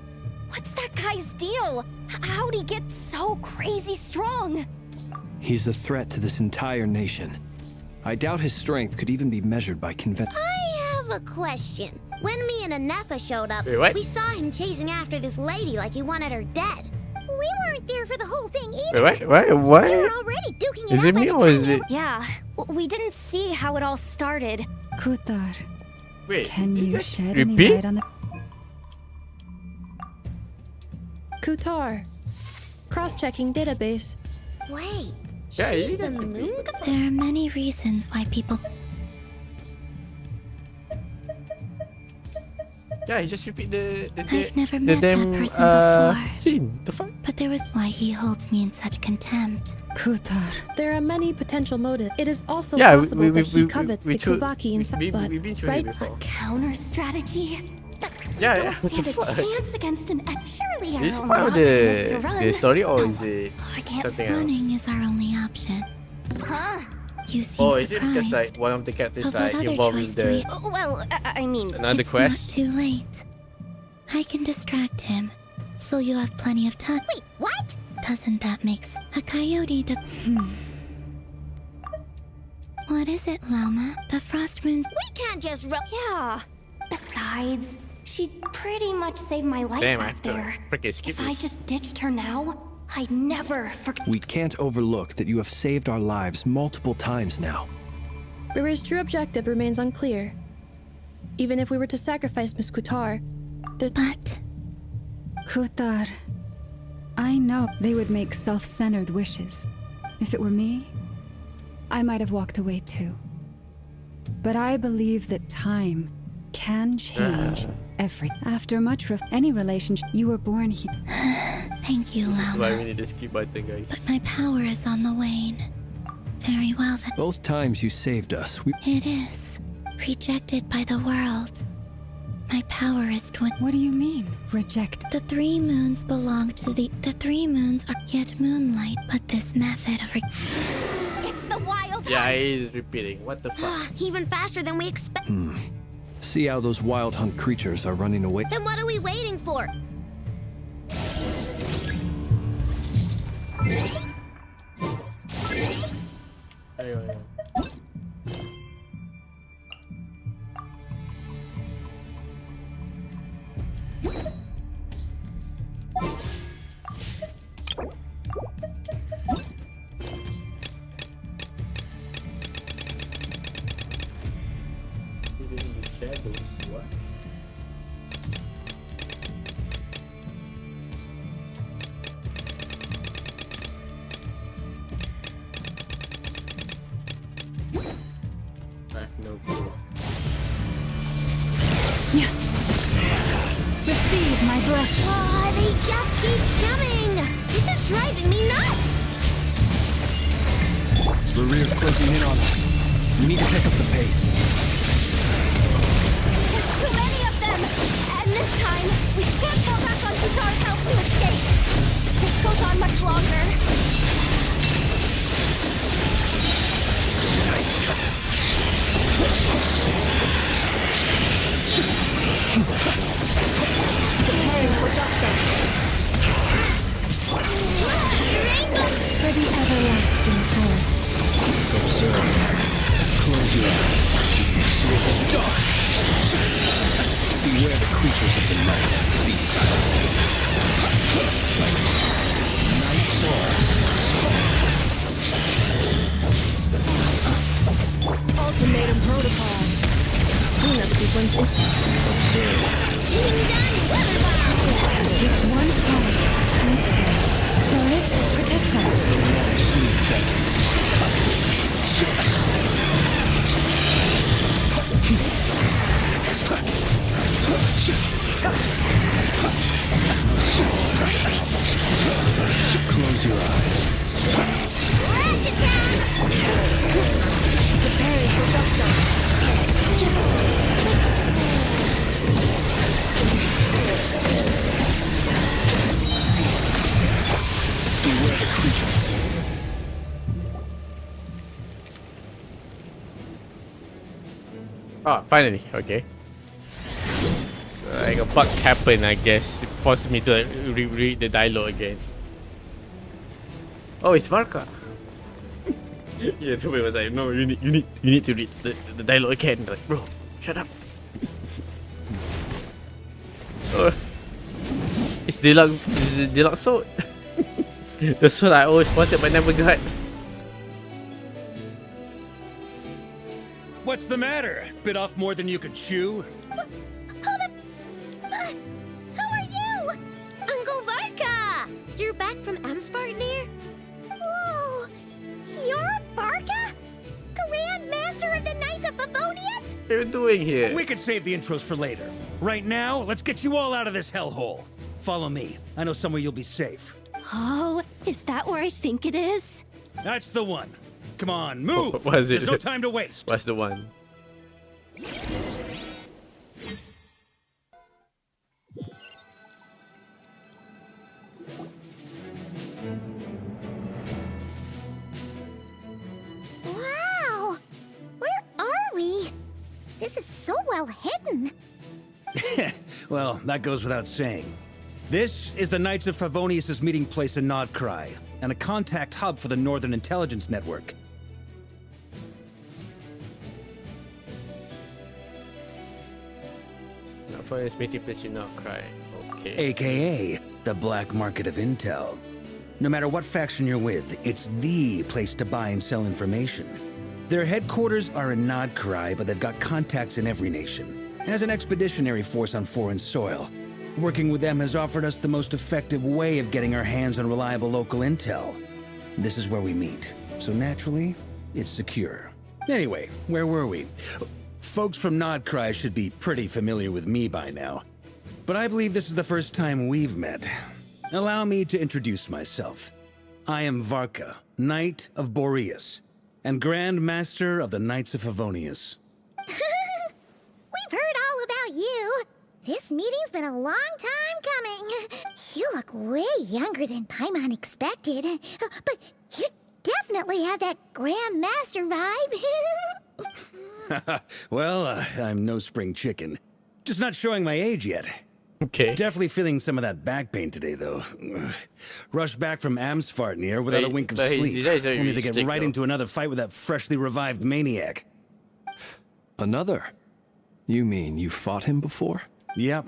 What's that guy's deal? How'd he get so crazy strong? He's a threat to this entire nation. I doubt his strength could even be measured by convention. I have a question. When me and Anefa showed up, Wait, what? we saw him chasing after this lady like he wanted her dead. We weren't there for the whole thing either. Wait, what? We were already duking it Is out it by me the or time is you- it... Yeah, we didn't see how it all started. Kutar, Wait, can did you that shed any repeat? light on the... Kutar. Cross-checking database. Wait, Yeah, she's you the got to moon? There are many reasons why people. Yeah, he just repeat the I've never the met that damn person before. scene. The fuck? But there was why he holds me in such contempt. Kutar. There are many potential motives. It is also Yeah, possible that he covets the through- Kuvaki inside, but we've been through right? it before. Counter strategy? Yeah, Don't yeah, what the stand a fuck? chance against an surely our Is this only part of option is to the run. story or is it I can't something else? Running is our only option. Huh? You seem Or is it because surprised. like one of the characters But what like other involved choice with do we- the Well, I mean... another It's quest? not too late. I can distract him, so you have plenty of time. Wait, what? Doesn't that make sense? A coyote does. What is it, Lama? The frost moon. We can't just run. Yeah. Besides, she'd pretty much saved my life Damn, I back have to there. freaking skip If I this. just ditched her now, I'd never forget. We can't overlook that you have saved our lives multiple times now. Riri's true objective remains unclear. Even if we were to sacrifice Miss Kutar, But Kutar. I know they would make self-centered wishes. If it were me, I might have walked away too. But I believe that time can change after much any relationship. You were born here. thank you, This is why Lama. we need to skip button, guys. But my power is on the wane. Very well then. Both times you saved us, It is. Rejected by the world. My power is What do you mean, reject? The 3 moons belong to the 3 moons are yet moonlight, but this method of It's the wild Yeah, hunt. he's repeating. What the fuck? Even faster than we expect. See how those wild hunt creatures are running away? Then what are we waiting for? Anyway, in the shadows, what? I have no clue. Receive my blessing. Oh, they just keep coming. This is driving me nuts. The rear's closing in on us. We need to pick up the pace. There's too many of them! And this time, we can't fall back on Kutar's help to escape. This goes on much longer. Preparing for justice. For the everlasting forest. Observe. Close your eyes. Dark. Beware the creatures of the night. Be silent. Night falls. ultimatum protocol. Cleanup sequences. Observe. With one fight, forest, protect us. Sleep beckons. Close your eyes. Preparing for justice. Beware the creature. Oh, finally. Okay. So like a bug happened, I guess. It forced me to reread the dialogue again. Oh, it's Varka. Yeah, Toby was like, no, you need to read the dialogue again. Like, bro, shut up. Oh, it's the deluxe sword. The sword I always wanted but never got. What's the matter? Bit off more than you could chew? Who are you? Uncle Varka! You're back from Amsvartnir? Whoa! You're Varka? Grand Master of the Knights of Favonius? What are you doing here? We could save the intros for later. Right now, let's get you all out of this hellhole. Follow me. I know somewhere you'll be safe. Oh, is that where I think it is? That's the one. Come on, move! What is it? There's no time to waste. What's the one? Wow! Where are we? This is so well hidden. Well, that goes without saying. This is the Knights of Favonius' meeting place in Nodcry, and a contact hub for the Northern Intelligence Network. Not for this meeting place, you not cry. Okay. AKA the black market of intel. No matter what faction you're with, it's the place to buy and sell information. Their headquarters are in Nodcry, but they've got contacts in every nation. As an expeditionary force on foreign soil, working with them has offered us the most effective way of getting our hands on reliable local intel. This is where we meet, so naturally, it's secure. Anyway, where were we? Folks from Nodcry should be pretty familiar with me by now, but I believe this is the first time we've met. Allow me to introduce myself. I am Varka, Knight of Boreas, and Grand Master of the Knights of Favonius. We've heard all about you. This meeting's been a long time coming. You look way younger than Paimon expected. But you definitely have that Grand Master vibe. Well, I'm no spring chicken. Just not showing my age yet. Okay. Definitely feeling some of that back pain today, though. Rushed back from Amsvartnir without a wink of sleep. Only to get right into another fight with that freshly revived maniac. Another? You mean you fought him before? Yep.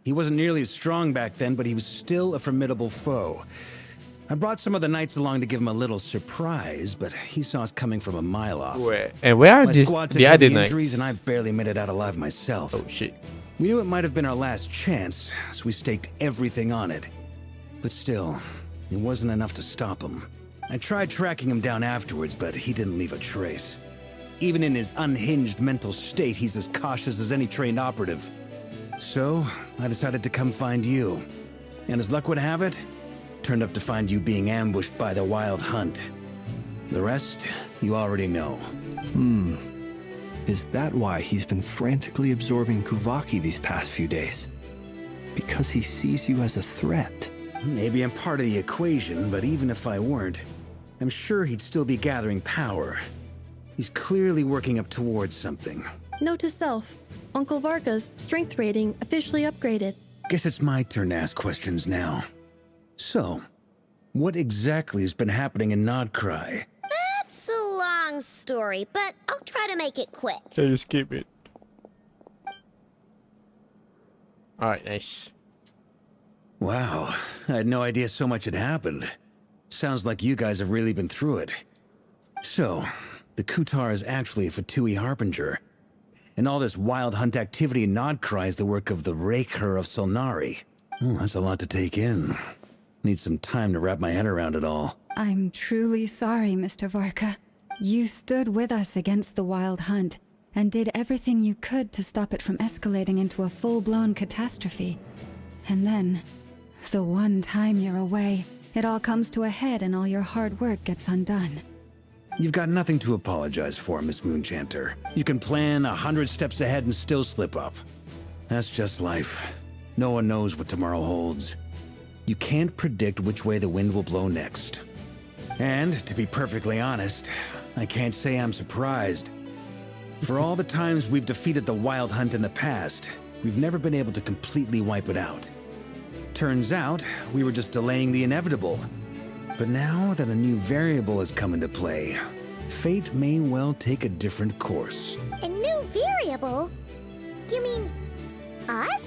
He wasn't nearly as strong back then, but he was still a formidable foe. I brought some of the knights along to give him a little surprise, but he saw us coming from a mile off. Where are My the squad took other heavy knights? injuries, and I barely made it out alive myself. Oh shit. We knew it might have been our last chance, so we staked everything on it. But still, it wasn't enough to stop him. I tried tracking him down afterwards, but he didn't leave a trace. Even in his unhinged mental state, he's as cautious as any trained operative. So, I decided to come find you. And as luck would have it, turned up to find you being ambushed by the Wild Hunt. The rest, you already know. Is that why he's been frantically absorbing Kuvaki these past few days? Because he sees you as a threat? Maybe I'm part of the equation, but even if I weren't, I'm sure he'd still be gathering power. He's clearly working up towards something. Note to self, Uncle Varka's strength rating officially upgraded. Guess it's my turn to ask questions now. So, what exactly has been happening in Nodcry? That's a long story, but I'll try to make it quick. So you skip it. Alright, nice. Wow, I had no idea so much had happened. Sounds like you guys have really been through it. So, the Kutar is actually a Fatui Harbinger. And all this Wild Hunt activity in Nodcry is the work of the Raker of Solnari. That's a lot to take in. Need some time to wrap my head around it all. I'm truly sorry, Mr. Varka. You stood with us against the Wild Hunt, and did everything you could to stop it from escalating into a full-blown catastrophe. And then, the one time you're away, it all comes to a head and all your hard work gets undone. You've got nothing to apologize for, Miss Moonchanter. You can plan 100 steps ahead and still slip up. That's just life. No one knows what tomorrow holds. You can't predict which way the wind will blow next. And, to be perfectly honest, I can't say I'm surprised. For all the times we've defeated the Wild Hunt in the past, we've never been able to completely wipe it out. Turns out, we were just delaying the inevitable. But now that a new variable has come into play, fate may well take a different course. A new variable? You mean us?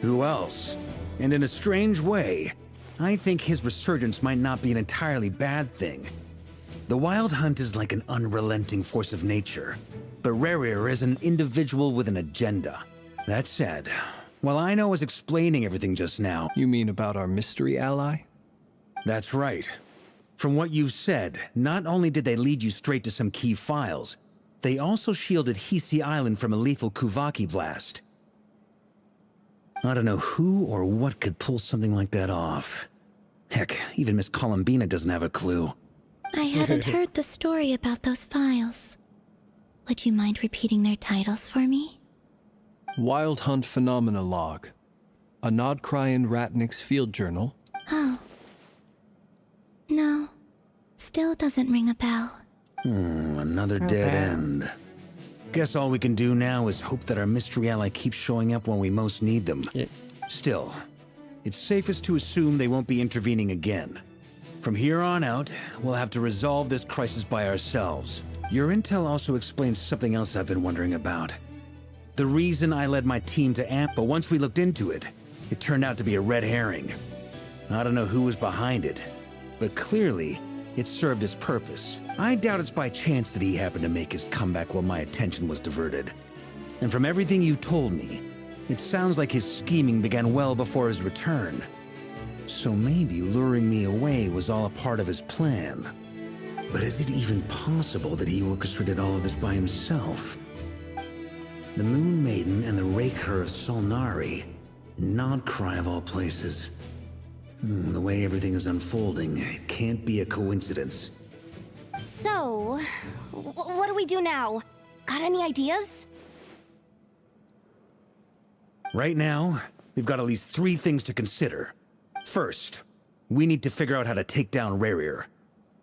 Who else? And in a strange way, I think his resurgence might not be an entirely bad thing. The Wild Hunt is like an unrelenting force of nature, but Rerir is an individual with an agenda. That said, while I know I was explaining everything just now... You mean about our mystery ally? That's right. From what you've said, not only did they lead you straight to some key files, they also shielded Hisi Island from a lethal Kuvaki blast. I don't know who or what could pull something like that off. Heck, even Miss Columbina doesn't have a clue. I hadn't heard the story about those files. Would you mind repeating their titles for me? Wild Hunt Phenomena Log. A Nodcrian Ratnik's Field Journal. Oh. No. Still doesn't ring a bell. Another dead end. Guess all we can do now is hope that our mystery ally keeps showing up when we most need them. Yeah. Still, it's safest to assume they won't be intervening again. From here on out, we'll have to resolve this crisis by ourselves. Your intel also explains something else I've been wondering about. The reason I led my team to AMP, but once we looked into it, it turned out to be a red herring. I don't know who was behind it, but clearly, it served its purpose. I doubt it's by chance that he happened to make his comeback while my attention was diverted. And from everything you told me, it sounds like his scheming began well before his return. So maybe luring me away was all a part of his plan. But is it even possible that he orchestrated all of this by himself? The Moon Maiden and the Raker of Solnari, Nodcry of all places. The way everything is unfolding, it can't be a coincidence. So, what do we do now? Got any ideas? Right now, we've got at least 3 things to consider. First, we need to figure out how to take down Rerir.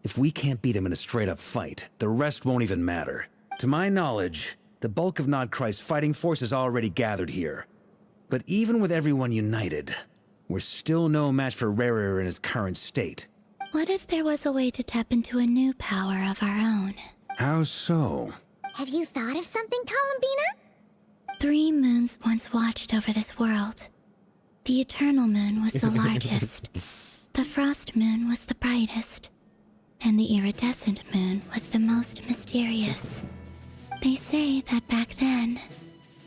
If we can't beat him in a straight-up fight, the rest won't even matter. To my knowledge, the bulk of Nodcry's fighting force is already gathered here. But even with everyone united, we're still no match for Rerir in his current state. What if there was a way to tap into a new power of our own? How so? Have you thought of something, Columbina? 3 moons once watched over this world. The Eternal Moon was the largest. The Frost Moon was the brightest. And the Iridescent Moon was the most mysterious. They say that back then,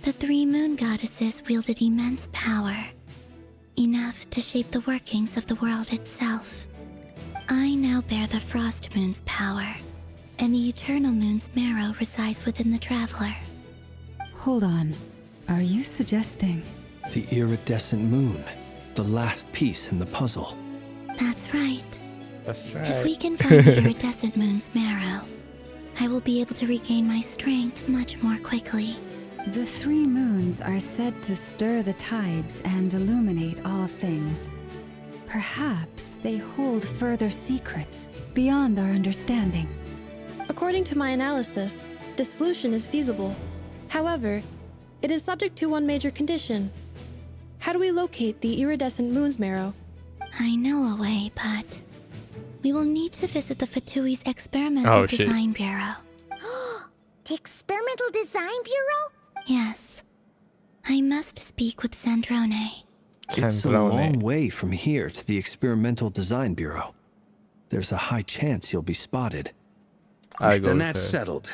the 3 moon goddesses wielded immense power. Enough to shape the workings of the world itself. I now bear the Frost Moon's power, and the Eternal Moon's marrow resides within the Traveler. Hold on. Are you suggesting... The Iridescent Moon. The last piece in the puzzle. That's right. That's right. If we can find the Iridescent Moon's marrow, I will be able to regain my strength much more quickly. The 3 moons are said to stir the tides and illuminate all things. Perhaps they hold further secrets beyond our understanding. According to my analysis, the solution is feasible. However, it is subject to one major condition. How do we locate the Iridescent Moon's marrow? I know a way, but we will need to visit the Fatui's Experimental Design Bureau. The Experimental Design Bureau? Yes. I must speak with Sandrone. It's a long way from here to the Experimental Design Bureau. There's a high chance you'll be spotted. Then that's settled.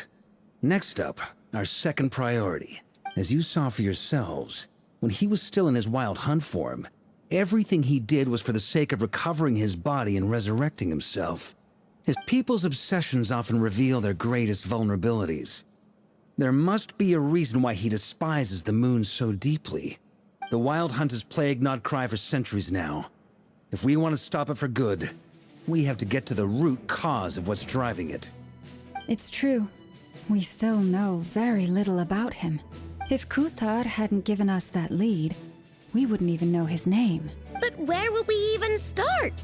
Next up, our second priority. As you saw for yourselves, when he was still in his Wild Hunt form, everything he did was for the sake of recovering his body and resurrecting himself. His people's obsessions often reveal their greatest vulnerabilities. There must be a reason why he despises the moon so deeply. The Wild Hunt has plagued Nodcry for centuries now. If we want to stop it for good, we have to get to the root cause of what's driving it. It's true. We still know very little about him. If Kuthar hadn't given us that lead, we wouldn't even know his name. But where would we even start?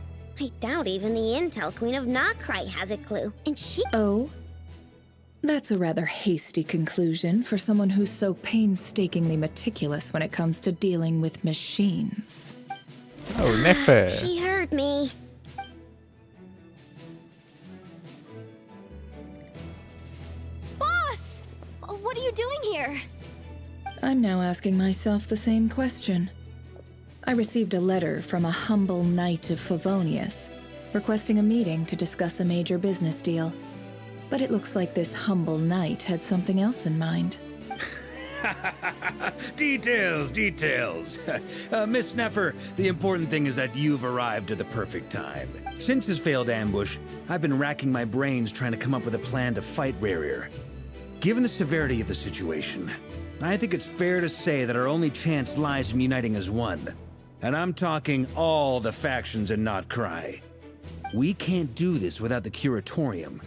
I doubt even the Intel Queen of Nodcry has a clue, and she... Oh? That's a rather hasty conclusion for someone who's so painstakingly meticulous when it comes to dealing with machines. Oh, never. She heard me. Boss! What are you doing here? I'm now asking myself the same question. I received a letter from a humble knight of Favonius, requesting a meeting to discuss a major business deal. But it looks like this humble knight had something else in mind. Details, details. Miss Neffer, the important thing is that you've arrived at the perfect time. Since his failed ambush, I've been racking my brains trying to come up with a plan to fight Rarier. Given the severity of the situation, I think it's fair to say that our only chance lies in uniting as one. And I'm talking all the factions in Not Cry. We can't do this without the Curatorium.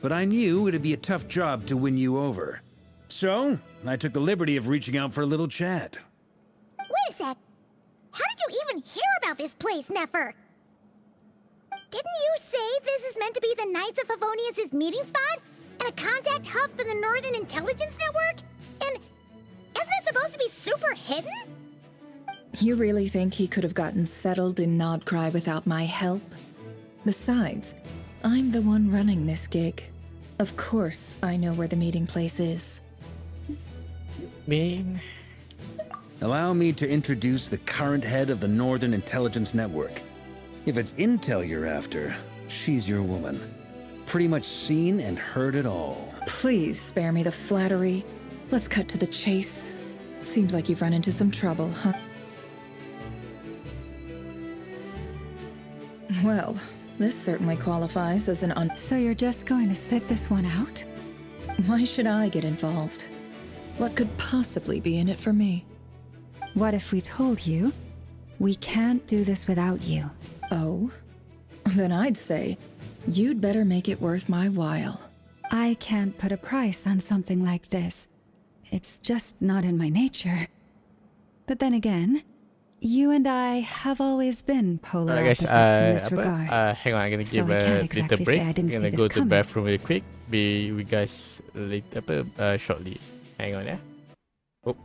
But I knew it'd be a tough job to win you over. So, I took the liberty of reaching out for a little chat. Wait a sec. How did you even hear about this place, Nefer? Didn't you say this is meant to be the Knights of Favonius' meeting spot? And a contact hub for the Northern Intelligence Network? And isn't it supposed to be super hidden? You really think he could have gotten settled in Nodcry without my help? Besides, I'm the one running this gig. Of course I know where the meeting place is. Allow me to introduce the current head of the Northern Intelligence Network. If it's intel you're after, she's your woman. Pretty much seen and heard it all. Please spare me the flattery. Let's cut to the chase. Seems like you've run into some trouble, huh? Well, this certainly qualifies as an So you're just going to sit this one out? Why should I get involved? What could possibly be in it for me? What if we told you we can't do this without you? Oh? Then I'd say you'd better make it worth my while. I can't put a price on something like this. It's just not in my nature. But then again, you and I have always been polar Alright guys, opposites in this regard. hang on, I'm gonna So give I a can't little exactly break. say I didn't I'm gonna see go this to the coming. bathroom real quick. Be with you guys later, shortly. Hang on, yeah. Oh.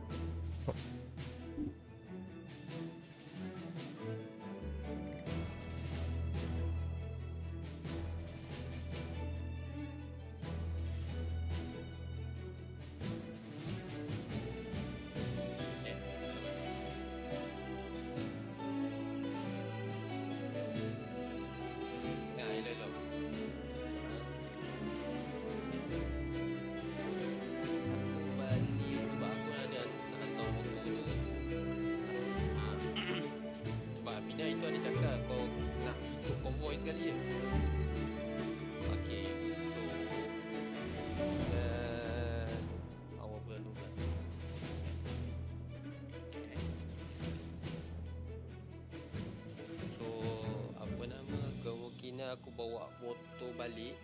Aku bawa motor balik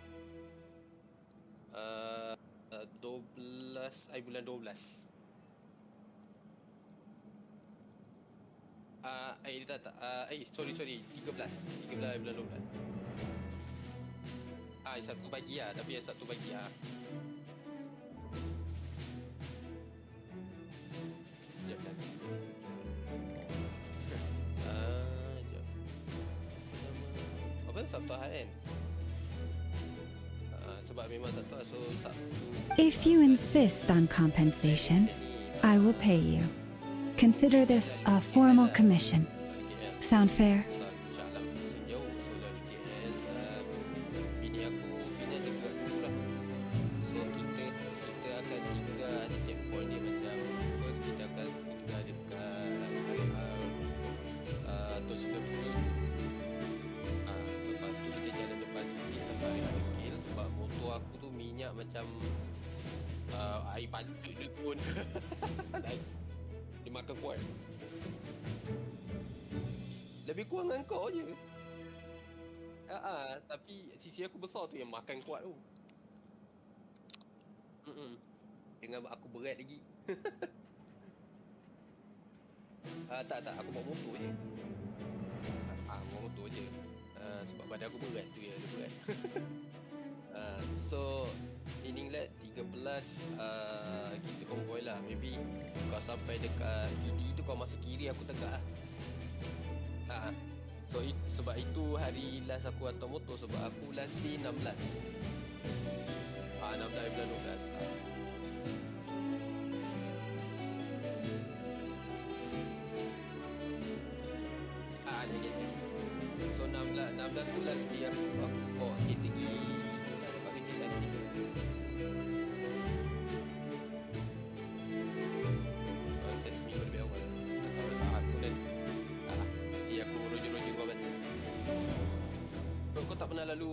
12 bulan 12. Sorry 13 bulan 12. Sabtu pagi lah, tapi Sabtu pagi lah. Sekejap lah. Apa? Sabtu Ahad kan? Sebab memang tak tahu, so Sabtu. If you insist on compensation, I will pay you. Consider this a formal commission. Sound fair? Macam air pancit dia pun dia makan kuat. Lebih kurang dengan kau je. Tapi sisi aku besar tu yang makan kuat tu. Dengan aku berat lagi. Tak, aku bawa motor je. Bawa motor je. Sebab badan aku berat tu ya, dia berat. So in England 13 kita konvoy lah. Maybe kau sampai dekat PD tu kau masuk kiri, aku tegak lah. So sebab itu hari last aku hantar motor, sebab aku last day 16. 16 bulan 12. Ada kereta. So 16 tu last day aku bawa kereta pergi tempat kerja nanti. Set seminggu lebih awal. Atau tak aku nanti aku rojo-rojo kau balik. Kau tak pernah lalu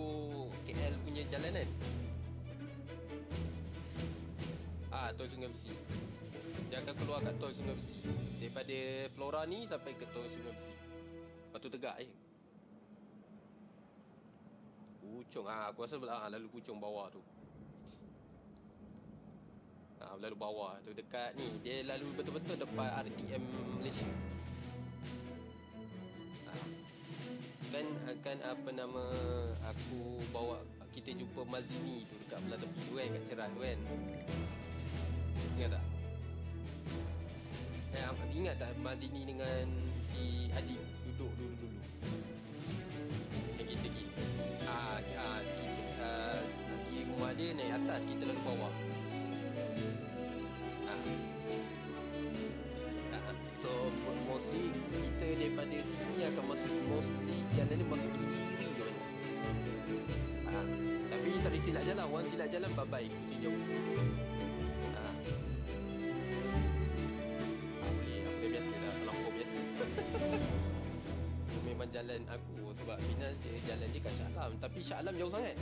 KL punya jalan kan? Tol Sungai Besi. Dia akan keluar kat Tol Sungai Besi. Daripada Flora ni sampai ke Tol Sungai Besi. Lepas tu tegak je. Puchong. Aku rasa lalu Puchong bawah tu. Lalu bawah tu dekat ni. Dia lalu betul-betul depan RTM Malaysia. Kan apa nama, aku bawa kita jumpa Maldini tu dekat belah tepi tu kan, kat Cerat tu kan. Ingat tak? Ingat tak Maldini dengan si Adik duduk dulu? Yang kita pergi. Kita pergi rumah dia, naik atas, kita lalu bawah. So mostly kita daripada sini akan masuk, mostly jalan ni masuk kiri je banyak. Tapi tak ada silap jalan. Orang silap jalan bye-bye, pusing jauh. Boleh biasa lah, terlampau biasa. Memang jalan aku, sebab final dia jalan dia kat Shah Alam. Tapi Shah Alam jauh sangat.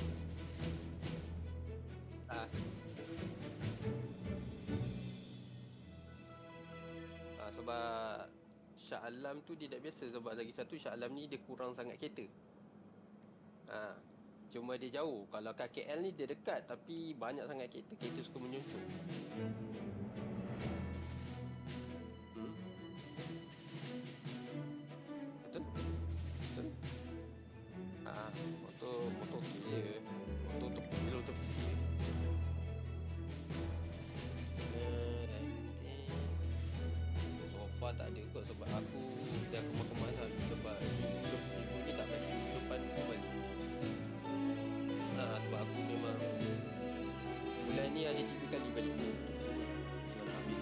Sebab Shah Alam tu dia tak biasa. Sebab lagi satu, Shah Alam ni dia kurang sangat kereta. Cuma dia jauh. Kalau kat KL ni dia dekat, tapi banyak sangat kereta. Kereta suka menyoncong. Betul? Motor okey je. Motor tepi je. Sofa tak ada kot, sebab aku dah kemas-kemasan. Sebab minggu ni tak balik, minggu depan aku balik. Sebab aku memang bulan ni ada 3 kali balik pun. Nak ambil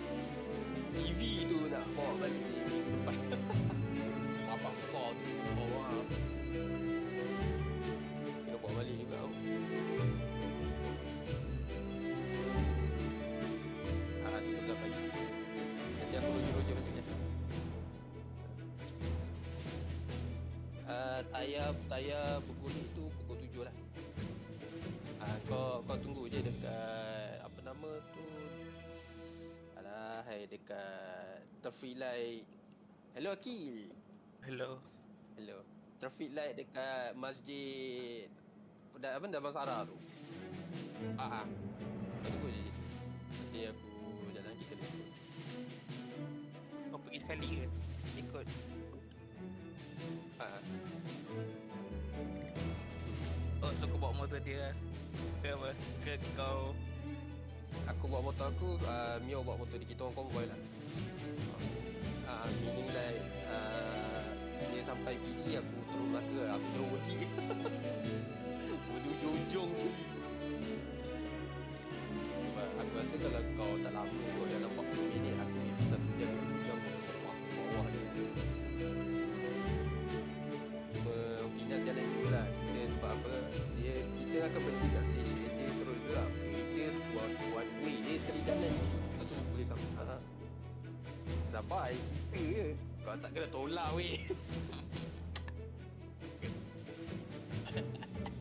TV tu nak bawa balik minggu depan. Bapak besar tu bawa. Kena bawa balik juga tau. Itu dah pagi. Nanti aku roja-roja balik kan. Tayar berguling tu pukul 7 lah. Kau tunggu je dekat apa nama tu. Dekat traffic light. Hello Akil. Hello. Traffic light dekat masjid Damang Sara tu. Kau tunggu je situ. Nanti aku jalan, kita ikut. Kau pergi sekali ke? Ikut. Oh, so kau bawa motor dia ke apa? Ke kau? Aku bawa motor aku, Mio bawa motor dia, kita orang konvoy lah. Meaning like dia sampai PD, aku terus Melaka, aku terus Odi. Berujung-ujung tu. Sebab aku rasa kalau kau tak lama kot, dalam 40 minit, aku ni bisa 1 jam 2 jam bawah je. Cuma final jalan dulu lah. Kita sebab apa, kita akan berhenti kat stesen, dia terus gerak kereta one way dia sekali jalan di sini. Lepas tu boleh sampai. Dah baik kita je. Kau tak kena tolak weh.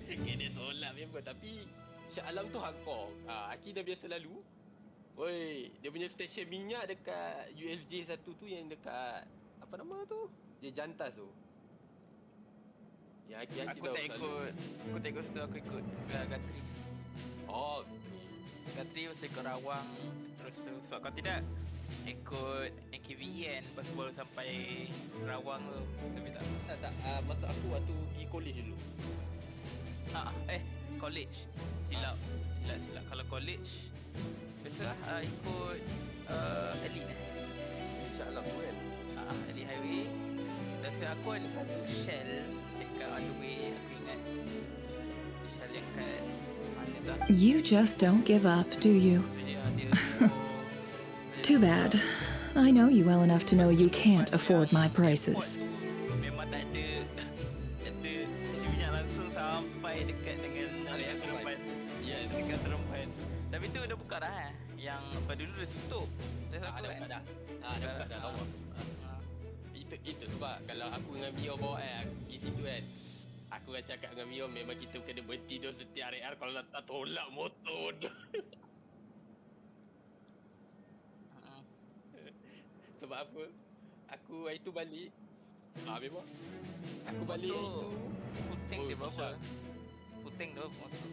Kena tolak member. Tapi Shah Alam tu hardcore. Aki dah biasa lalu. Woi, dia punya stesen minyak dekat USJ 1 tu, yang dekat apa nama tu? Dia Jantas tu. Yang Aki aku tak ikut situ, aku ikut Gatri. Oh, Gatri mesti ikut Rawang terus tu. Sebab kalau tidak ikut NKVE kan, lepas tu baru sampai Rawang tu. Tapi tak. Masa aku waktu pergi college dulu. College. Silap. Kalau college Biasalah ikut Elite InsyaAllah tu kan. Elite Highway. Tapi aku ada satu shell dekat on the way. Aku ingat shell yang kat mana tak. You just don't give up, do you? Too bad. I know you well enough to know you can't afford my prices. Memang tak ada sejuk minyak langsung sampai dekat dengan seremban. Yes. Dengan seremban. Tapi tu dah buka dah Yang sebab dulu dah tutup. Dah Dah buka dah. Dah buka dah lawa. Itu sebab kalau aku dengan Mio bawa aku pergi situ kan. Aku akan cakap dengan Mio memang kita kena berhenti dulu setiap hari kalau tak tolak motor. Sebab apa? Aku hari tu balik. Memang. Aku balik hari tu. Full tank dia berapa? Full tank dia berapa motor?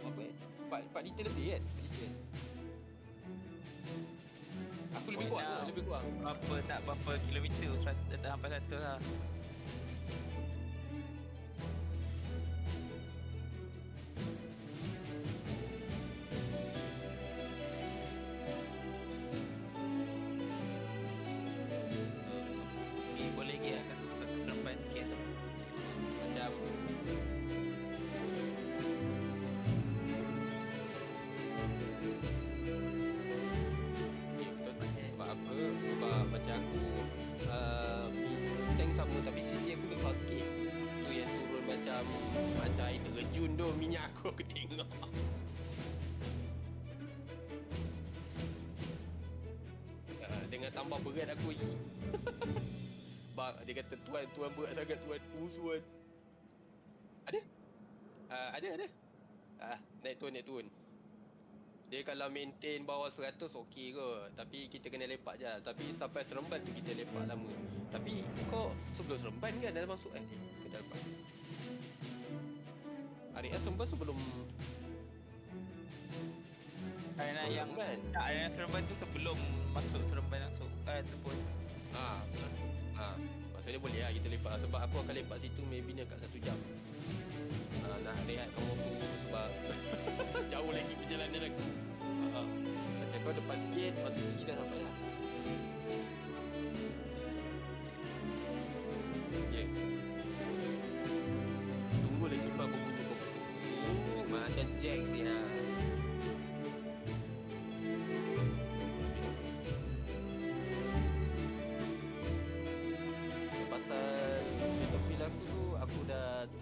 Berapa 4 liter lebih kan? 4 liter. Aku lebih kurang. Berapa kilometer? Tak sampai 100 lah. Boleh ke akan keserempan sikit tu. Macam sebab apa? Sebab macam aku tank sama tapi sisi aku besar sikit. Tu yang turun macam air terjun tu minyak aku tengok. Dengan tambah berat aku lagi. Bang, dia kata tuan berat sangat tuan, musuhan. Ada? Ada. Naik turun. Dia kalau maintain bawah 100 okey kot. Tapi kita kena lepak je. Tapi sampai Seremban tu kita lepak lama. Tapi kau sebelum Seremban kan dah masuk ke dah lepas? Area Seremban sebelum yang kan? Tak, yang Seremban tu sebelum masuk Seremban langsung. Tu pun. Maksudnya boleh lah kita lepak. Sebab aku akan lepak situ maybe dekat 1 jam. Nak rehatkan motor sebab jauh lagi perjalanan aku. Macam kau depan sikit, masuk gigi dah sampai lah. Ya. Tunggu lagi bang berbunyi. Macam Jack sih lah.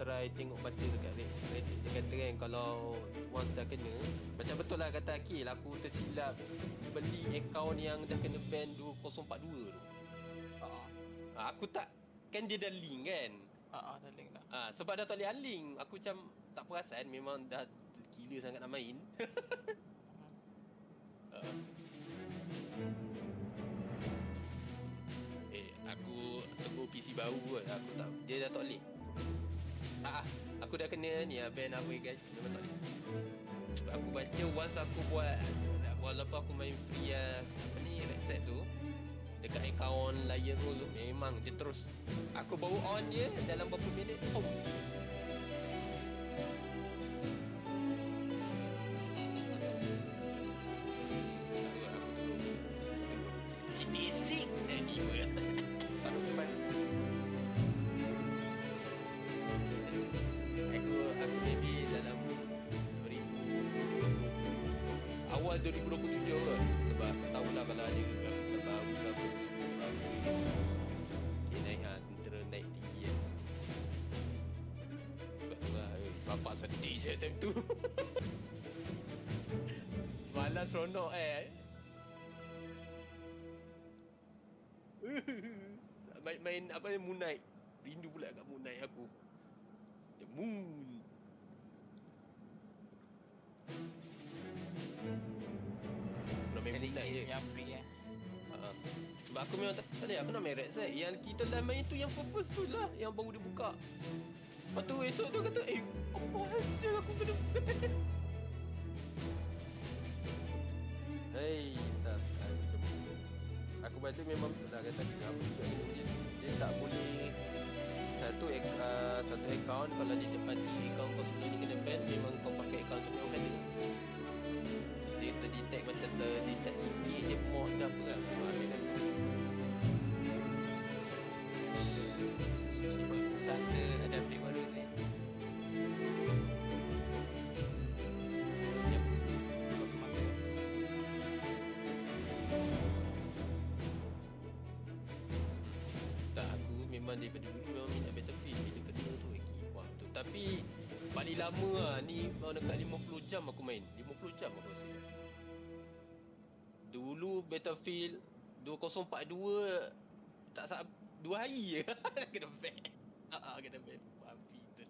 Try tengok baca dekat Reddit. Dia kata kan kalau once dah kena, macam betul lah kata Akil, aku tersilap beli akaun yang dah kena ban 2042 tu. Aku tak, kan dia dah link kan? Dah link dah. Sebab dah tak boleh unlink, aku macam tak perasan memang dah gila sangat nak main. Aku tunggu PC baru kot. Dia dah tak boleh. Aku dah kena ni ban apa guys. Memang tak boleh. Aku baca once aku buat, walaupun aku main free reset tu dekat akaun layer roll tu, memang dia terus. Aku baru on dia dalam berapa minit awal 2027 kot. Sebab tak tahulah kalau ada grafik baru ke apa. Okay, naik tentera naik tinggi kan. Sebab tu lah bapak sedih je time tu. Semalam seronok main apa ni, Moon Knight. Rindu pula kat Moon Knight aku. The Moon. Main Moon Knight je. Yang free sebab aku memang tak boleh. Aku nak main Red Set. Yang kita lah main tu yang first tu lah, yang baru dia buka. Lepas tu esok tu kata apa hasil aku kena ban. Hei, tak macam aku baca memang betul lah kata apa juga dia tak boleh satu akaun kalau dia tepati akaun kau sebelum ni kena ban, memang kau pakai akaun tu memang kena. Dia Terdetect macam terdetect sikit je mod ke apa kan. Ambil dah. Sana ada update baru ni. Yep. Kau semata. Tak, aku memang daripada dulu memang minat Battlefield. Bila kena tu wah tu. Tapi paling lama lah ni dekat 50 jam aku main. 50 jam aku rasa. Dulu Battlefield 2042 tak 2 hari je kena ban. Kena ban. Babi betul.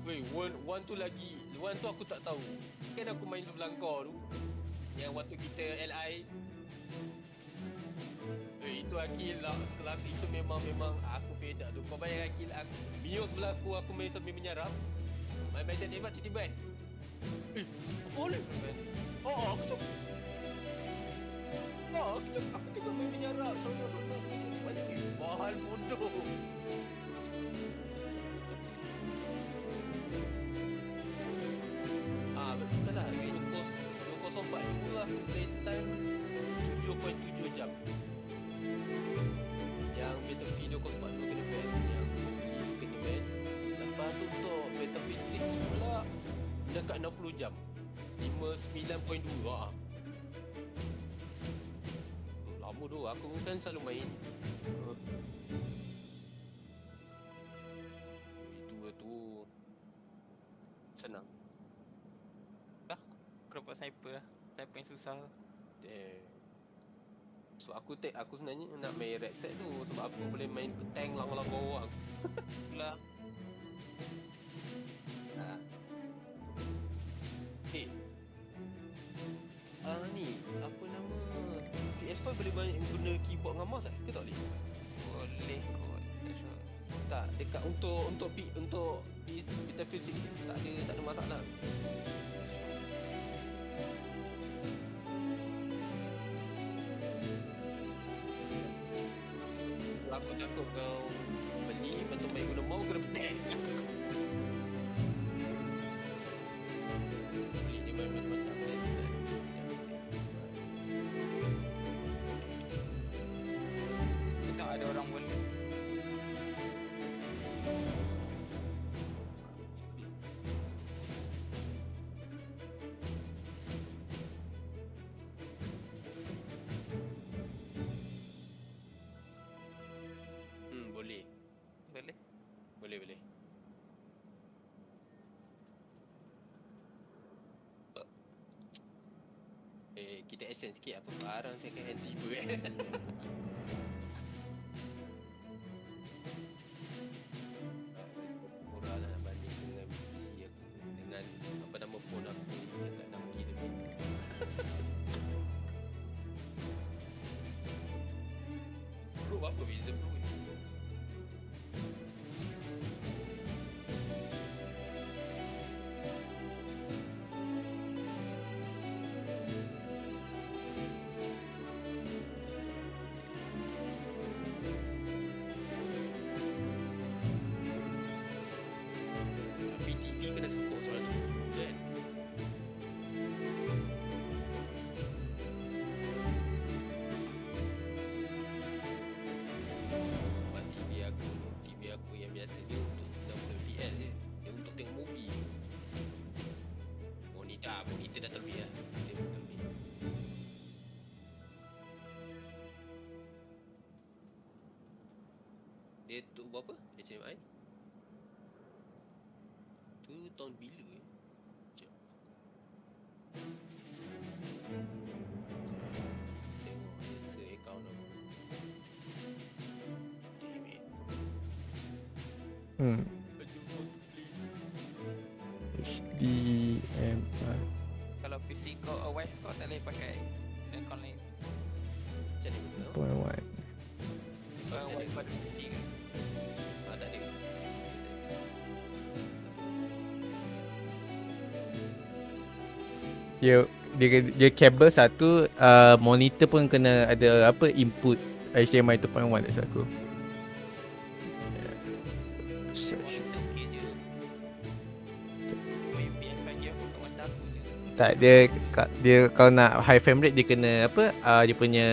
Weh, one tu lagi. One tu aku tak tahu. Kan aku main sebelah kau tu. Yang waktu kita LI. Itu Akil lah. Itu memang aku fed up tu. Kau bayang Akil aku. Mio sebelah aku main sambil menyarap. Main tembak tiba-tiba. Apa boleh kan? Aku cakap. Aku tengok main menyarap. Sonok. Balik ni. Bahal bodoh. Betul lah. 2042 lah. Play time 7.7 jam. Yang Battlefield 2042 kena ban. Yang Beli kena ban. Lepas tu untuk Battlefield 6 pula dekat 60 jam. 59.2 lama tu. Aku kan selalu main. Itu tu senang. Kau dapat sniper lah. Sniper yang susah. So aku sebenarnya nak main red set tu sebab aku boleh main tank langgar-langgar orang. Lah. Ni apa nama PS5 boleh guna keyboard dengan mouse ke tak boleh? Boleh kot. Tak, dekat untuk Battlefield tak ada masalah. Aku takut kau beli lepas tu main guna mouse kena petek. Beli ni main macam tak ada orang boleh. Boleh. Kita action sikit apa barang second hand tiba murah lah banding dengan PC aku. Dengan apa nama phone aku yang tak 6K lebih. Bro, apa beza bro? Monitor dah terlebih lah. Dia tu berapa? HMI? Tu tahun bila Sekejap. Tengok user account aku. Damn it. HDMI. Kalau PC kau wifi kau tak boleh pakai account lain. Macam ni betul? Point one. Wifi pada PC ke? Tak ada. Dia kabel satu, monitor pun kena ada apa input HDMI 2.1 tak salah aku. Tak, dia kalau nak high frame rate dia kena apa? Dia punya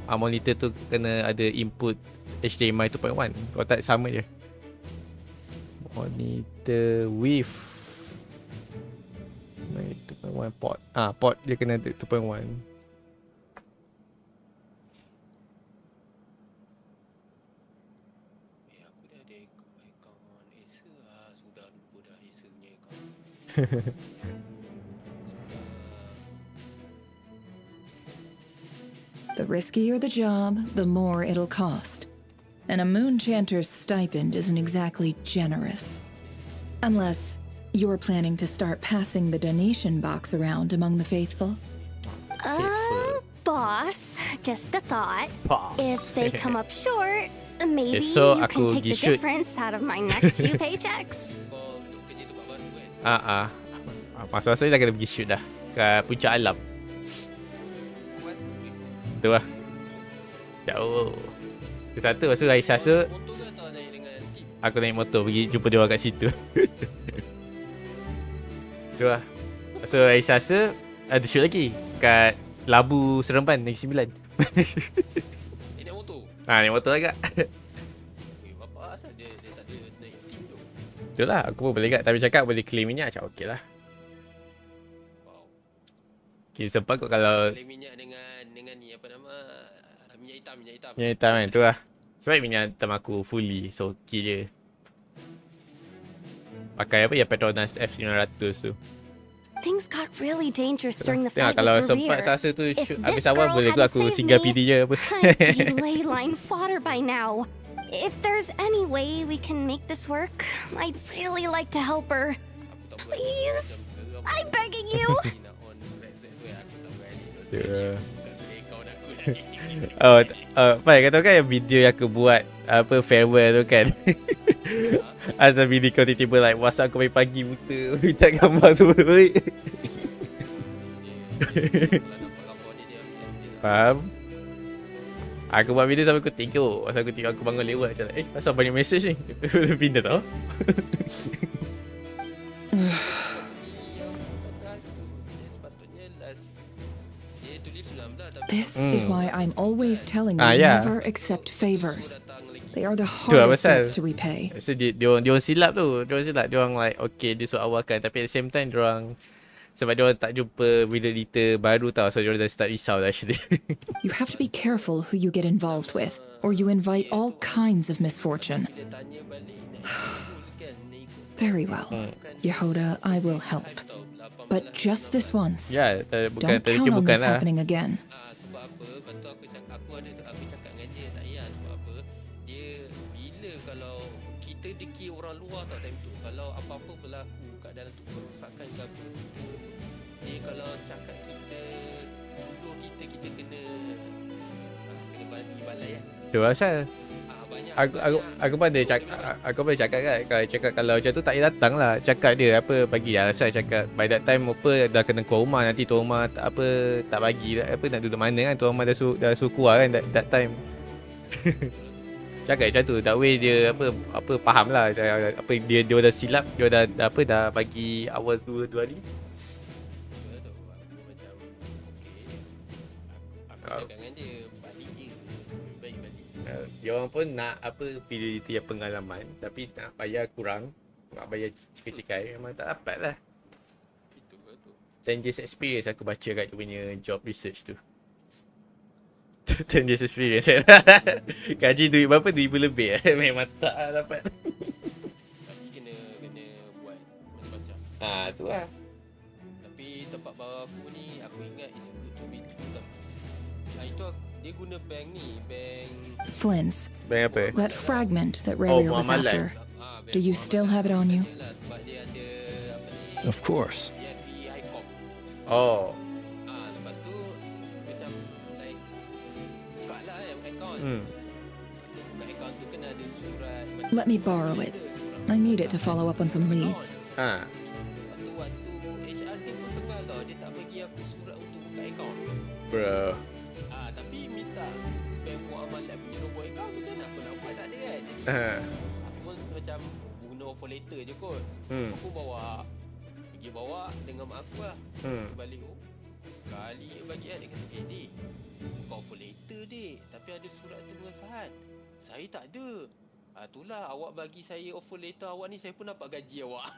monitor tu kena ada input HDMI 2.1. Kalau tak sama je. Monitor with 2.1 port. Port dia kena ada 2.1. The riskier the job, the more it'll cost. And a moon chanter's stipend isn't exactly generous. Unless you're planning to start passing the donation box around among the faithful. Boss, just a thought. Boss. If they come up short, maybe so you can aku take the gi-shoot. difference out of my next few paychecks. Masa saya dah kena pergi shoot dah ke puncak alam. Tu lah. Jauh. Satu masa hari Selasa aku naik motor pergi jumpa dia orang kat situ. Tu lah. Masa hari Selasa ada shoot lagi kat Labu Seremban Negeri Sembilan. Naik motor? Naik motor agak. Bapak asal dia tak ada naik team tu? Itulah aku pun boleh kat. Tapi cakap boleh claim minyak. Macam okey lah. Okay, sempat kot kalau Claim minyak dengan ni apa nama, minyak hitam. minyak hitam kan. Tu lah. Sebab minyak hitam aku fully. So okay je. Pakai apa ya, Petronas F900 tu. Things got really dangerous during the fight Tengok kalau with sempat Revere. Selasa tu If shoot this habis awal girl boleh tu hadn't aku saved singgah me, PD je apa. I'd be ley line fodder by now. If there's any way we can make this work, I'd really like to help her. Please, I'm begging you. Pai kau tahu kan yang video yang aku buat apa farewell tu kan. Asal bini kau tiba-tiba like WhatsApp aku pagi buta minta gambar tu. Faham? Aku buat video sampai aku tengok. Masa aku tengok aku bangun lewat macam asal banyak message ni. Pindah tau. This is why I'm always telling you never accept favors. They are the Tu lah hardest pasal. debts to repay. So dia orang silap tu. Dia orang silap. Dia orang like okay dia suruh awalkan. Tapi at the same time dia orang sebab dia orang tak jumpa video editor baru tau. So dia orang dah start risau dah actually. You have to be careful who you get involved with, or you invite all kinds of misfortune. Very well. Yehoda, I will help. But just this once. Ya, bukan Don't count on bukan this lah. happening again. Sebab apa? Lepas tu aku cakap dengan dia tak payah. Sebab apa? Dia bila kalau kita deki orang luar tau time tu. Kalau apa-apa berlaku kat dalam tu kerosakan ke apa. Dia kalau cakap kita tuduh kita kena bagi balai lah. Tu pasal. Aku pun ada cakap kan kalau macam tu tak payah datang lah. Cakap dia apa bagi alasan cakap by that time apa dah kena keluar rumah, nanti tuan rumah tak bagi apa nak duduk mana kan, tuan rumah dah suruh keluar kan that time. Cakap macam tu, that way dia apa faham lah apa dia dah silap, dia dah bagi hours 2 hari. Aku cakap dengan dia balik je. Baik balik. Dia orang pun nak pilih itu yang pengalaman, tapi nak bayar kurang, nak bayar cikai-cikai memang tak dapat lah. Itu betul. 10 years experience aku baca kat dia punya job research tu. 10 years experience. Gaji duit berapa? 2,000 lebih memang tak dapat. Tapi kena buat macam-macam. Tu lah. Tapi tempat baru aku ni aku ingat is good to be true tau. Itu dia guna bank ni, bank Flynn's. Bank apa? That fragment that Revere was after. Do you still have it on you? Of course. Oh. Lepas tu macam like buka lah account. Buka account tu kena ada surat. Let me borrow it. I need it to follow up on some leads. Waktu HR dia pun sengal tau. Dia tak bagi aku surat untuk buka account. Bro. Tapi minta bank muamalat punya nombor account macam mana aku nak buat, tak ada kan. Jadi aku pun macam guna offer letter je kot. Aku bawa pergi Dia bawa dengan mak aku lah. Dia balik, oh, sekali dia bagi kan, dia kata, Dik, kau offer letter, Dik, tapi ada surat pengesahan. Saya tak ada. Itulah awak bagi saya offer letter awak ni, saya pun dapat gaji awak.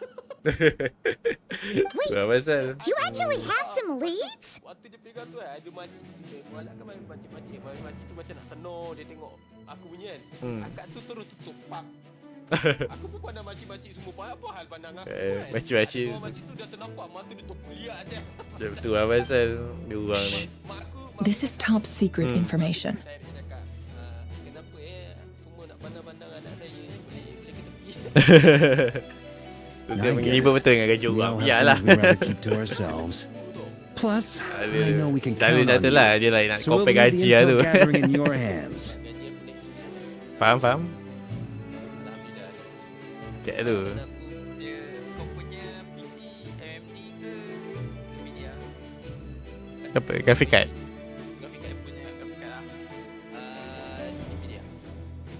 Apa pasal? You actually have some leads? Waktu dia pegang tu ada makcik, malak kan makcik tu macam nak tenor, dia tengok aku punya kan. Akak tu terus tutup, pak. Aku pun pandang makcik-makcik semua, apa hal pandang aku kan. Makcik-makcik tu dah ternampak, mata dia terpeliak je. Dia betul lah pasal dia orang ni. This is top secret information. Kenapa semua nak pandang-pandang anak saya, boleh kita pergi. Dia mengiba betul dengan gaji orang. Biarlah. Plus, I know we can count on satu lah dia like nak compare gaji lah tu. Faham? Cek tu. Kau punya PC AMD ke Nvidia? Apa? Graphic card? Graphic card punya graphic card lah. Nvidia.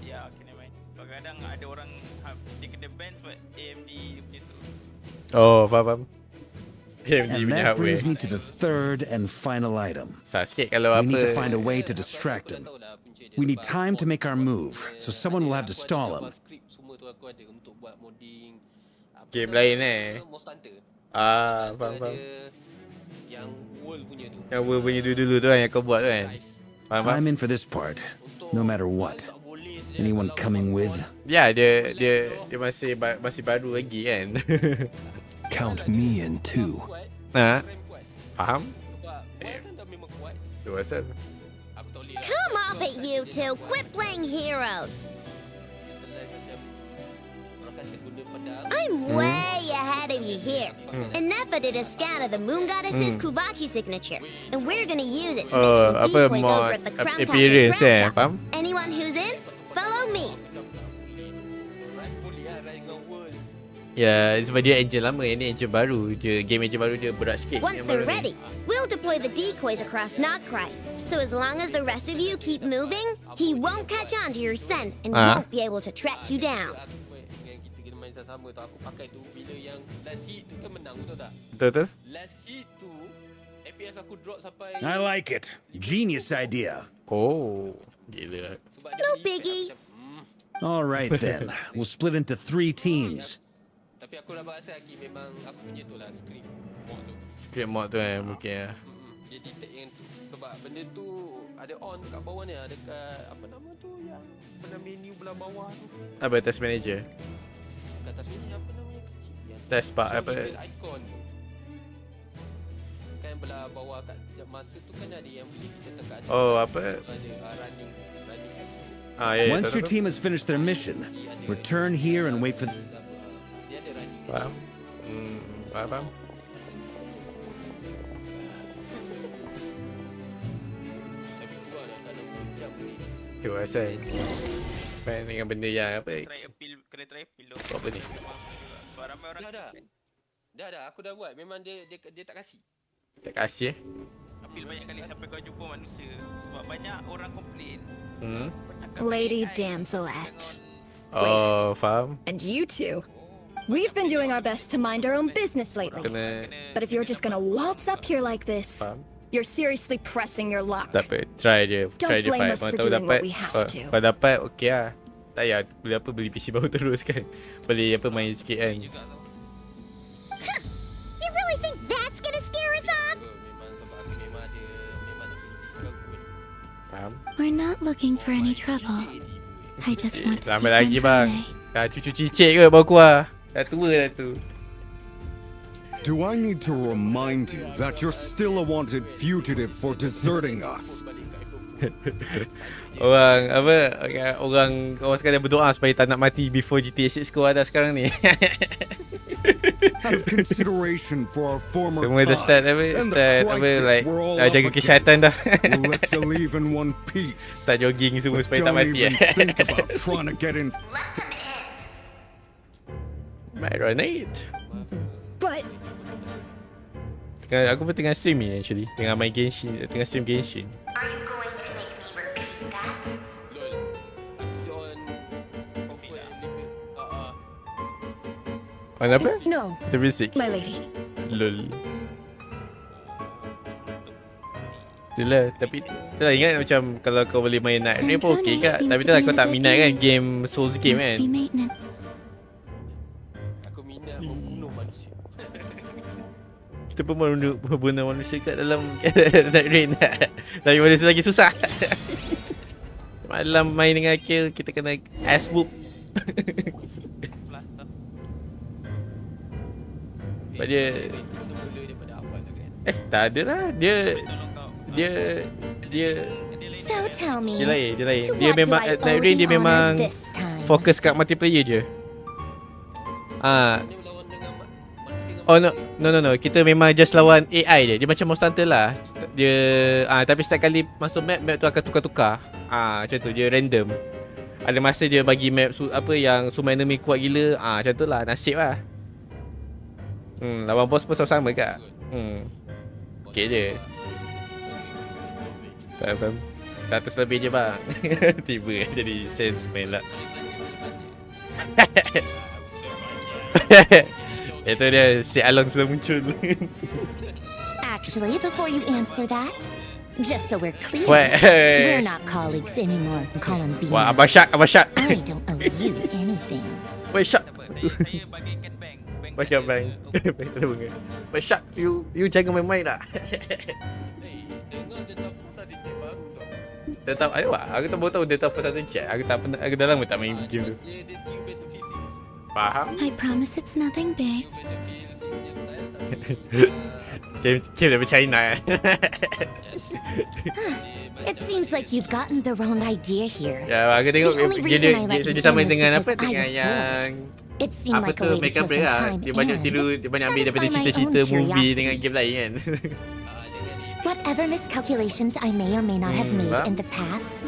Ya, okay, never mind. Kadang-kadang ada orang dia kena ban sebab AMD dia punya tu. Oh, faham. And that brings me to the third and final item. We need to find a way to distract him. We need time to make our move, so someone will have to stall him. Game lain faham. Yang World punya tu. Yang World punya dulu tu kan yang kau buat tu kan. Faham? I'm in for this part, no matter what. Anyone coming with? Ya, dia masih baru lagi kan. Count me in too. Faham? Tu pasal. Come off it, you two. Quit playing heroes. I'm way ahead of you here. Nefa did a scan of the moon goddess's Kuvaki signature, and we're gonna use it to make some decoys over at the Crown Cafe Craft Shop. Anyone who's in, follow me. Ya, sebab dia engine lama, ini engine baru. Game engine baru dia berat sikit. Once they're ready, we'll deploy the decoys across Notcry. So as long as the rest of you keep moving, he won't catch on to your scent and won't be able to track you down. Sama tu aku pakai tu bila yang last hit tu kan menang, betul tak? Betul. Last hit tu FPS aku drop sampai I like it. Genius idea. Oh, gila. No biggie. All right then. We'll split into 3 teams. Tapi aku dapat rasa lagi memang aku punya tu lah script mod tu. Script mod tu mungkin ya. Dia detect yang tu sebab benda tu ada on kat bawah ni, dekat apa nama tu yang pada menu belah bawah tu. Apa task manager? Atas sini apa namanya kecil yang test bar apa icon kan belah bawah kat masa tu kan ada yang boleh kita tekan apa ada running Once your team has finished their mission, return here and wait for faham. Faham. tapi keluar dah tak 60 jam ni tu asal main dengan benda yang apa kena try appeal tu. Apa ni? Sebab ramai orang dah aku dah buat. Memang dia tak kasih. Tak kasih appeal banyak kali sampai kau jumpa manusia. Sebab banyak orang komplain. Lady Damselette. Oh, faham. And you two. We've been doing our best to mind our own business lately. But if you're just gonna waltz up here like this, you're seriously pressing your luck. Tak apa, try je fight. Kalau tahu dapat, kalau dapat okey lah. Tak payah beli PC baru terus kan. Beli main sikit kan. You really think that's gonna scare us off? Faham? We're not looking for any trouble. I just want to see Lambat lagi bang. Sanfrone. Cucu cicit ke baru keluar. Dah tua dah tu. Do I need to remind you that you're still a wanted fugitive for deserting us? Orang sekalian berdoa supaya tak nak mati before GTA 6 keluar dah sekarang ni. Have consideration for our former semua dah start like jaga kesihatan dah. We'll let you leave in one piece. Start jogging semua supaya tak mati. Think about trying to get in. Marinate. But aku pun tengah stream ni actually. Tengah main Genshin, tengah stream Genshin. Are you going to make me repeat that? On apa? No. TV6. My lady. Lol. Itulah, tapi itulah ingat macam kalau kau boleh main Night Rain pun okey kak. Tapi itulah kau tak minat kan game Souls game kan. Aku minat membunuh manusia. Kita pun membunuh manusia kat dalam Night Rain. Tapi manusia lagi susah. Malam main dengan kill kita kena ass whoop. Sebab dia tak ada lah. Dia So tell me, dia lain. to Dia what do memang I Night owe Rain the dia memang honor this time? fokus kat multiplayer je. Oh no. Kita memang just lawan AI dia. Dia macam Monster Hunter lah. Dia tapi setiap kali masuk map tu akan tukar-tukar. Macam tu dia random. Ada masa dia bagi map apa yang semua enemy kuat gila. Macam tu lah, nasib lah. Lawan boss pun sama kak. Okey je. Faham. 100 lebih je bang. Tiba jadi sense main lah. Itu dia si Along sudah muncul. Actually, before you answer that, just so we're clear, Wait. we're not colleagues anymore, Colin B. Wah, Abang Syak. I don't owe you anything. Wait, Syak. Bagikan bank. Wait, Syak, you jangan main-main tak? Tetap, ayo lah. Aku tak baru tahu Data First ada chat. Aku tak pernah, aku dah lama tak main game tu. Faham? I promise it's nothing big. Game dari China. It seems like you've gotten the wrong idea here. Ya, aku tengok The only dia reason I let you sama in was dengan apa because I dengan was yang It seemed apa like a tu way to Make kill up break some lah. time Dia banyak and tiru, dia banyak ambil daripada satisfy my cerita-cerita own movie curiosity. dengan game lain kan. Whatever miscalculations I may or may not have made faham? in the past,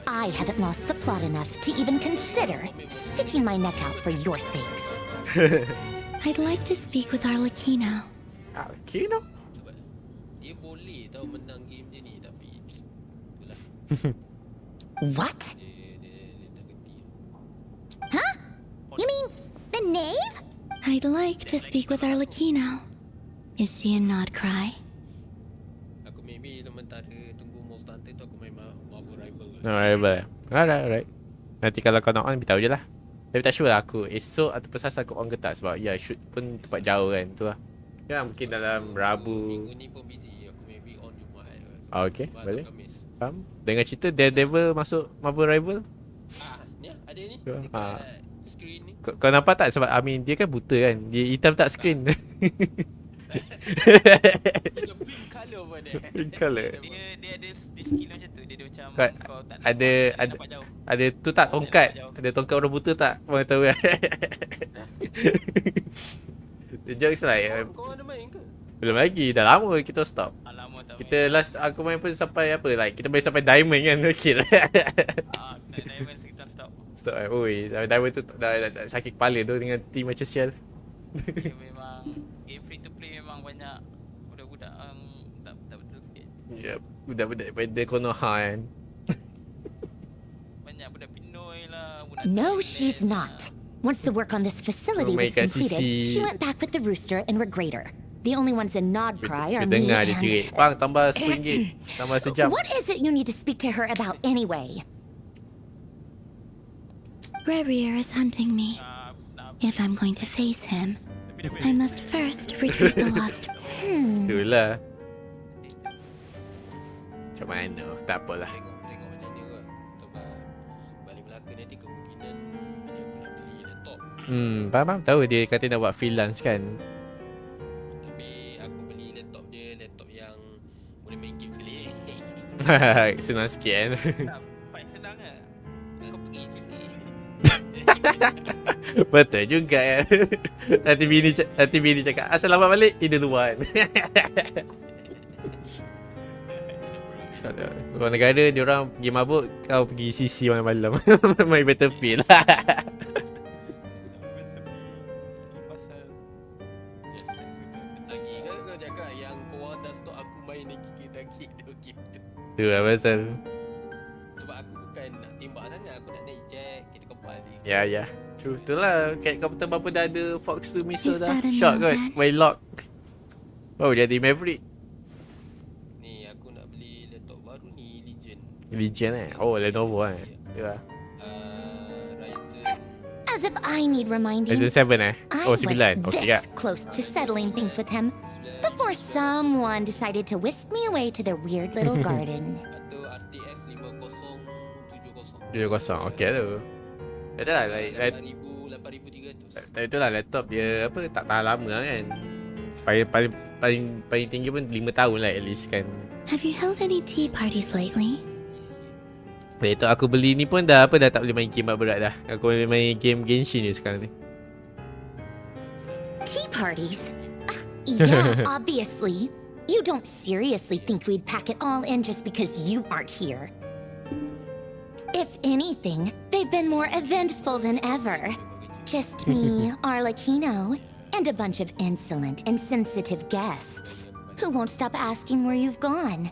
I haven't lost the plot enough to even consider sticking my neck out for your sakes. I'd like to speak with Arlecchino. Arlecchino? Dia boleh tau menang game je ni tapi itulah. What? Huh? You mean the knave? I'd like to speak with Arlecchino. Is she a Nodcry? Aku maybe sementara tunggu Monster Hunter tu aku main Marvel Rival. Alright. Alright. Nanti kalau kau nak on beritahu je lah. Tapi tak sure lah aku esok ataupun Selasa aku on ke tak sebab ya shoot pun tempat jauh kan tu lah. Ya mungkin dalam Rabu. Minggu ni pun busy. Aku maybe on Jumaat. Okay, boleh. Faham? Dengan cerita Daredevil masuk Marvel Rival. Ni ada ni. Screen ni. Kau nampak tak sebab Amin dia kan buta kan. Dia hitam tak screen. Macam pink colour pun dia. Pink colour. Dia ada skill macam tu. Dia macam kau tak ada tu tak tongkat. Ada tongkat orang buta tak? Orang tahu kan. The jokes like Kau ada main ke? belum lagi. Dah lama kita stop. Kita last aku main pun sampai apa like kita main sampai diamond kan. Okay lah. Diamond kita stop. Stop eh. Oi, diamond tu dah sakit kepala tu dengan team macam sial. Memang game free to play memang banyak budak-budak tak betul sikit. Ya, budak-budak pada Konoha kan. Banyak budak Pinoy lah, budak No, she's not. Once the work on this facility was completed, she went back with the rooster and Regrator. The only ones in Nodcry are me Dengar dia cerit. Bang, tambah RM10. Tambah sejam. What is it you need to speak to her about anyway? Revier is hunting me. If I'm going to face him, I must first retrieve the lost. Itulah. Macam mana? Tak apalah. Tengok macam ni lah. Sebab balik Melaka nanti kemungkinan ada aku nak beli laptop. Faham. Tahu dia kata nak buat freelance kan. Tapi aku beli laptop dia, laptop yang boleh main game sekali. Senang sikit kan. Paling senang lah. Kau pergi CC. Betul juga kan. Nanti bini cakap asal lambat balik tidur luar kan. Luar negara dia orang pergi mabuk, kau pergi CC malam-malam. Main Battlefield. Tagi kan kau cakap yang korang dah stop aku main lagi ke tagi dua game tu. Tu lah pasal. Sebab aku bukan nak tembak sangat, aku nak naik jet, kita kembali. Ya. True. Itulah kat komputer bapa dah ada Fox 2 missile Is dah. that a Shot no kot. then? Waylock. Oh, jadi Maverick. Ni aku nak beli laptop baru ni, Legion Oh, Lenovo Ya. As if I need reminding. Ryzen 7 I Oh, was 9. Okey this kak. close to settling things with him before someone decided to whisk me away to their weird little garden. 70 okey tu. Itulah itulah laptop dia apa tak tahan lama kan. Paling tinggi pun 5 tahun lah at least kan. Have you held any tea parties lately? Laptop aku beli ni pun dah tak boleh main game berat dah. Aku boleh main game Genshin je sekarang ni. Tea parties? Yeah, obviously. You don't seriously think we'd pack it all in just because you aren't here. If anything, they've been more eventful than ever. Just me, Arlecchino, and a bunch of insolent and sensitive guests who won't stop asking where you've gone.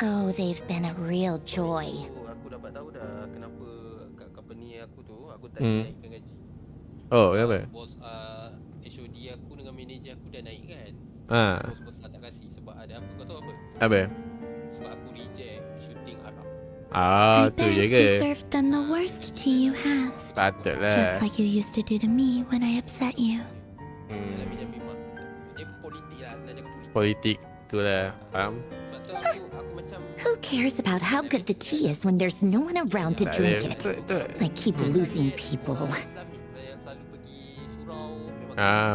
Oh, they've been a real joy. Aku dapat tahu dah kenapa kat company aku tu aku tak naikkan gaji. Oh, kenapa? Bos HOD aku dengan manager aku dah naik kan. Bos tak kasih sebab ada apa kau tahu apa? Apa? Sebab aku reject shooting Arab. I Tu je bet ke? you served them the worst tea you have. Patutlah. Just like you used to do to me when I upset you. Dia politik lah sebenarnya. Politik tu lah. Faham? Who cares about how good the tea is when there's no one around to drink it? I keep losing people.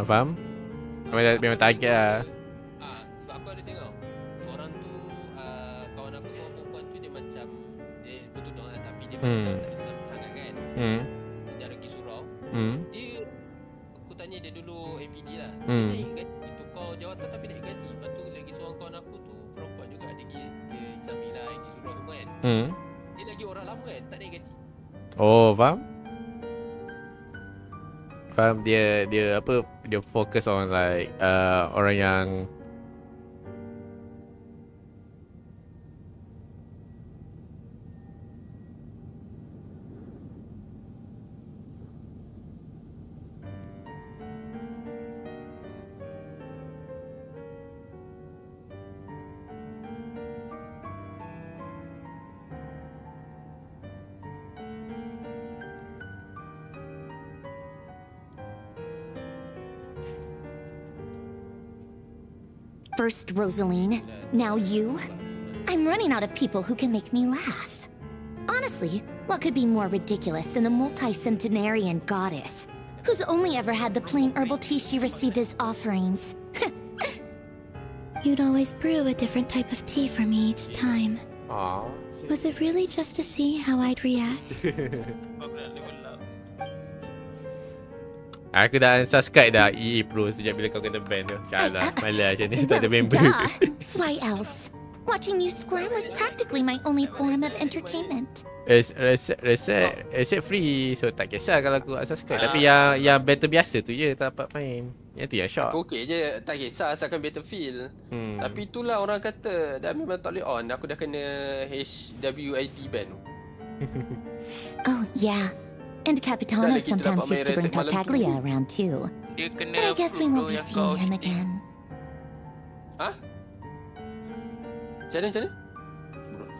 Faham? Memang target lah. Sebab aku ada tengok seorang tu kawan aku seorang perempuan tu dia macam dia bertudung lah tapi dia macam tak Islam sangat kan. Dia jarang pergi surau. Dia aku tanya dia dulu APD lah. Dia naik gaji itu kau jawatan tapi naik gaji. Lepas tu lagi seorang kawan aku tu perempuan juga dia Islamik lah pergi surau semua kan. Dia lagi orang lama kan tak naik gaji. Oh, faham? Faham dia apa dia fokus on like orang yang First Rosaline, now you? I'm running out of people who can make me laugh. Honestly, what could be more ridiculous than a multi-centenarian goddess who's only ever had the plain herbal tea she received as offerings? You'd always brew a different type of tea for me each time. Was it really just to see how I'd react? Aku dah unsubscribe dah EA Pro sejak bila kau kena ban tu. Insya-Allah. Malah macam ni tak ada member. Why else? Watching you squirm was practically my only form of entertainment. Reset free. So tak kisah kalau aku unsubscribe. Tapi yang battle biasa tu je tak dapat main. Yang tu yang shock. Aku okey je, tak kisah asalkan Battlefield. Tapi itulah orang kata dah memang tak boleh on. Aku dah kena HWID ban. Oh yeah. And Capitano sometimes used to bring Tartaglia around too. But I guess we won't be seeing him again. Hah? Macam mana?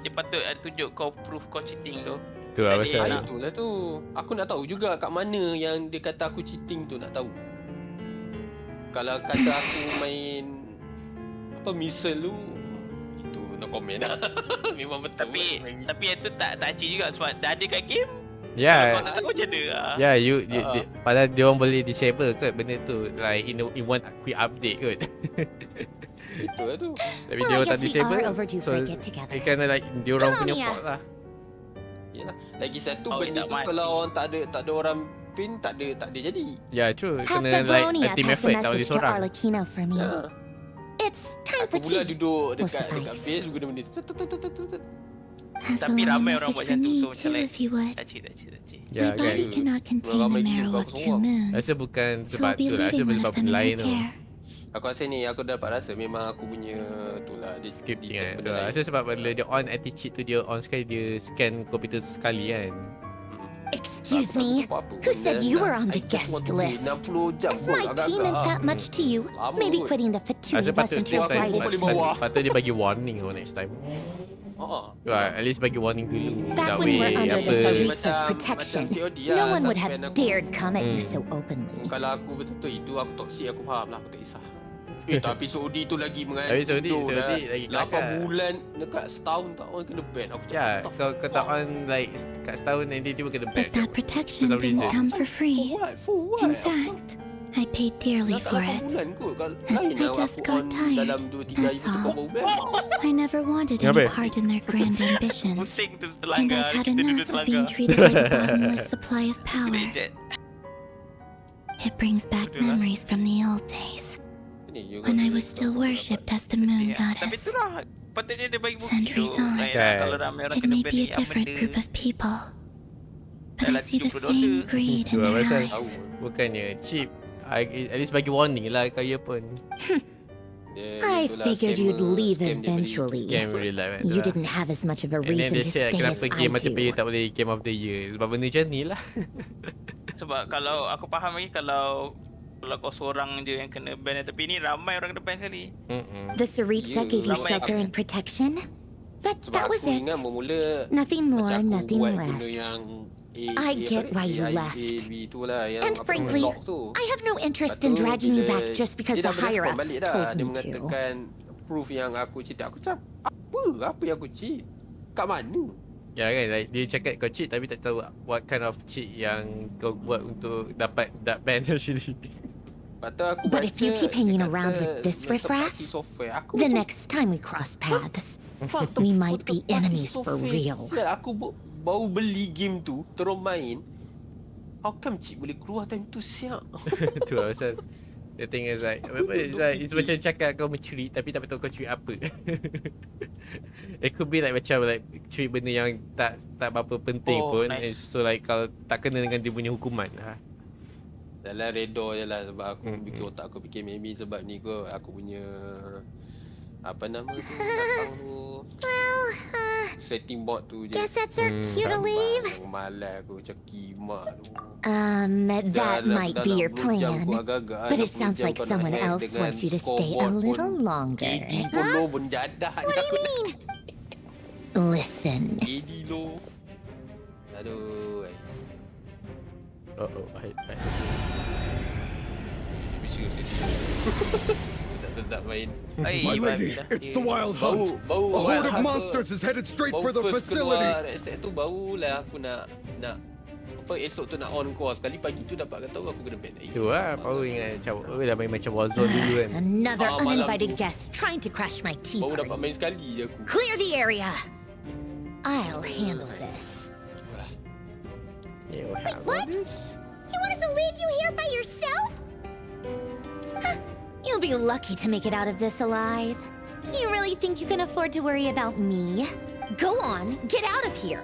Dia patut ada tunjuk kau proof kau cheating tu. Tu lah pasal. Itulah tu. Aku nak tahu juga kat mana yang dia kata aku cheating tu, nak tahu. Kalau kata aku main apa misal lu, itu no comment lah. Memang betul. Tapi itu tak cheat juga sebab dah ada kat game. Ya. Kalau kau tak tahu macam mana lah. Ya, padahal dia orang boleh disable kot benda tu. Like in one quick update kot. Itulah tu. Tapi dia orang tak disable. So, it kinda like dia orang punya fault lah. Yalah. Lagi satu benda tu kalau orang tak ada orang pin tak ada jadi. Ya, true. Kena like a team effort tak boleh seorang. It's time for tea. Aku pula duduk dekat base guna benda tu. Tapi ramai orang buat macam tu. So macam like tak cik. Ya kan. Rasa bukan sebab tu lah. Rasa sebab benda lain tu. Aku rasa ni aku dapat rasa memang aku punya tu lah. Dia scripting kan. Rasa sebab bila dia on attitude tu dia on sekali dia scan komputer sekali kan. Excuse me, who said you were on the guest list? If my tea meant that much to you, maybe quitting the fatigue Rasa patut wasn't your next time brightest patut dia bagi warning next time. At least bagi warning dulu. Back when we were under the Saritsa's protection, no one would have dared come at you so openly. Kalau aku betul-betul itu aku toksik, aku faham lah, aku tak kisah. Tapi Saudi tu lagi Tapi Saudi lagi 8 bulan dekat setahun tak on kena ban. Aku cakap kau tak on like kat setahun nanti tiba kena ban. But that protection didn't come for free. In fact, I paid dearly for it. And I just got tired, that's all. I never wanted any part in their grand ambitions. And I've had enough of being treated like a bottomless supply of power. It brings back memories from the old days. When I was still worshipped as the moon goddess. Centuries on, it may be a different group of people, but I see the same greed in their eyes. Bukannya cheap. At least bagi warning lah kaya pun. I figured you'd leave eventually. You didn't have as much of a reason to stay as kenapa game I multiplayer do. tak boleh Game of the Year? Sebab benda macam ni lah. Sebab kalau aku faham lagi kalau kau seorang je yang kena ban, tapi ni ramai orang kena ban sekali. The Saritsa gave you shelter and protection, but that was it. Nothing more, nothing less. I get why you left. And frankly, I have no interest in dragging you back just because the higher-ups told me to. Proof yang aku cheat. Aku cakap, apa yang aku cheat? Kat mana? Ya kan, like, dia cakap kau cheat tapi tak tahu what kind of cheat yang kau buat untuk dapat that ban actually. But if you keep hanging around with this riffraff, the next time we cross paths, we might be enemies for real. Aku baru beli game tu, terus main. How come cik boleh keluar time tu siap? Tu lah pasal. The thing is like, it's macam cakap kau mencuri tapi tak tahu kau curi apa. It could be like macam like curi benda yang tak berapa penting pun. Nice. So like kalau tak kena dengan dia punya hukuman lah. Dalam redor je lah sebab aku fikir otak aku fikir maybe sebab ni aku punya apa nama tu belakang tu. Setting board tu je. Guess that's our cue to leave. Malas aku macam kimak tu. That might be your plan, but it sounds like someone else wants you to stay a little longer. Huh? What do you mean? Listen. Aduh. Sedap main. My lady, it's the Wild Hunt. A horde of monsters is headed straight for the facility. Set tu barulah aku nak apa esok tu nak on course. Sekali pagi tu dapat kata aku kena ban. Tu lah, baru ingat macam dah main macam Warzone dulu kan. Another uninvited guest trying to crash my tea baru party. dapat main sekali je aku. Clear the area. I'll handle this. Wait, what? You want us to leave you here by yourself? Huh. You'll be lucky to make it out of this alive. You really think you can afford to worry about me? Go on, get out of here.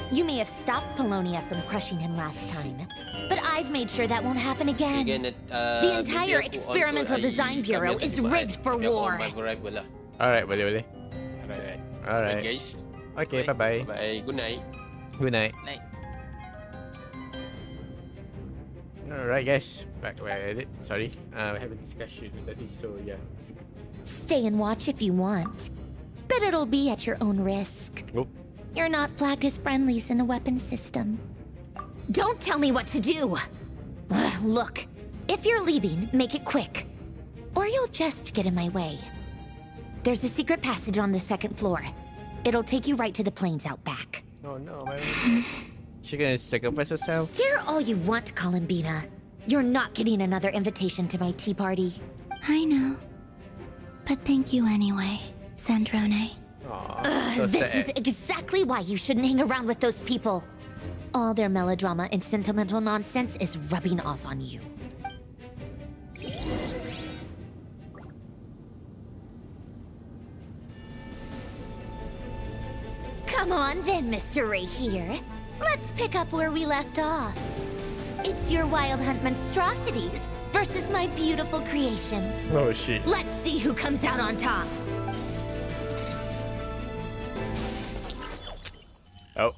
You may have stopped Polonia from crushing him last time, but I've made sure that won't happen again. The entire Experimental Design Bureau is rigged for war. Alright, boleh. Alright. Guys. Okay, bye-bye. Bye. Good night. Good night. Alright guys, back where I did. Sorry, we have a discussion tadi, so yeah. Stay and watch if you want, but it'll be at your own risk. Oh. You're not flagged as friendlies in the weapon system. Don't tell me what to do! Look, if you're leaving, make it quick, or you'll just get in my way. There's a secret passage on the second floor. It'll take you right to the plains out back. Oh no, man. She gonna sacrifice herself? Stare all you want, Columbina. You're not getting another invitation to my tea party. I know. But thank you anyway, Sandrone. So this sad. is exactly why you shouldn't hang around with those people. All their melodrama and sentimental nonsense is rubbing off on you. Come on then, Mr. Ray here. Let's pick up where we left off. It's your Wild Hunt monstrosities versus my beautiful creations. Oh shit. Let's see who comes out on top. Oh.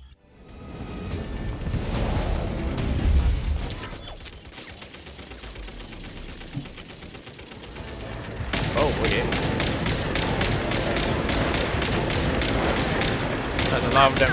lot of them.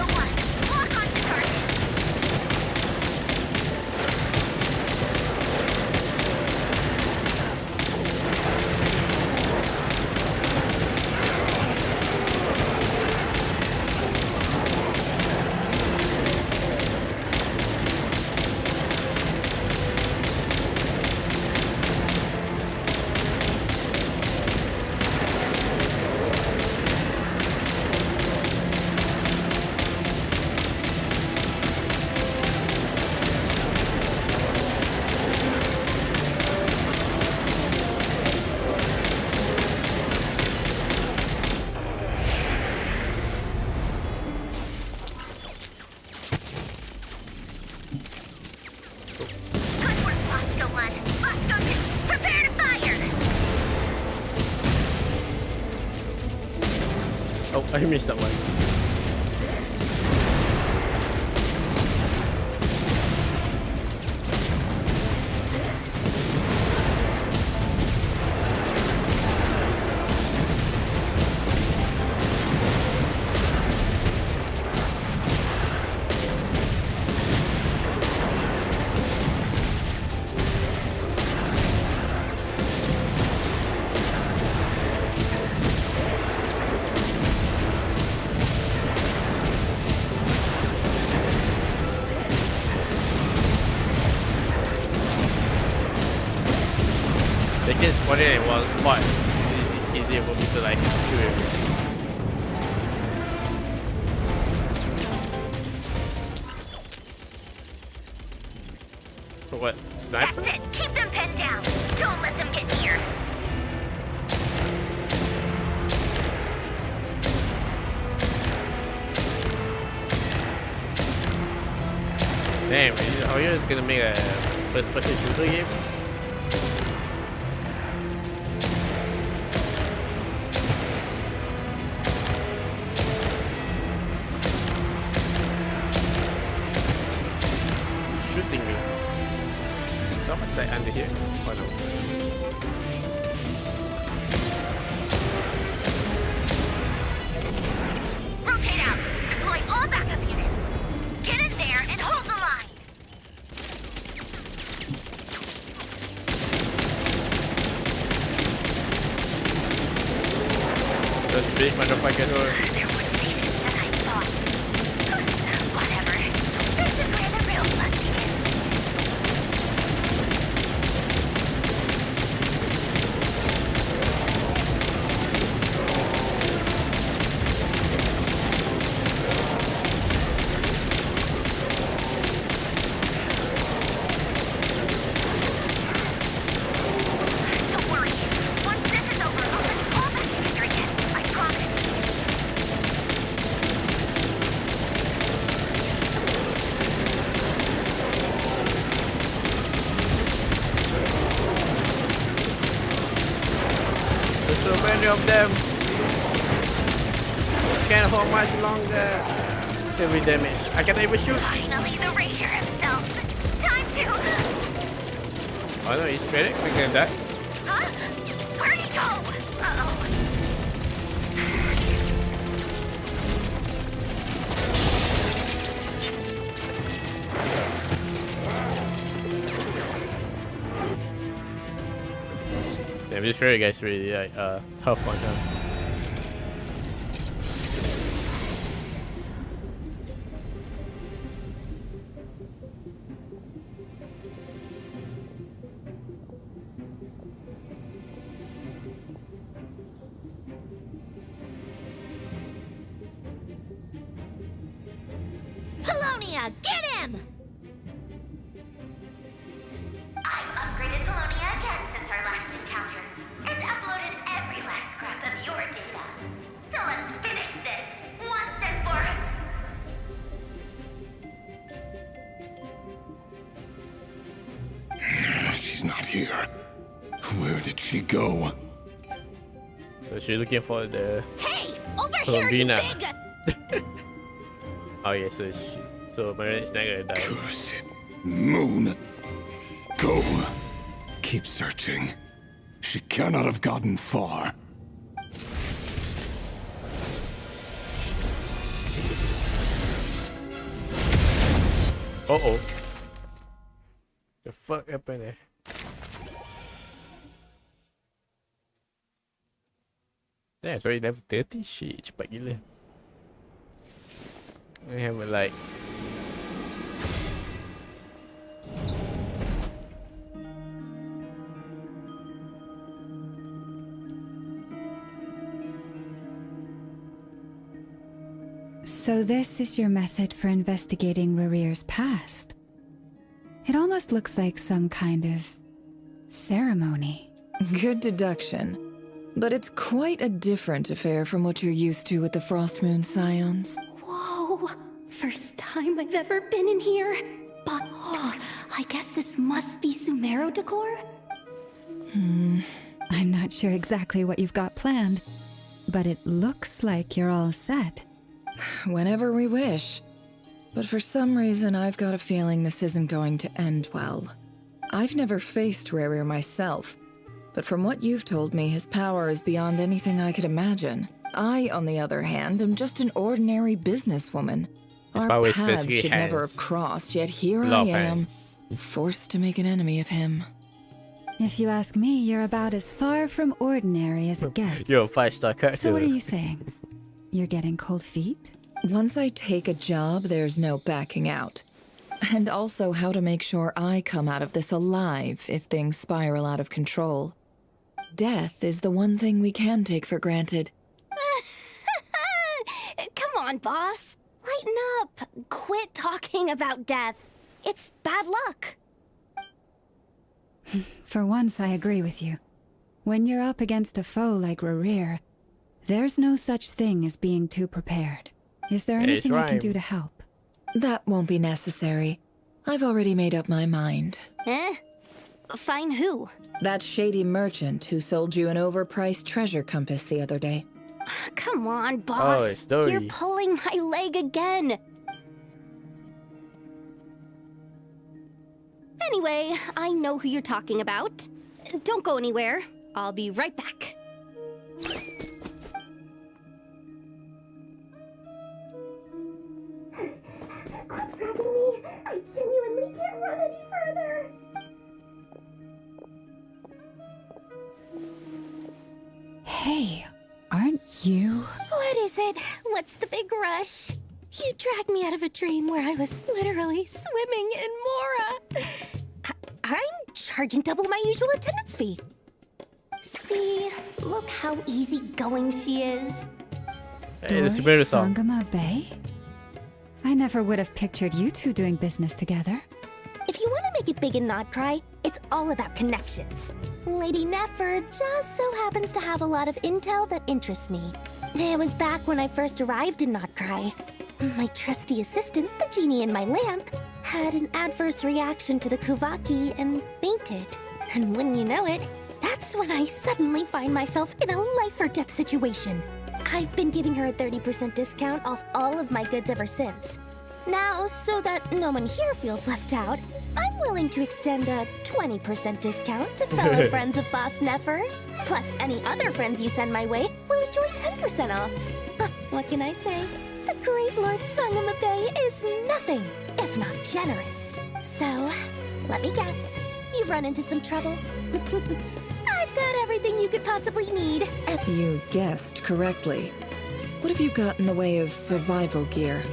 Oh, I missed that one. They can spot it in one spot. It's easier for me to like shoot it. For what? Sniper? That's it. Keep them pinned down. Don't let them get near. Damn, are you just gonna make a first-person shooter game? Shooting me. It's almost like under here. Oh no. Rotate out. Deploy all backup units. Get in there and hold the line. Those big motherfuckers were. There wouldn't be this than I thought. Whatever. This is where the real fun begins. Don't worry. Once this is over, I'll put all back together again. I promise. There's so many of them. Can't hold much longer. 7 damage. I can't even shoot. Finally, the Ranger himself. Time to... Oh no, he's very quicker than that. Huh? Where'd he go? Uh-oh. Yeah, this fairy guy's really like tough on him. Polonia, get him! I've upgraded Polonia again since our last encounter, and uploaded every last scrap of your data. So let's finish this, once and for... She's not here. Where did she go? So she's looking for the Hey! Over here, you Colombina. big... Oh yeah, so Marianne's not gonna die. Curse it. Moon. Go. Keep searching. She cannot have gotten far. Uh-oh. The fuck happened there? Damn, sorry, level 30? Shit, cepat gila. I have like... So this is your method for investigating Rarir's past. It almost looks like some kind of ceremony. Good deduction. But it's quite a different affair from what you're used to with the Frost Moon Scions. Whoa! First time I've ever been in here. But, I guess this must be Sumero decor? I'm not sure exactly what you've got planned, but it looks like you're all set. Whenever we wish. But for some reason, I've got a feeling this isn't going to end well. I've never faced Rarir myself, but from what you've told me, his power is beyond anything I could imagine. I, on the other hand, am just an ordinary businesswoman. Our paths should never have crossed, yet here I am, forced to make an enemy of him. If you ask me, you're about as far from ordinary as it gets. You're a 5-star character. So what are you saying? You're getting cold feet? Once I take a job, there's no backing out. And also how to make sure I come out of this alive if things spiral out of control. Death is the one thing we can take for granted. Come on, boss. Lighten up. Quit talking about death. It's bad luck. For once, I agree with you. When you're up against a foe like Rarir, there's no such thing as being too prepared. Is there anything I can do to help? That won't be necessary. I've already made up my mind. Find who? That shady merchant who sold you an overpriced treasure compass the other day. Come on, boss. You're pulling my leg again. Anyway, I know who you're talking about. Don't go anywhere. I'll be right back. I genuinely can't run any further. Hey, aren't you? What is it? What's the big rush? You dragged me out of a dream where I was literally swimming in Mora. I'm charging double my usual attendance fee. See, look how easygoing she is. Hey, the Sumero song. Sangama Bay? I never would have pictured you two doing business together. If you want to make it big in Notcry, it's all about connections. Lady Nefer just so happens to have a lot of intel that interests me. It was back when I first arrived in Notcry. My trusty assistant, the genie in my lamp, had an adverse reaction to the Kuvaki and fainted. And wouldn't you know it, that's when I suddenly find myself in a life-or-death situation. I've been giving her a 30% discount off all of my goods ever since. Now, so that no one here feels left out, I'm willing to extend a 20% discount to fellow friends of Boss Nefer. Plus, any other friends you send my way will enjoy 10% off. What can I say? The great Lord Sangama Bay is nothing if not generous. So, let me guess. You've run into some trouble? I've got everything you could possibly need. You guessed correctly. What have you got in the way of survival gear?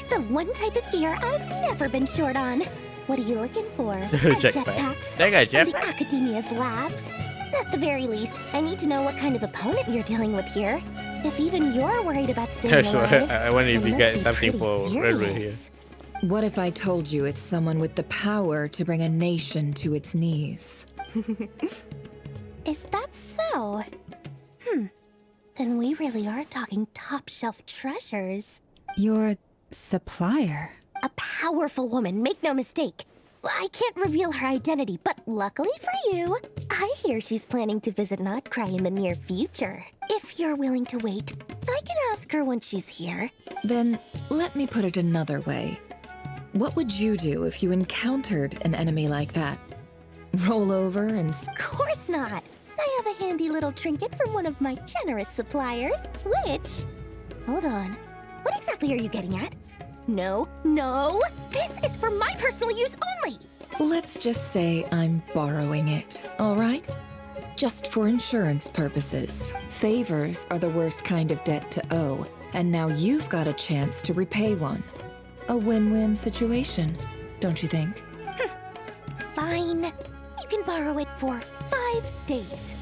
The one type of gear I've never been short on. What are you looking for? A Jetpack. fresh from the Academia's labs? At the very least, I need to know what kind of opponent you're dealing with here. If even you're worried about staying alive, I wonder if you get something for Redwood here. What if I told you it's someone with the power to bring a nation to its knees? Is that so? Then we really are talking top-shelf treasures. Your supplier? A powerful woman, make no mistake. I can't reveal her identity, but luckily for you, I hear she's planning to visit Notcry in the near future. If you're willing to wait, I can ask her when she's here. Then let me put it another way. What would you do if you encountered an enemy like that? Roll over and... Of course not! I have a handy little trinket from one of my generous suppliers, which... Hold on. What exactly are you getting at? no, no! This is for my personal use only! Let's just say I'm borrowing it, all right? Just for insurance purposes. Favors are the worst kind of debt to owe, and now you've got a chance to repay one. A win-win situation, don't you think? Fine. You can borrow it for 5 days.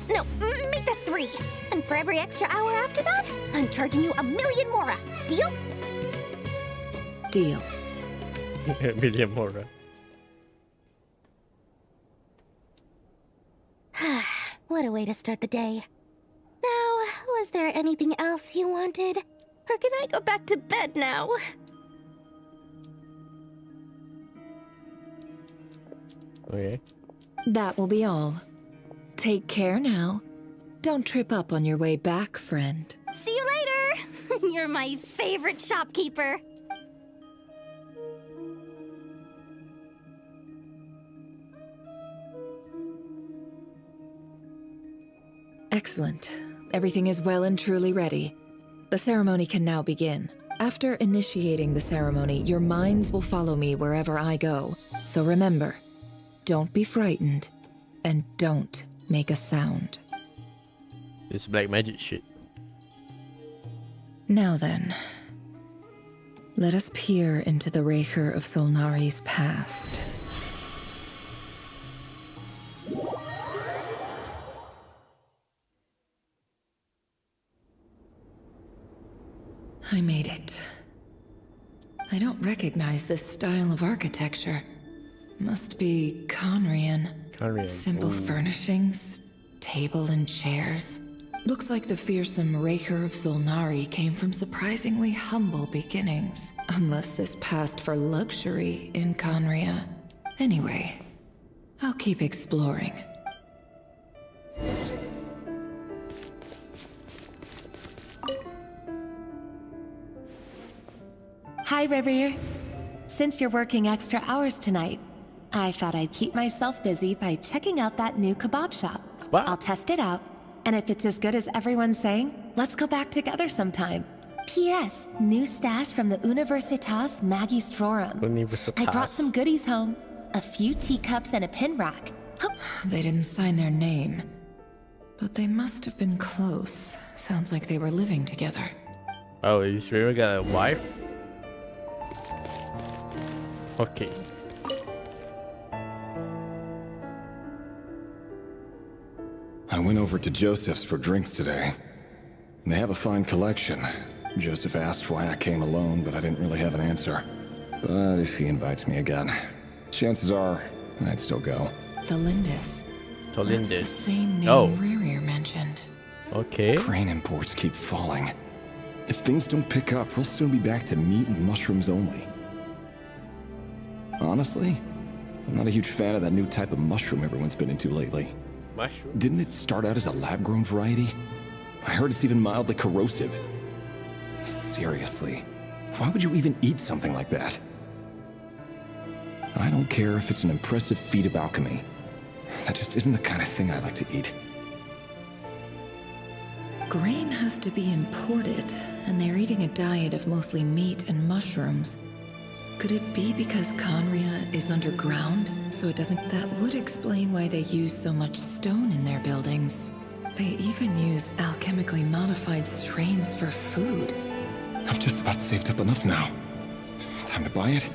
No, make that 3. And for every extra hour after that, I'm charging you 1,000,000 mora. Deal? Deal. Million more. What a way to start the day. Now, was there anything else you wanted? Or can I go back to bed now? Okay. That will be all. Take care now. Don't trip up on your way back, friend. See you later! You're my favorite shopkeeper. Excellent. Everything is well and truly ready. The ceremony can now begin. After initiating the ceremony, your minds will follow me wherever I go. So remember, don't be frightened, and don't make a sound. This black magic shit. Now then, let us peer into the Raker of Solnari's past. I made it. I don't recognize this style of architecture. Must be Conrian. Conrian. Simple furnishings, table and chairs. Looks like the fearsome Raker of Solnari came from surprisingly humble beginnings. Unless this passed for luxury in Conria. Anyway, I'll keep exploring. Hi, River. Since you're working extra hours tonight, I thought I'd keep myself busy by checking out that new kebab shop. What? I'll test it out, and if it's as good as everyone's saying, let's go back together sometime. P.S. New stash from the Universitas Magistrorum. I brought some goodies home. A few teacups and a pin rack. They didn't sign their name, but they must have been close. Sounds like they were living together. Oh, is River got a wife? Okay. I went over to Joseph's for drinks today. They have a fine collection. Joseph asked why I came alone, but I didn't really have an answer. But if he invites me again, chances are I'd still go. The Lindis. That's the same name Rerir mentioned. Okay. Crane imports keep falling. If things don't pick up, we'll soon be back to meat and mushrooms only. Honestly, I'm not a huge fan of that new type of mushroom everyone's been into lately. Mushroom? Didn't it start out as a lab-grown variety? I heard it's even mildly corrosive. Seriously, why would you even eat something like that? I don't care if it's an impressive feat of alchemy. That just isn't the kind of thing I like to eat. Grain has to be imported, and they're eating a diet of mostly meat and mushrooms. Could it be because Conria is underground, so it doesn't... That would explain why they use so much stone in their buildings. They even use alchemically modified strains for food. I've just about saved up enough now. Time to buy it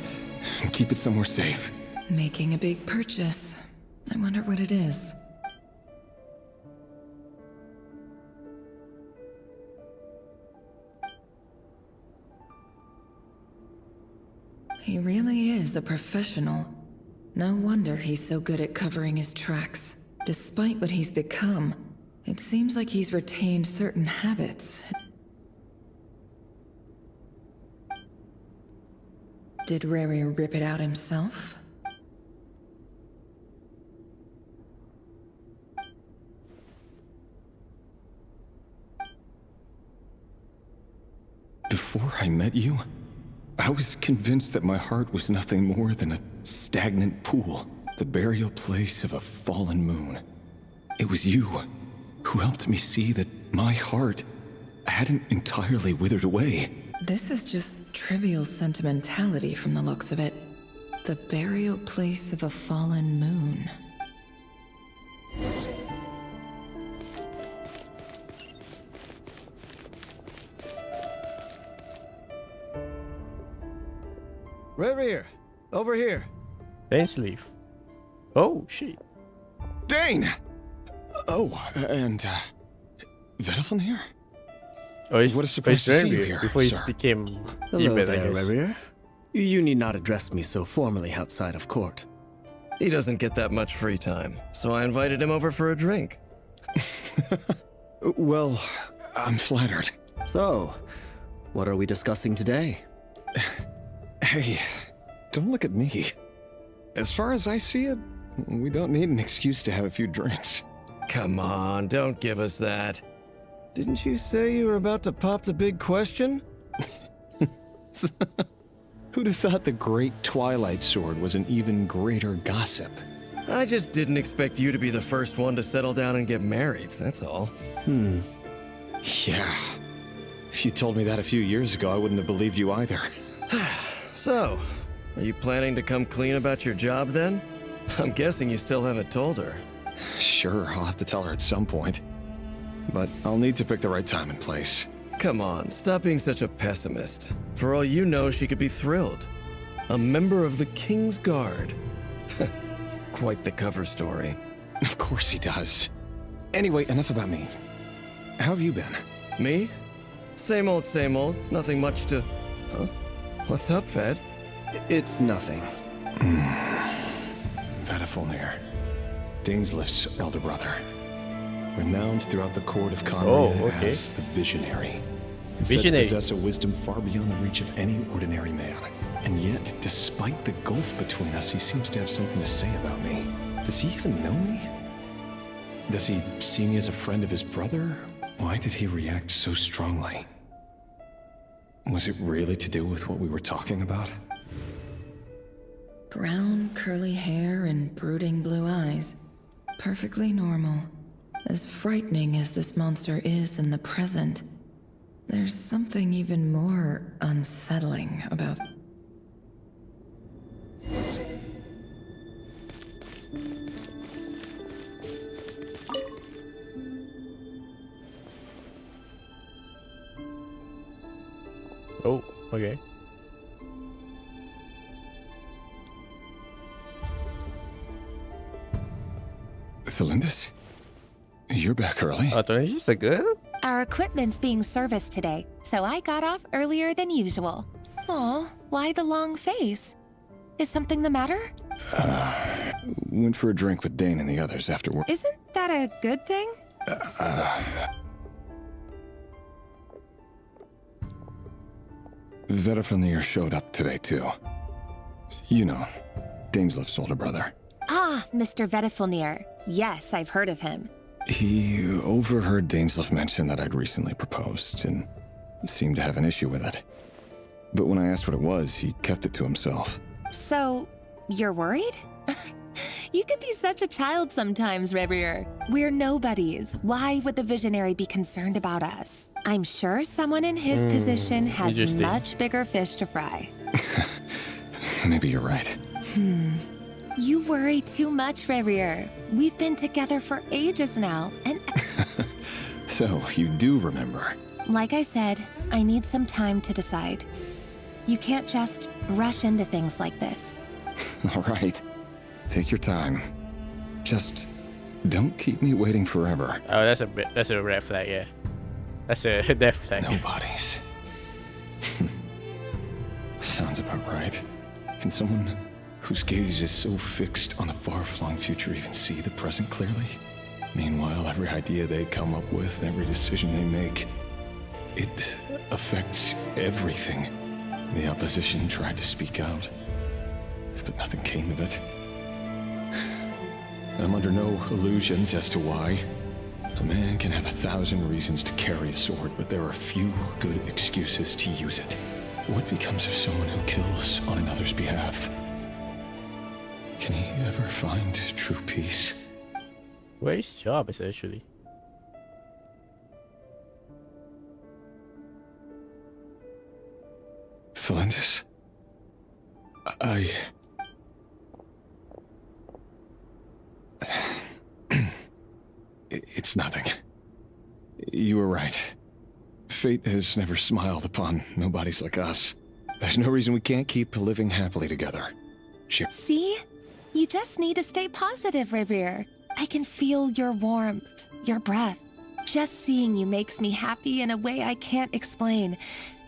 and keep it somewhere safe. Making a big purchase. I wonder what it is. He really is a professional. No wonder he's so good at covering his tracks. Despite what he's become, it seems like he's retained certain habits. Did Rerir rip it out himself? Before I met you, I was convinced that my heart was nothing more than a stagnant pool, the burial place of a fallen moon. It was you who helped me see that my heart hadn't entirely withered away. This is just trivial sentimentality from the looks of it. The burial place of a fallen moon. Reverie, over here. Dane's leaf. Oh, shit. Dane! Oh, and, Vedaflin here? Oh, he's, what a surprise to see you here, before he sir. became Hello evil, I there, guess. Reverie. You need not address me so formally outside of court. He doesn't get that much free time, so I invited him over for a drink. Well, I'm flattered. So, what are we discussing today? Hey, don't look at me. As far as I see it, we don't need an excuse to have a few drinks. Come on, don't give us that. Didn't you say you were about to pop the big question? Who'd have thought the great Twilight Sword was an even greater gossip? I just didn't expect you to be the first one to settle down and get married, that's all. Yeah. If you told me that a few years ago, I wouldn't have believed you either. So, are you planning to come clean about your job then? I'm guessing you still haven't told her. Sure, I'll have to tell her at some point. But I'll need to pick the right time and place. Come on, stop being such a pessimist. For all you know, she could be thrilled. A member of the King's Guard. Quite the cover story. Of course he does. Anyway, enough about me. How have you been? Me? Same old, nothing much to... Huh? What's up, Ved? It's nothing. Vedafilnir, Dainslift's elder brother. Renowned throughout the court of Conria as the Visionary. Said to possess a wisdom far beyond the reach of any ordinary man. And yet, despite the gulf between us, he seems to have something to say about me. Does he even know me? Does he see me as a friend of his brother? Why did he react so strongly? Was it really to do with what we were talking about? Brown, curly hair and brooding blue eyes. Perfectly normal. As frightening as this monster is in the present, there's something even more unsettling about... Oh, okay. Felindis? You're back early. Atau just a girl? Our equipment's being serviced today, so I got off earlier than usual. Aw, why the long face? Is something the matter? Went for a drink with Dane and the others after work. Isn't that a good thing? Vedafilnir showed up today, too. You know, Dainslift's older brother. Ah, Mr. Vedafilnir. Yes, I've heard of him. He overheard Dainslift mention that I'd recently proposed, and seemed to have an issue with it. But when I asked what it was, he kept it to himself. So, you're worried? You could be such a child sometimes, Reverie. We're nobodies. Why would the Visionary be concerned about us? I'm sure someone in his position has much bigger fish to fry. Maybe you're right. You worry too much, Reverie. We've been together for ages now, and... So, you do remember? Like I said, I need some time to decide. You can't just rush into things like this. All right. Take your time. Just don't keep me waiting forever. Oh, that's a red flag, yeah. That's a death flag. No bodies. Sounds about right. Can someone whose gaze is so fixed on a far-flung future even see the present clearly? Meanwhile, every idea they come up with, every decision they make, it affects everything. The opposition tried to speak out, but nothing came of it. I'm under no illusions as to why. A man can have 1,000 reasons to carry a sword, but there are few good excuses to use it. What becomes of someone who kills on another's behalf? Can he ever find true peace? Where his job is actually? Thelindis? It's nothing. You were right. Fate has never smiled upon nobodies like us. There's no reason we can't keep living happily together. See? You just need to stay positive, Revere. I can feel your warmth, your breath. Just seeing you makes me happy in a way I can't explain.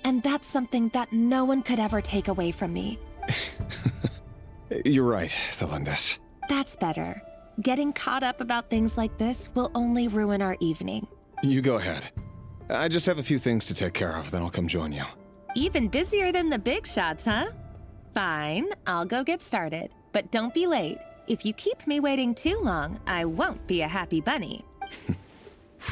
And that's something that no one could ever take away from me. You're right, Thelindis. That's better. Getting caught up about things like this will only ruin our evening. You go ahead. I just have a few things to take care of, then I'll come join you. Even busier than the big shots, huh? Fine, I'll go get started. But don't be late. If you keep me waiting too long, I won't be a happy bunny.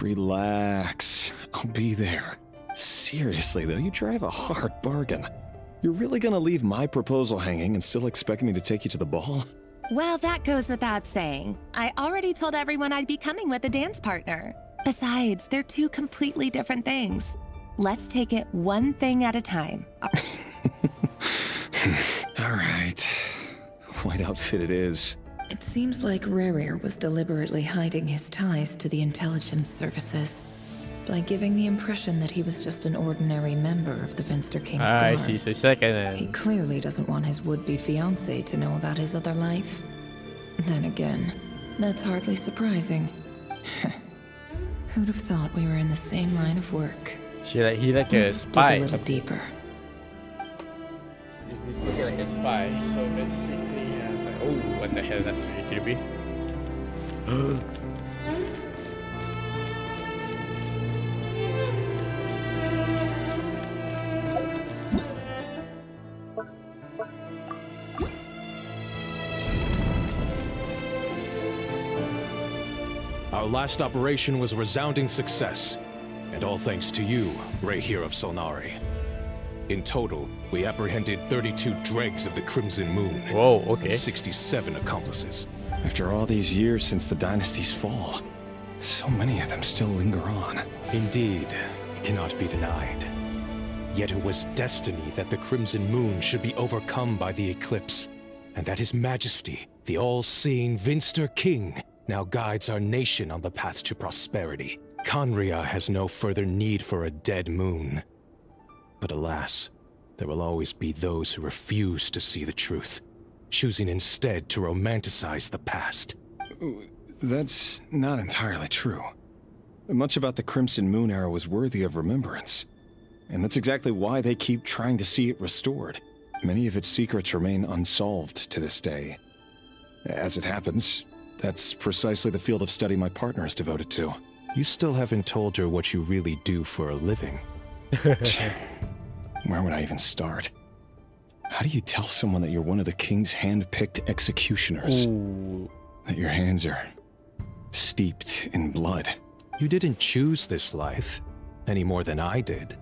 Relax. I'll be there. Seriously, though, you drive a hard bargain. You're really gonna leave my proposal hanging and still expect me to take you to the ball? Well, that goes without saying. I already told everyone I'd be coming with a dance partner. Besides, they're two completely different things. Let's take it one thing at a time. All right. White outfit it is. It seems like Rere was deliberately hiding his ties to the intelligence services by giving the impression that he was just an ordinary member of the Venster King's Guard. I see. So second. He clearly doesn't want his would-be fiancée to know about his other life. Then again, that's hardly surprising. Who'd have thought we were in the same line of work? He like a Let's spy. dig a little deeper. He's looking like a spy. So basically, it's like, oh, what the hell? That's really creepy. Our last operation was a resounding success, and all thanks to you, Rehir of Solnari. In total, we apprehended 32 dregs of the Crimson Moon. Whoa, okay. And 67 accomplices. After all these years since the dynasty's fall, so many of them still linger on. Indeed, it cannot be denied. Yet it was destiny that the Crimson Moon should be overcome by the eclipse, and that His Majesty, the all-seeing Venster King, now guides our nation on the path to prosperity. Conria has no further need for a dead moon. But alas, there will always be those who refuse to see the truth, choosing instead to romanticize the past. That's not entirely true. Much about the Crimson Moon era was worthy of remembrance. And that's exactly why they keep trying to see it restored. Many of its secrets remain unsolved to this day. As it happens, that's precisely the field of study my partner is devoted to. You still haven't told her what you really do for a living. Where would I even start? How do you tell someone that you're one of the king's hand-picked executioners? Ooh. That your hands are steeped in blood? You didn't choose this life, any more than I did.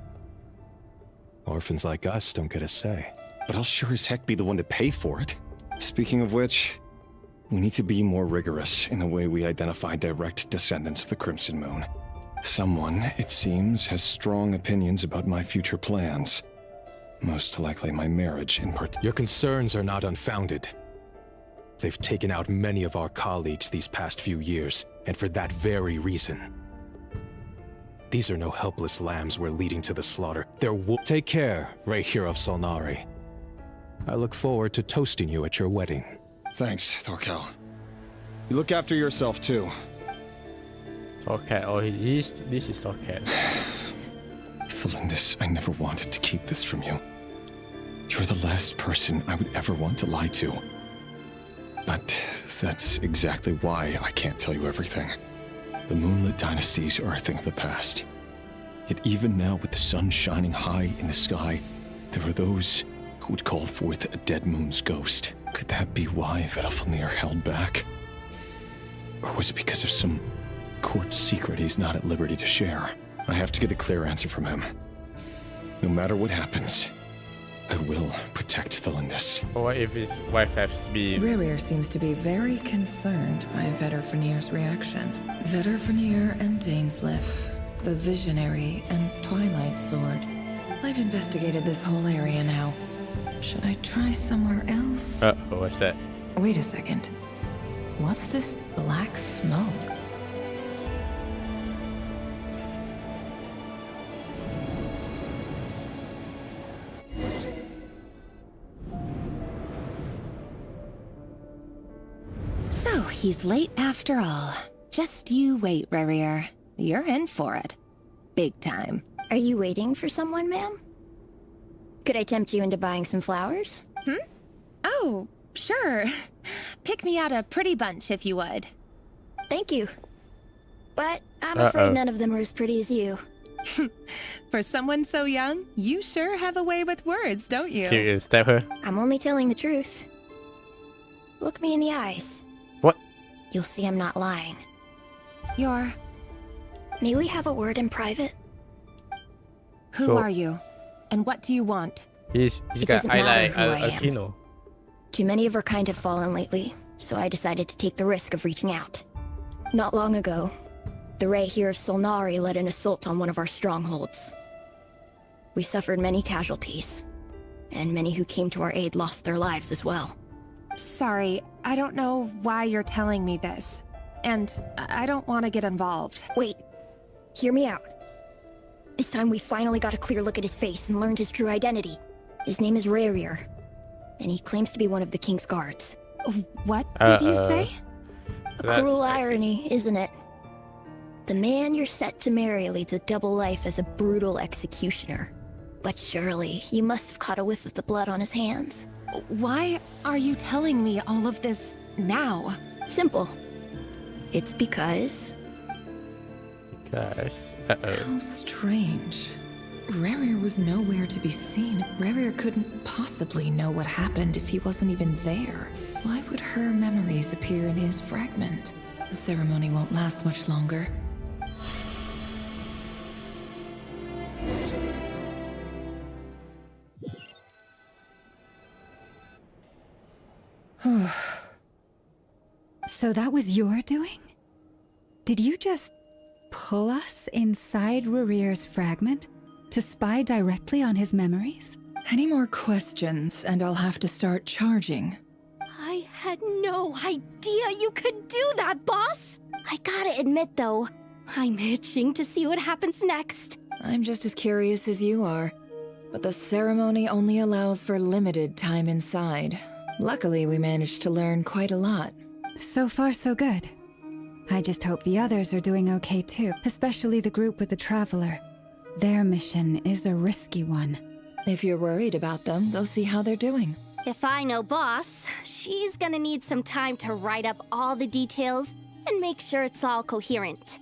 Orphans like us don't get a say. But I'll sure as heck be the one to pay for it. Speaking of which, we need to be more rigorous in the way we identify direct descendants of the Crimson Moon. Someone, it seems, has strong opinions about my future plans. Most likely my marriage in part. Your concerns are not unfounded. They've taken out many of our colleagues these past few years, and for that very reason. These are no helpless lambs we're leading to the slaughter. They're Take care, Rehir of Solnari. I look forward to toasting you at your wedding. Thanks, Thorkel. You look after yourself, too. Thorkel. Oh, this is Thorkel. Thelindis, I never wanted to keep this from you. You're the last person I would ever want to lie to. But that's exactly why I can't tell you everything. The moonlit dynasties are a thing of the past. Yet even now, with the sun shining high in the sky, there are those who would call forth a dead moon's ghost. Could that be why Vedalfnir held back? Or was it because of some court secret he's not at liberty to share? I have to get a clear answer from him. No matter what happens, I will protect Thelindis. What if his wife has to be... Rere seems to be very concerned by Vedalfnir's reaction. Vedalfnir and Dainsleif, the Visionary and Twilight Sword. I've investigated this whole area now. Should I try somewhere else? Uh-oh, what's that? Wait a second. What's this black smoke? So, he's late after all. Just you wait, Rarier. You're in for it. Big time. Are you waiting for someone, ma'am? Could I tempt you into buying some flowers? Oh, sure. Pick me out a pretty bunch if you would. Thank you. But I'm afraid none of them are as pretty as you. For someone so young, you sure have a way with words, don't you? Can you stab her? I'm only telling the truth. Look me in the eyes. What? You'll see I'm not lying. You're... May we have a word in private? Who are you? And what do you want? He's got highlight Alkino. Too many of our kind have fallen lately, so I decided to take the risk of reaching out. Not long ago, the Ray here of Solnari led an assault on one of our strongholds. We suffered many casualties, and many who came to our aid lost their lives as well. Sorry, I don't know why you're telling me this. And I don't want to get involved. Wait, hear me out. This time we finally got a clear look at his face and learned his true identity. His name is Rarier, and he claims to be one of the King's guards. What did you say? A cruel irony, isn't it? The man you're set to marry leads a double life as a brutal executioner. But surely, you must have caught a whiff of the blood on his hands. Why are you telling me all of this now? Simple. It's because... How strange. Rarier was nowhere to be seen. Rarier couldn't possibly know what happened if he wasn't even there. Why would her memories appear in his fragment? The ceremony won't last much longer. So that was your doing? Did you just pull us inside Rarier's fragment to spy directly on his memories? Any more questions, and I'll have to start charging. I had no idea you could do that, boss! I gotta admit, though, I'm itching to see what happens next. I'm just as curious as you are, but the ceremony only allows for limited time inside. Luckily, we managed to learn quite a lot. So far, so good. I just hope the others are doing okay too, especially the group with the Traveler. Their mission is a risky one. If you're worried about them, go see how they're doing. If I know boss, she's gonna need some time to write up all the details and make sure it's all coherent.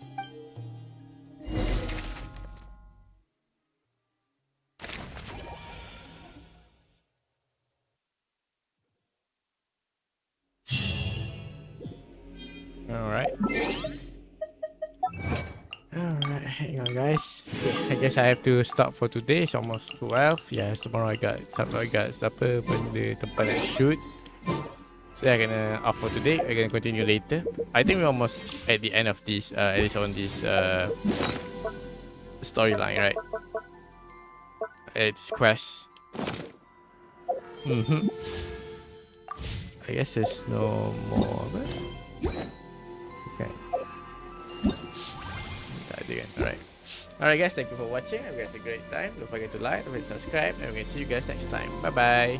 Alright, hang on guys. I guess I have to stop for today. It's almost 12. Yeah, tomorrow I got supper benda tempat nak shoot. So yeah, I'm gonna off for today. I'm gonna continue later. I think we're almost at the end of this, at least on this storyline, right? This quest. I guess there's no more. Okay. Alright guys, thank you for watching. I hope you guys had a great time. Don't forget to like, don't forget to subscribe, and we're gonna see you guys next time. Bye bye.